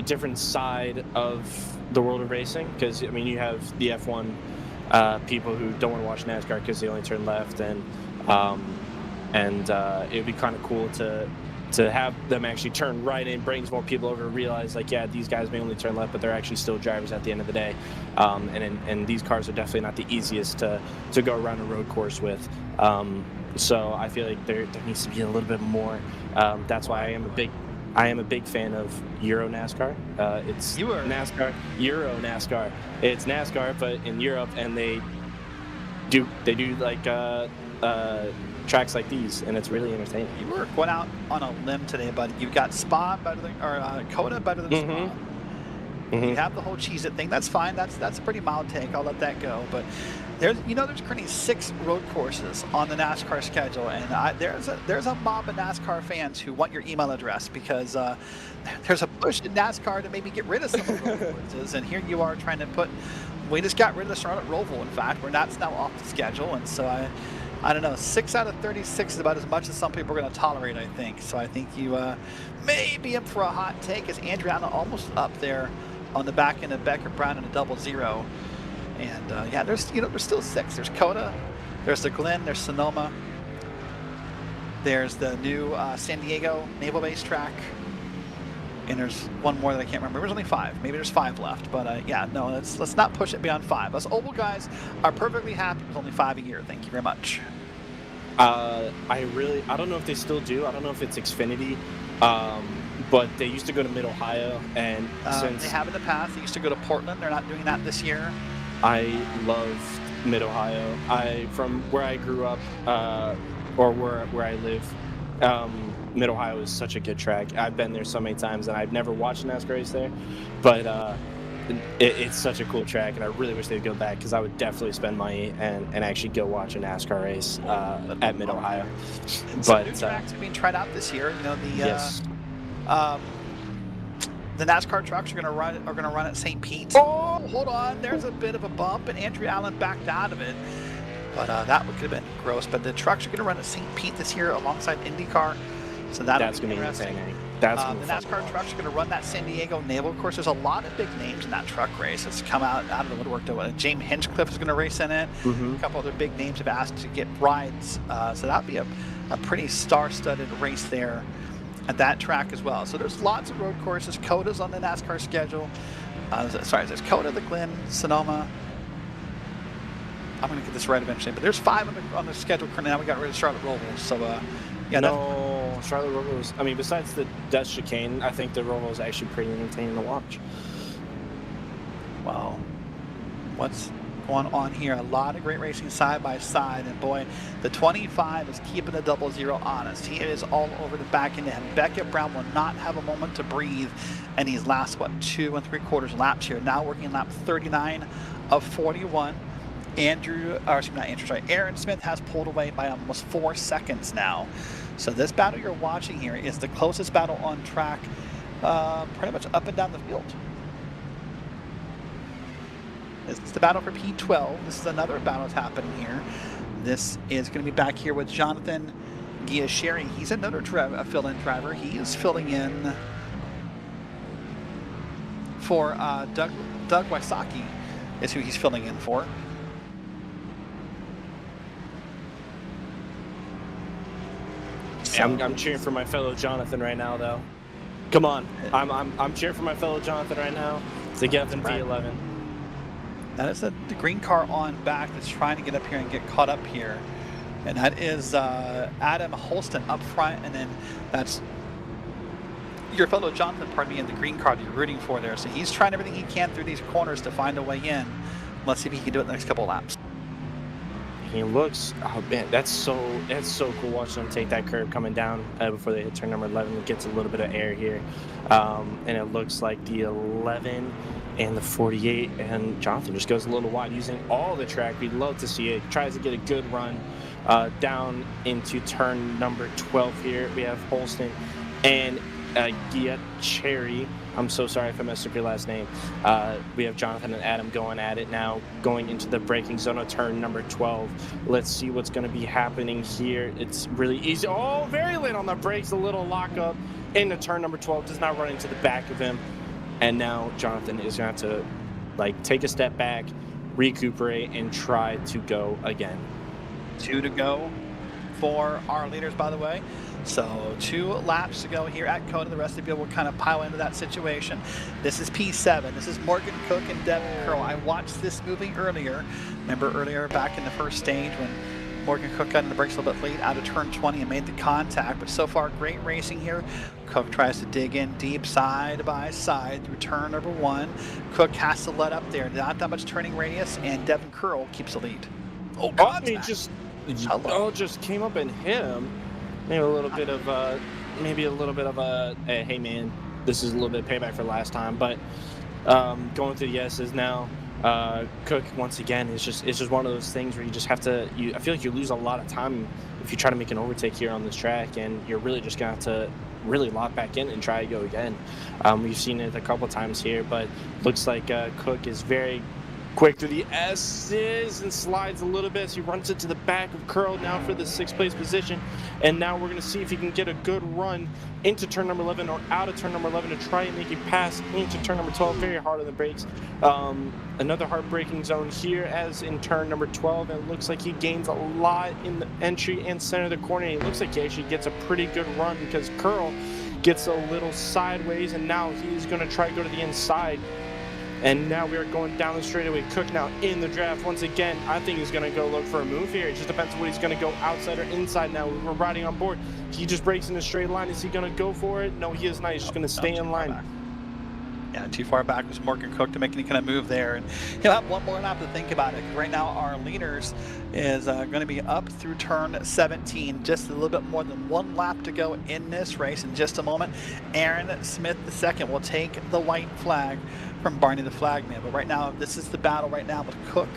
Speaker 3: different side of the world of racing, because I mean you have the F1 people who don't want to watch NASCAR because they only turn left, and it would be kind of cool to have them actually turn right, and brings more people over to realize, like, yeah, these guys may only turn left, but they're actually still drivers at the end of the day. And these cars are definitely not the easiest to go around a road course with. So I feel like there needs to be a little bit more. That's why I am a big I am a big fan of Euro NASCAR. It's NASCAR, Euro NASCAR. It's NASCAR, but in Europe, and they do like tracks like these, and it's really entertaining.
Speaker 2: You were going out on a limb today, but you've got Spa better than, or COTA better than Spa. You have the whole Cheez-It thing. That's fine. That's a pretty mild take. I'll let that go. But there's currently 6 road courses on the NASCAR schedule, and there's a mob of NASCAR fans who want your email address because there's a push in NASCAR to maybe get rid of some of the road courses, and here you are trying to put. We just got rid of the Charlotte Roval, in fact, where that's now off the schedule, and so I don't know. 6 out of 36 is about as much as some people are going to tolerate, I think. So I think you may be in for a hot take as Andrew Allen almost up there on the back end of Becker Brown in a 0-0. And yeah, there's still 6. There's COTA, there's the Glen, there's Sonoma, there's the new San Diego Naval Base track, and there's one more that I can't remember. There's only 5. Maybe there's 5 left, but yeah, no, let's not push it beyond 5. Us Oval guys are perfectly happy with only 5 a year. Thank you very much.
Speaker 3: I don't know if they still do. I don't know if it's Xfinity. But they used to go to Mid-Ohio, and since
Speaker 2: they have in the past, they used to go to Portland. They're not doing that this year.
Speaker 3: I love Mid-Ohio. From where I grew up, or where I live, Mid-Ohio is such a good track. I've been there so many times, and I've never watched a NASCAR race there, but it's such a cool track, and I really wish they'd go back because I would definitely spend money and actually go watch a NASCAR race at Mid-Ohio.
Speaker 2: But new tracks are being tried out this year.
Speaker 3: Yes.
Speaker 2: The NASCAR trucks are going to run at St. Pete. Oh, hold on! There's a bit of a bump, and Andrew Allen backed out of it. But that could have been gross. But the trucks are going to run at St. Pete this year alongside IndyCar, so that's going to be interesting. The NASCAR trucks are going to run that San Diego Naval course. There's a lot of big names in that truck race. It's come out of the woodwork. James Hinchcliffe is going to race in it. A couple other big names have asked to get rides, so that'll be a pretty star-studded race there at that track as well. So there's lots of road courses. COTA's on the NASCAR schedule. There's COTA, the Glen, Sonoma. I'm going to get this right eventually, but there's 5 on the schedule currently. Now we got rid of Charlotte Roval, so yeah.
Speaker 3: No, Charlotte Roval. I mean, besides the Death Chicane, I think the Roval is actually pretty entertaining to watch.
Speaker 2: Wow, what's going on here? A lot of great racing side by side, and boy, the 25 is keeping the 0-0 honest. He is all over the back end, and Beckett Brown will not have a moment to breathe in these last 2 3/4 laps here. Now working lap 39 of 41. Aaron Smith has pulled away by almost 4 seconds now. So this battle you're watching here is the closest battle on track, pretty much up and down the field. This is the battle for P12. This is another battle that's happening here. This is going to be back here with Jonathan Giasheri. He's another fill-in driver. He is filling in for Doug Wysocki is who he's filling in for.
Speaker 3: So, I'm cheering for my fellow Jonathan right now, though. Come on, I'm cheering for my fellow Jonathan right now to get up in P11.
Speaker 2: That is the green car on back that's trying to get up here and get caught up here. And that is Adam Holston up front, and then that's your fellow Jonathan, in the green car that you're rooting for there. So he's trying everything he can through these corners to find a way in. Let's see if he can do it in the next couple of laps.
Speaker 3: He looks, oh man, that's so cool watching him take that curve coming down before they hit turn number 11. It gets a little bit of air here. And it looks like the 11 and the 48, and Jonathan just goes a little wide using all the track. We'd love to see it. Tries to get a good run down into turn number 12 here. We have Holston and Giacheri. I'm so sorry if I messed up your last name. We have Jonathan and Adam going at it now, going into the braking zone of turn number 12. Let's see what's going to be happening here. It's really easy. Oh, very late on the brakes. A little lockup into turn number 12. Does not run into the back of him. And now Jonathan is going to have to take a step back, recuperate, and try to go again. 2 to go
Speaker 2: for our leaders, by the way. So 2 laps to go here at COTA. The rest of you will kind of pile into that situation. This is P7. This is Morgan Cook and Devin Curl. I watched this movie earlier. Remember earlier back in the first stage when Morgan Cook got in the brakes a little bit late out of turn 20 and made the contact, but so far great racing here. Cook tries to dig in deep side by side through turn number 1. Cook has to let up there, not that much turning radius, and Devin Curl keeps the lead.
Speaker 6: Oh, he just came up and hit him. Maybe a little bit of a, hey man, this is a little bit of payback for last time, but going through the S's now. Cook once again is just one of those things where you just have to. I feel like you lose a lot of time if you try to make an overtake here on this track, and you're really just gonna have to really lock back in and try to go again. We've seen it a couple times here, but looks like Cook is very quick through the S's and slides a little bit as he runs it to the back of Curl now for the 6th place position. And now we're going to see if he can get a good run into turn number 11 or out of turn number 11 to try and make a pass into turn number 12. Very hard on the brakes. Another heartbreaking zone here as in turn number 12. And it looks like he gains a lot in the entry and center of the corner. And it looks like he actually gets a pretty good run because Curl gets a little sideways, and now he's going to try to go to the inside. And now we are going down the straightaway. Cook now in the draft once again. I think he's going to go look for a move here. It just depends on what he's going to go outside or inside now. We're riding on board. He just breaks in a straight line. Is he going to go for it? No, he is not. He's just going to stay in line.
Speaker 2: Yeah, too far back was Morgan Cook to make any kind of move there. And he'll have one more lap to think about it. Right now, our leaders is going to be up through turn 17. Just a little bit more than 1 lap to go in this race. In just a moment, Aaron Smith II will take the white flag from Barney the Flagman. But right now, this is the battle right now with Cook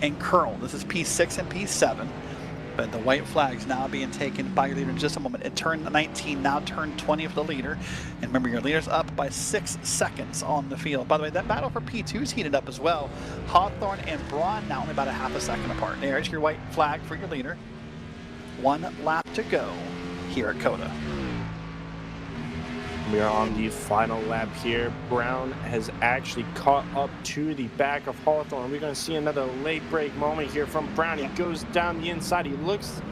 Speaker 2: and Curl. This is P6 and P7. But the white flag's now being taken by your leader in just a moment. At turn 19, now turn 20 for the leader. And remember, your leader's up by 6 seconds on the field. By the way, that battle for P2's heated up as well. Hawthorne and Braun now only about a half a second apart. There's your white flag for your leader. 1 lap to go here at COTA.
Speaker 6: We are on the final lap here. Brown has actually caught up to the back of Hawthorne. We're going to see another late break moment here from Brown. He goes down the inside. He looks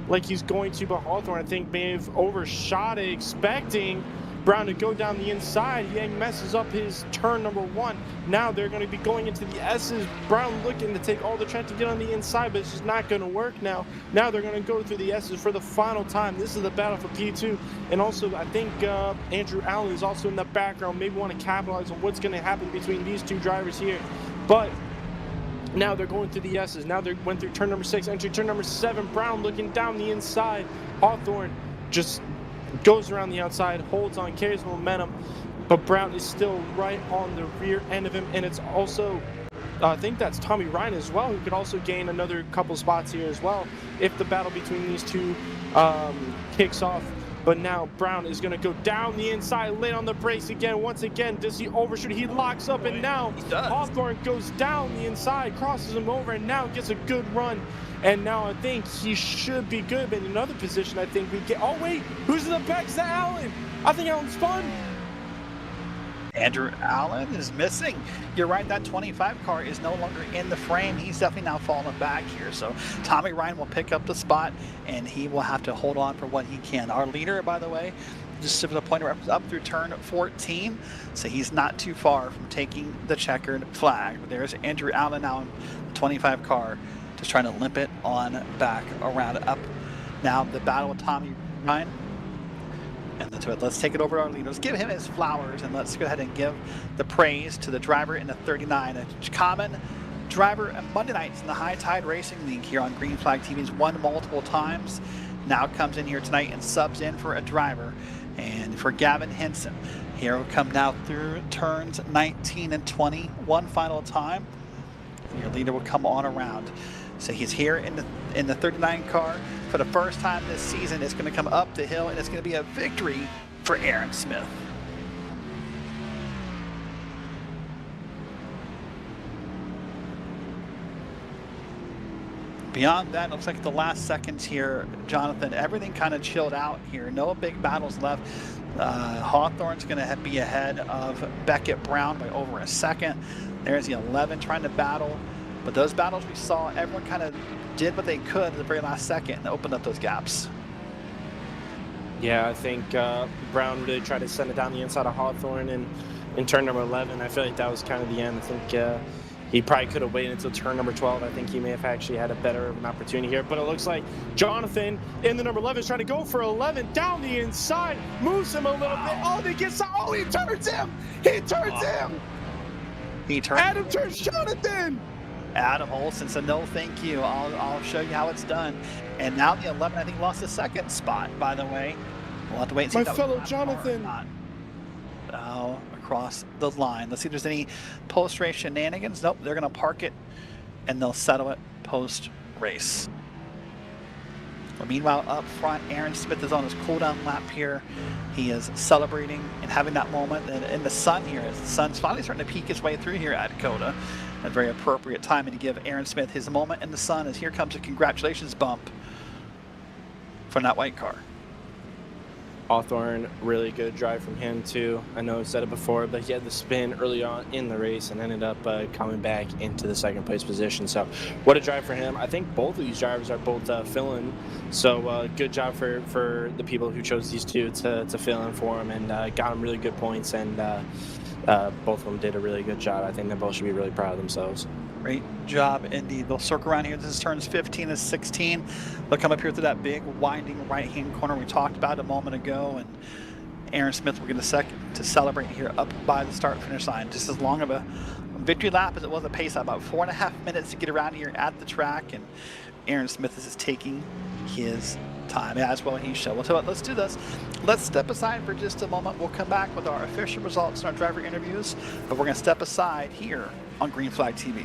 Speaker 6: like he's going to, but Hawthorne, I think, may have overshot it, expecting Brown to go down the inside. He messes up his turn number 1. Now they're going to be going into the S's. Brown looking to take all the track to get on the inside, but it's just not going to work now. Now they're going to go through the S's for the final time. This is the battle for P2. And also, I think Andrew Allen is also in the background. Maybe want to capitalize on what's going to happen between these 2 drivers here. But now they're going through the S's. Now they went through turn number 6, entry turn number 7. Brown looking down the inside. Hawthorne just goes around the outside, holds on, carries momentum, but Brown is still right on the rear end of him. And it's also, I think that's Tommy Ryan as well, who could also gain another couple spots here as well if the battle between these 2 kicks off. But now Brown is going to go down the inside, late on the brakes again. Once again, does he overshoot? He locks up, and now Hawthorne goes down the inside, crosses him over, and now gets a good run. And now I think he should be good. But in another position, I think we get... Oh, wait. Who's in the back? Is that Allen? I think Allen spun.
Speaker 2: Andrew Allen is missing. You're right, that 25 car is no longer in the frame. He's definitely now falling back here. So Tommy Ryan will pick up the spot, and he will have to hold on for what he can. Our leader, by the way, just to the point where it's up through turn 14, so he's not too far from taking the checkered flag. But there's Andrew Allen now in the 25 car, just trying to limp it on back around up. Now the battle with Tommy Ryan. And that's it. Let's take it over to our leader. Let's give him his flowers, and let's go ahead and give the praise to the driver in the 39. A common driver at Monday nights in the High Tide Racing League here on Green Flag TV. He's won multiple times. Now comes in here tonight and subs in for a driver. And for Gavin Henson, here will come now through turns 19 and 20, one final time. And your leader will come on around. So he's here in the 39 car for the first time this season. It's going to come up the hill, and it's going to be a victory for Aaron Smith. Beyond that, it looks like the last seconds here, Jonathan, everything kind of chilled out here. No big battles left. Hawthorne's going to be ahead of Beckett Brown by over a second. There's the 11 trying to battle. But those battles we saw, everyone kind of did what they could at the very last second and opened up those gaps.
Speaker 6: Yeah, I think Brown really tried to send it down the inside of Hawthorne and in turn number 11. I feel like that was kind of the end. I think He probably could have waited until turn number 12. I think he may have actually had a better of an opportunity here. But it looks like Jonathan in the number 11 is trying to go for 11 down the inside, moves him a little bit. Oh, he gets, oh, he turns him. He turns him.
Speaker 2: He turns.
Speaker 6: Adam turns Jonathan.
Speaker 2: Adam Olsen said, no, thank you. I'll show you how it's done. And now the 11, I think, lost the second spot, by the way. We'll have to wait and see.
Speaker 6: My
Speaker 2: if that
Speaker 6: fellow
Speaker 2: was
Speaker 6: Jonathan.
Speaker 2: Now across the line. Let's see if there's any post-race shenanigans. Nope, they're going to park it and they'll settle it post-race. Well, meanwhile, up front, Aaron Smith is on his cooldown lap here. He is celebrating and having that moment in the sun here. As the sun's finally starting to peek its way through here at COTA. A very appropriate timing to give Aaron Smith his moment in the sun, as here comes a congratulations bump from that white car.
Speaker 6: Hawthorne, really good drive from him too. I know I've said it before, but he had the spin early on in the race and ended up coming back into the second place position. So what a drive for him. I think both of these drivers are both fill-in. So good job for the people who chose these two to fill in for him, and got him really good points, and both of them did a really good job. I think they both should be really proud of themselves.
Speaker 2: Great job indeed. They'll circle around here. This is turns 15 to 16. They'll come up here to that big winding right-hand corner we talked about a moment ago, and Aaron Smith will get a second to celebrate here up by the start-finish line. Just as long of a victory lap as it was a pace lap, about 4.5 minutes to get around here at the track, and Aaron Smith is taking his time as well. He shall. Well, so let's do this. Let's step aside for just a moment. We'll come back with our official results and our driver interviews, but we're going to step aside here on Green Flag TV.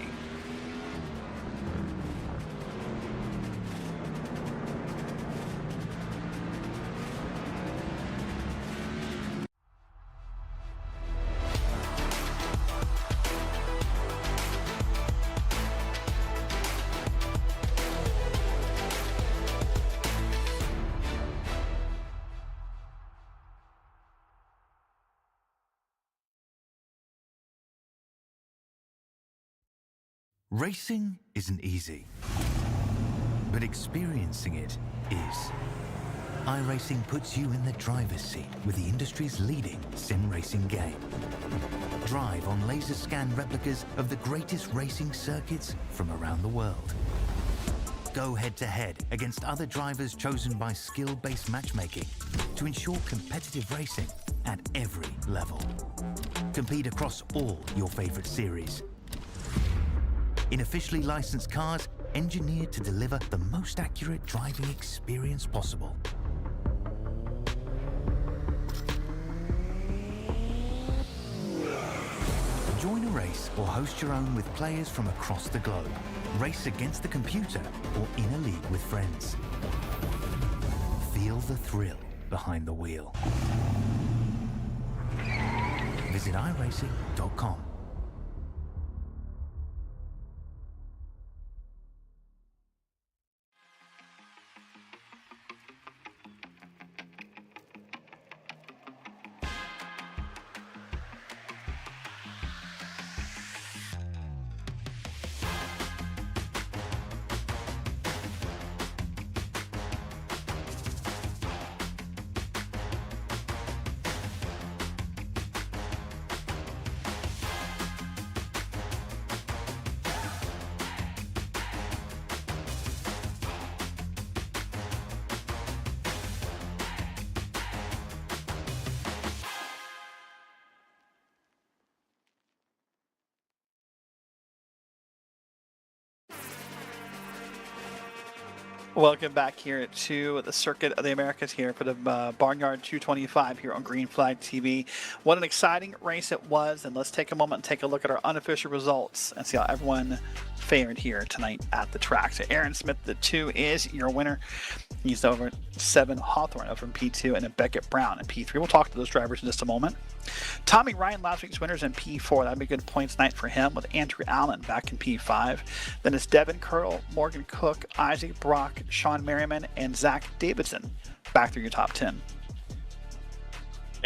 Speaker 1: Racing isn't easy, but experiencing it is. iRacing puts you in the driver's seat with the industry's leading sim racing game. Drive on laser scan replicas of the greatest racing circuits from around the world. Go head-to-head against other drivers chosen by skill-based matchmaking to ensure competitive racing at every level. Compete across all your favorite series. In officially licensed cars, engineered to deliver the most accurate driving experience possible. Join a race or host your own with players from across the globe. Race against the computer or in a league with friends. Feel the thrill behind the wheel. Visit iRacing.com.
Speaker 2: Welcome back here to the Circuit of the Americas here for the Barnyard 225 here on Green Flag TV. What an exciting race it was, and let's take a moment and take a look at our unofficial results and see how everyone fared here tonight at the track. So Aaron Smith, the 2, is your winner. He's over 7, Hawthorne over in P2, and then Beckett Brown in P3. We'll talk to those drivers in just a moment. Tommy Ryan, last week's winners in P4. That'd be a good points night for him, with Andrew Allen back in P5. Then it's Devin Curl, Morgan Cook, Isaac Brock, Sean Merriman, and Zach Davidson back through your top 10.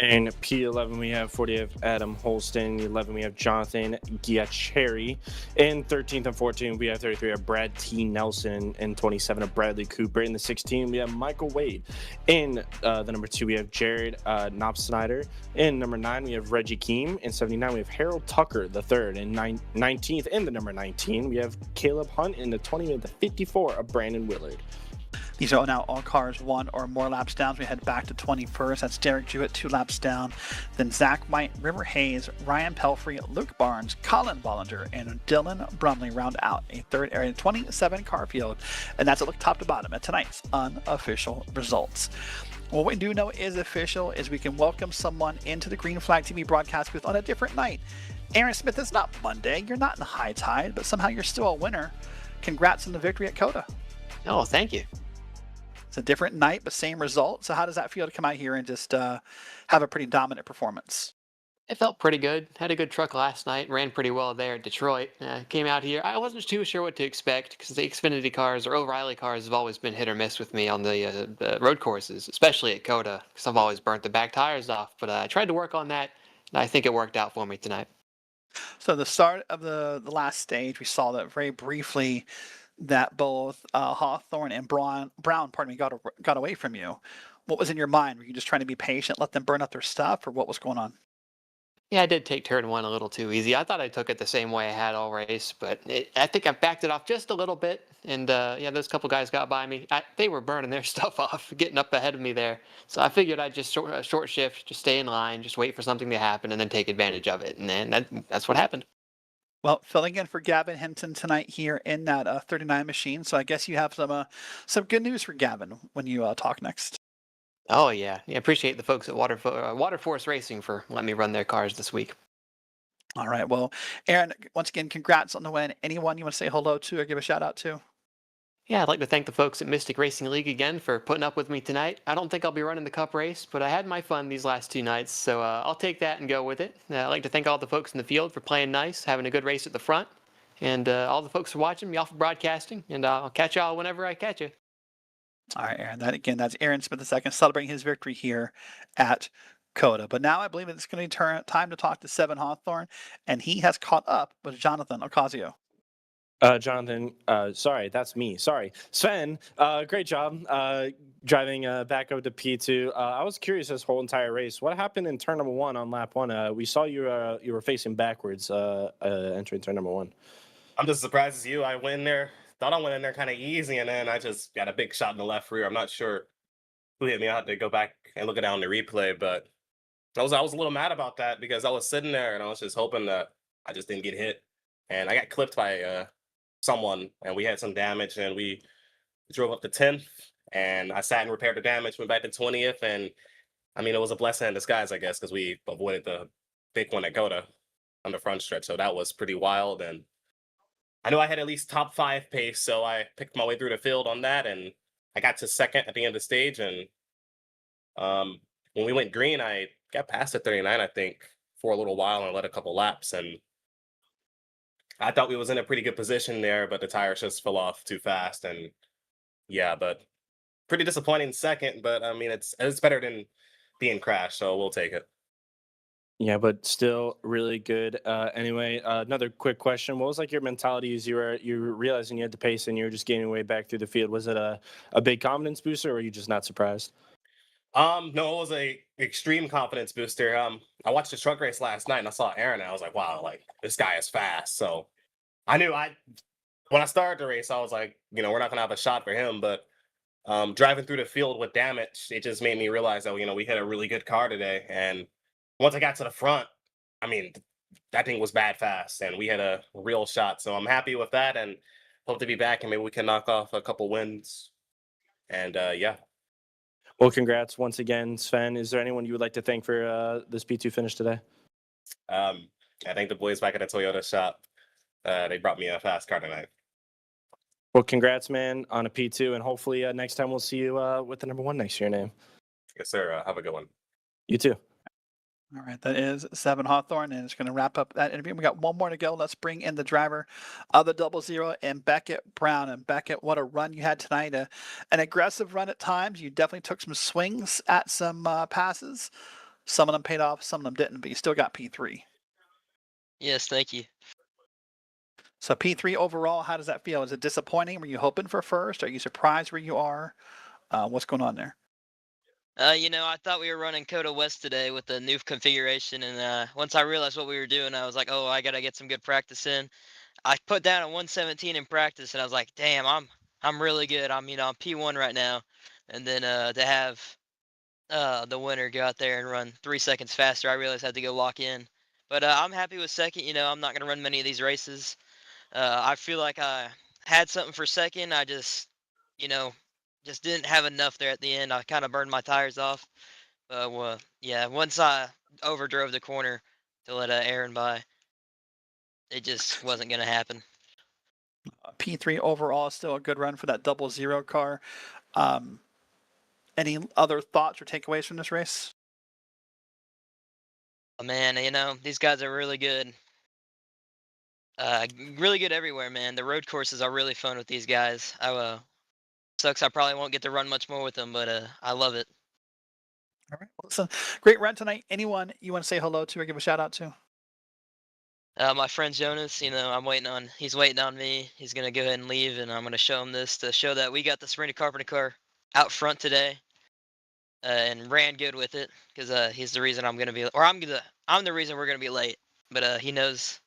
Speaker 3: In P11, we have 40th Adam Holston. 11, we have Jonathan Giacheri. In 13th and 14th, we have 33 of Brad T. Nelson. And 27 of Bradley Cooper. In the 16, we have Michael Wade. In the number 2, we have Jared Knopsnyder. In number 9, we have Reggie Keem. In 79, we have Harold Tucker, the third. In 19th, in the number 19, we have Caleb Hunt. In the 20, and the 54 of Brandon Willard.
Speaker 2: These are now all cars 1 or more laps down. We head back to 21st. That's Derek Jewett 2 laps down. Then Zach White, River Hayes, Ryan Pelfrey, Luke Barnes, Colin Bollinger, and Dylan Brumley round out a third area 27 car field. And that's a look top to bottom at tonight's unofficial results. What we do know is official is we can welcome someone into the Green Flag TV broadcast booth on a different night. Aaron Smith, it's not Monday. You're not in the high tide, but somehow you're still a winner. Congrats on the victory at COTA.
Speaker 7: Oh, thank you.
Speaker 2: It's a different night, but same result. So how does that feel to come out here and just have a pretty dominant performance?
Speaker 7: It felt pretty good. Had a good truck last night. Ran pretty well there at Detroit. Came out here. I wasn't too sure what to expect because the Xfinity cars or O'Reilly cars have always been hit or miss with me on the road courses, especially at COTA because I've always burnt the back tires off. But I tried to work on that, and I think it worked out for me tonight.
Speaker 2: So the start of the last stage, we saw that very briefly that both Hawthorne and Brown, got away from you. What was in your mind? Were you just trying to be patient, let them burn up their stuff, or what was going on?
Speaker 7: Yeah, I did take turn 1 a little too easy. I thought I took it the same way I had all race, but I think I backed it off just a little bit. And yeah, those couple guys got by me. They were burning their stuff off, getting up ahead of me there. So I figured I'd just short shift, just stay in line, just wait for something to happen, and then take advantage of it. And then that's what happened.
Speaker 2: Well, filling in for Gavin Hinton tonight here in that 39 machine. So I guess you have some good news for Gavin when you talk next.
Speaker 7: Oh yeah, appreciate the folks at Waterforce Racing for letting me run their cars this week.
Speaker 2: All right. Well, Aaron, once again, congrats on the win. Anyone you want to say hello to or give a shout out to?
Speaker 7: Yeah, I'd like to thank the folks at Mystic Racing League again for putting up with me tonight. I don't think I'll be running the Cup race, but I had my fun these last 2 nights, so I'll take that and go with it. I'd like to thank all the folks in the field for playing nice, having a good race at the front, and all the folks for watching, y'all for broadcasting, and I'll catch y'all whenever I catch you.
Speaker 2: All right, Aaron. That's Aaron Smith II celebrating his victory here at COTA. But now I believe it's going to be time to talk to Seven Hawthorne, and he has caught up with Jonathan Ocasio.
Speaker 3: Jonathan, sorry, that's me. Sorry. Sven, great job driving back up to P2. I was curious this whole entire race. What happened in turn number 1 on lap 1? We saw you were facing backwards entering turn number 1.
Speaker 5: I'm just surprised as you. I went in there, thought I went in there kind of easy, and then I just got a big shot in the left rear. I'm not sure who hit me. I had to go back and look it down the replay, but I was a little mad about that because I was sitting there and I was just hoping that I just didn't get hit. And I got clipped by someone, and we had some damage, and we drove up to 10th, and I sat and repaired the damage, went back to 20th, and I mean, it was a blessing in disguise, I guess, because we avoided the big one at COTA on the front stretch, so that was pretty wild, and I knew I had at least top 5 pace, so I picked my way through the field on that, and I got to second at the end of the stage, and when we went green, I got past the 39, I think, for a little while and led a couple laps, and I thought we was in a pretty good position there, but the tires just fell off too fast. And yeah, but pretty disappointing second, but I mean, it's better than being crashed, so we'll take it.
Speaker 3: Yeah, but still really good. Anyway, another quick question. What was like your mentality as you were realizing you had the pace and you were just gaining way back through the field? Was it a big confidence booster or were you just not surprised?
Speaker 5: No, it was a extreme confidence booster. I watched the truck race last night and I saw Aaron and I was like, wow, like this guy is fast. So I knew when I started the race, I was like, we're not gonna have a shot for him. But driving through the field with damage, it just made me realize that we hit a really good car today. And once I got to the front, I mean, that thing was bad fast, and we had a real shot. So I'm happy with that, and hope to be back, and maybe we can knock off a couple wins. And yeah.
Speaker 3: Well, congrats once again, Sven. Is there anyone you would like to thank for this P2 finish today?
Speaker 5: I thank the boys back at the Toyota shop. They brought me a fast car tonight.
Speaker 3: Well, congrats, man, on a P2, and hopefully next time we'll see you with the number 1 next to your name.
Speaker 5: Yes, sir. Have a good one.
Speaker 3: You too.
Speaker 2: All right, that is Seven Hawthorne, and it's going to wrap up that interview. We got one more to go. Let's bring in the driver of the 00 and Beckett Brown. And Beckett, what a run you had tonight. An aggressive run at times. You definitely took some swings at some passes. Some of them paid off, some of them didn't, but you still got P3.
Speaker 8: Yes, thank you.
Speaker 2: So P3 overall, how does that feel? Is it disappointing? Were you hoping for first? Are you surprised where you are? What's going on there?
Speaker 8: I thought we were running COTA West today with the new configuration, and once I realized what we were doing, I was like, oh, I gotta get some good practice in. I put down a 117 in practice, and I was like, damn, I'm really good. I'm I'm P1 right now, and then to have the winner go out there and run 3 seconds faster, I realized I had to go lock in. But I'm happy with second. I'm not gonna run many of these races. I feel like I had something for second. I just didn't have enough there at the end. I kind of burned my tires off. Yeah, once I overdrove the corner to let Aaron by, it just wasn't going to happen.
Speaker 2: P3 overall is still a good run for that 00 car. Any other thoughts or takeaways from this race?
Speaker 8: Oh, man, these guys are really good. Really good everywhere, man. The road courses are really fun with these guys. Sucks I probably won't get to run much more with them, but I love it.
Speaker 2: All right. Well, listen, great run tonight. Anyone you want to say hello to or give a shout out to?
Speaker 8: My friend Jonas, he's waiting on me. He's gonna go ahead and leave, and I'm gonna show him this to show that we got the Serena Carpenter car out front today, and ran good with it because he's the reason I'm the reason we're gonna be late. But he knows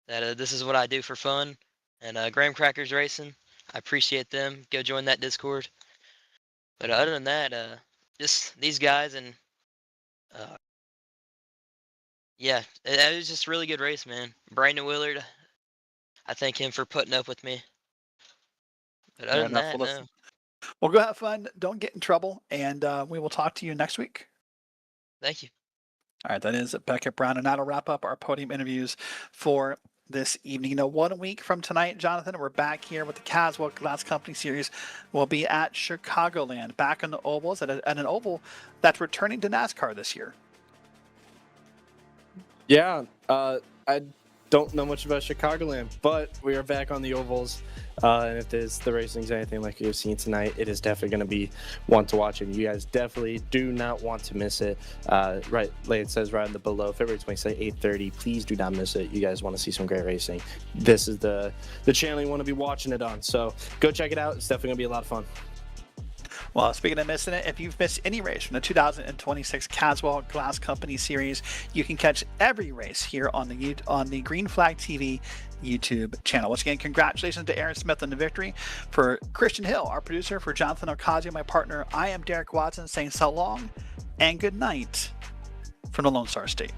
Speaker 8: that this is what I do for fun, and Graham Crackers Racing. I appreciate them. Go join that Discord. But other than that, just these guys and yeah, it was just a really good race, man. Brandon Willard, I thank him for putting up with me. But other than that, no.
Speaker 2: Well, go have fun. Don't get in trouble, and we will talk to you next week.
Speaker 8: Thank you.
Speaker 2: All right, that is Beckett Brown, and that'll wrap up our podium interviews for this evening. 1 week from tonight, Jonathan, we're back here with the Caswell Glass Company Series. We'll be at Chicagoland, back on the ovals at an oval that's returning to NASCAR this year.
Speaker 3: Yeah, I don't know much about Chicagoland, but we are back on the ovals. And if the racing's anything like you've seen tonight, it is definitely going to be one to watch, and you guys definitely do not want to miss it. Right, like it says right in the below, February 26th, 8:30. Please do not miss it. You guys want to see some great racing. This is the channel you want to be watching it on. So go check it out. It's definitely going to be a lot of fun.
Speaker 2: Well, speaking of missing it, if you've missed any race from the 2026 Caswell Glass Company Series, you can catch every race here on the Green Flag TV YouTube channel. Once again, congratulations to Aaron Smith on the victory. For Christian Hill, our producer, for Jonathan Ocasio, my partner, I am Derek Watson saying so long and good night from the Lone Star State.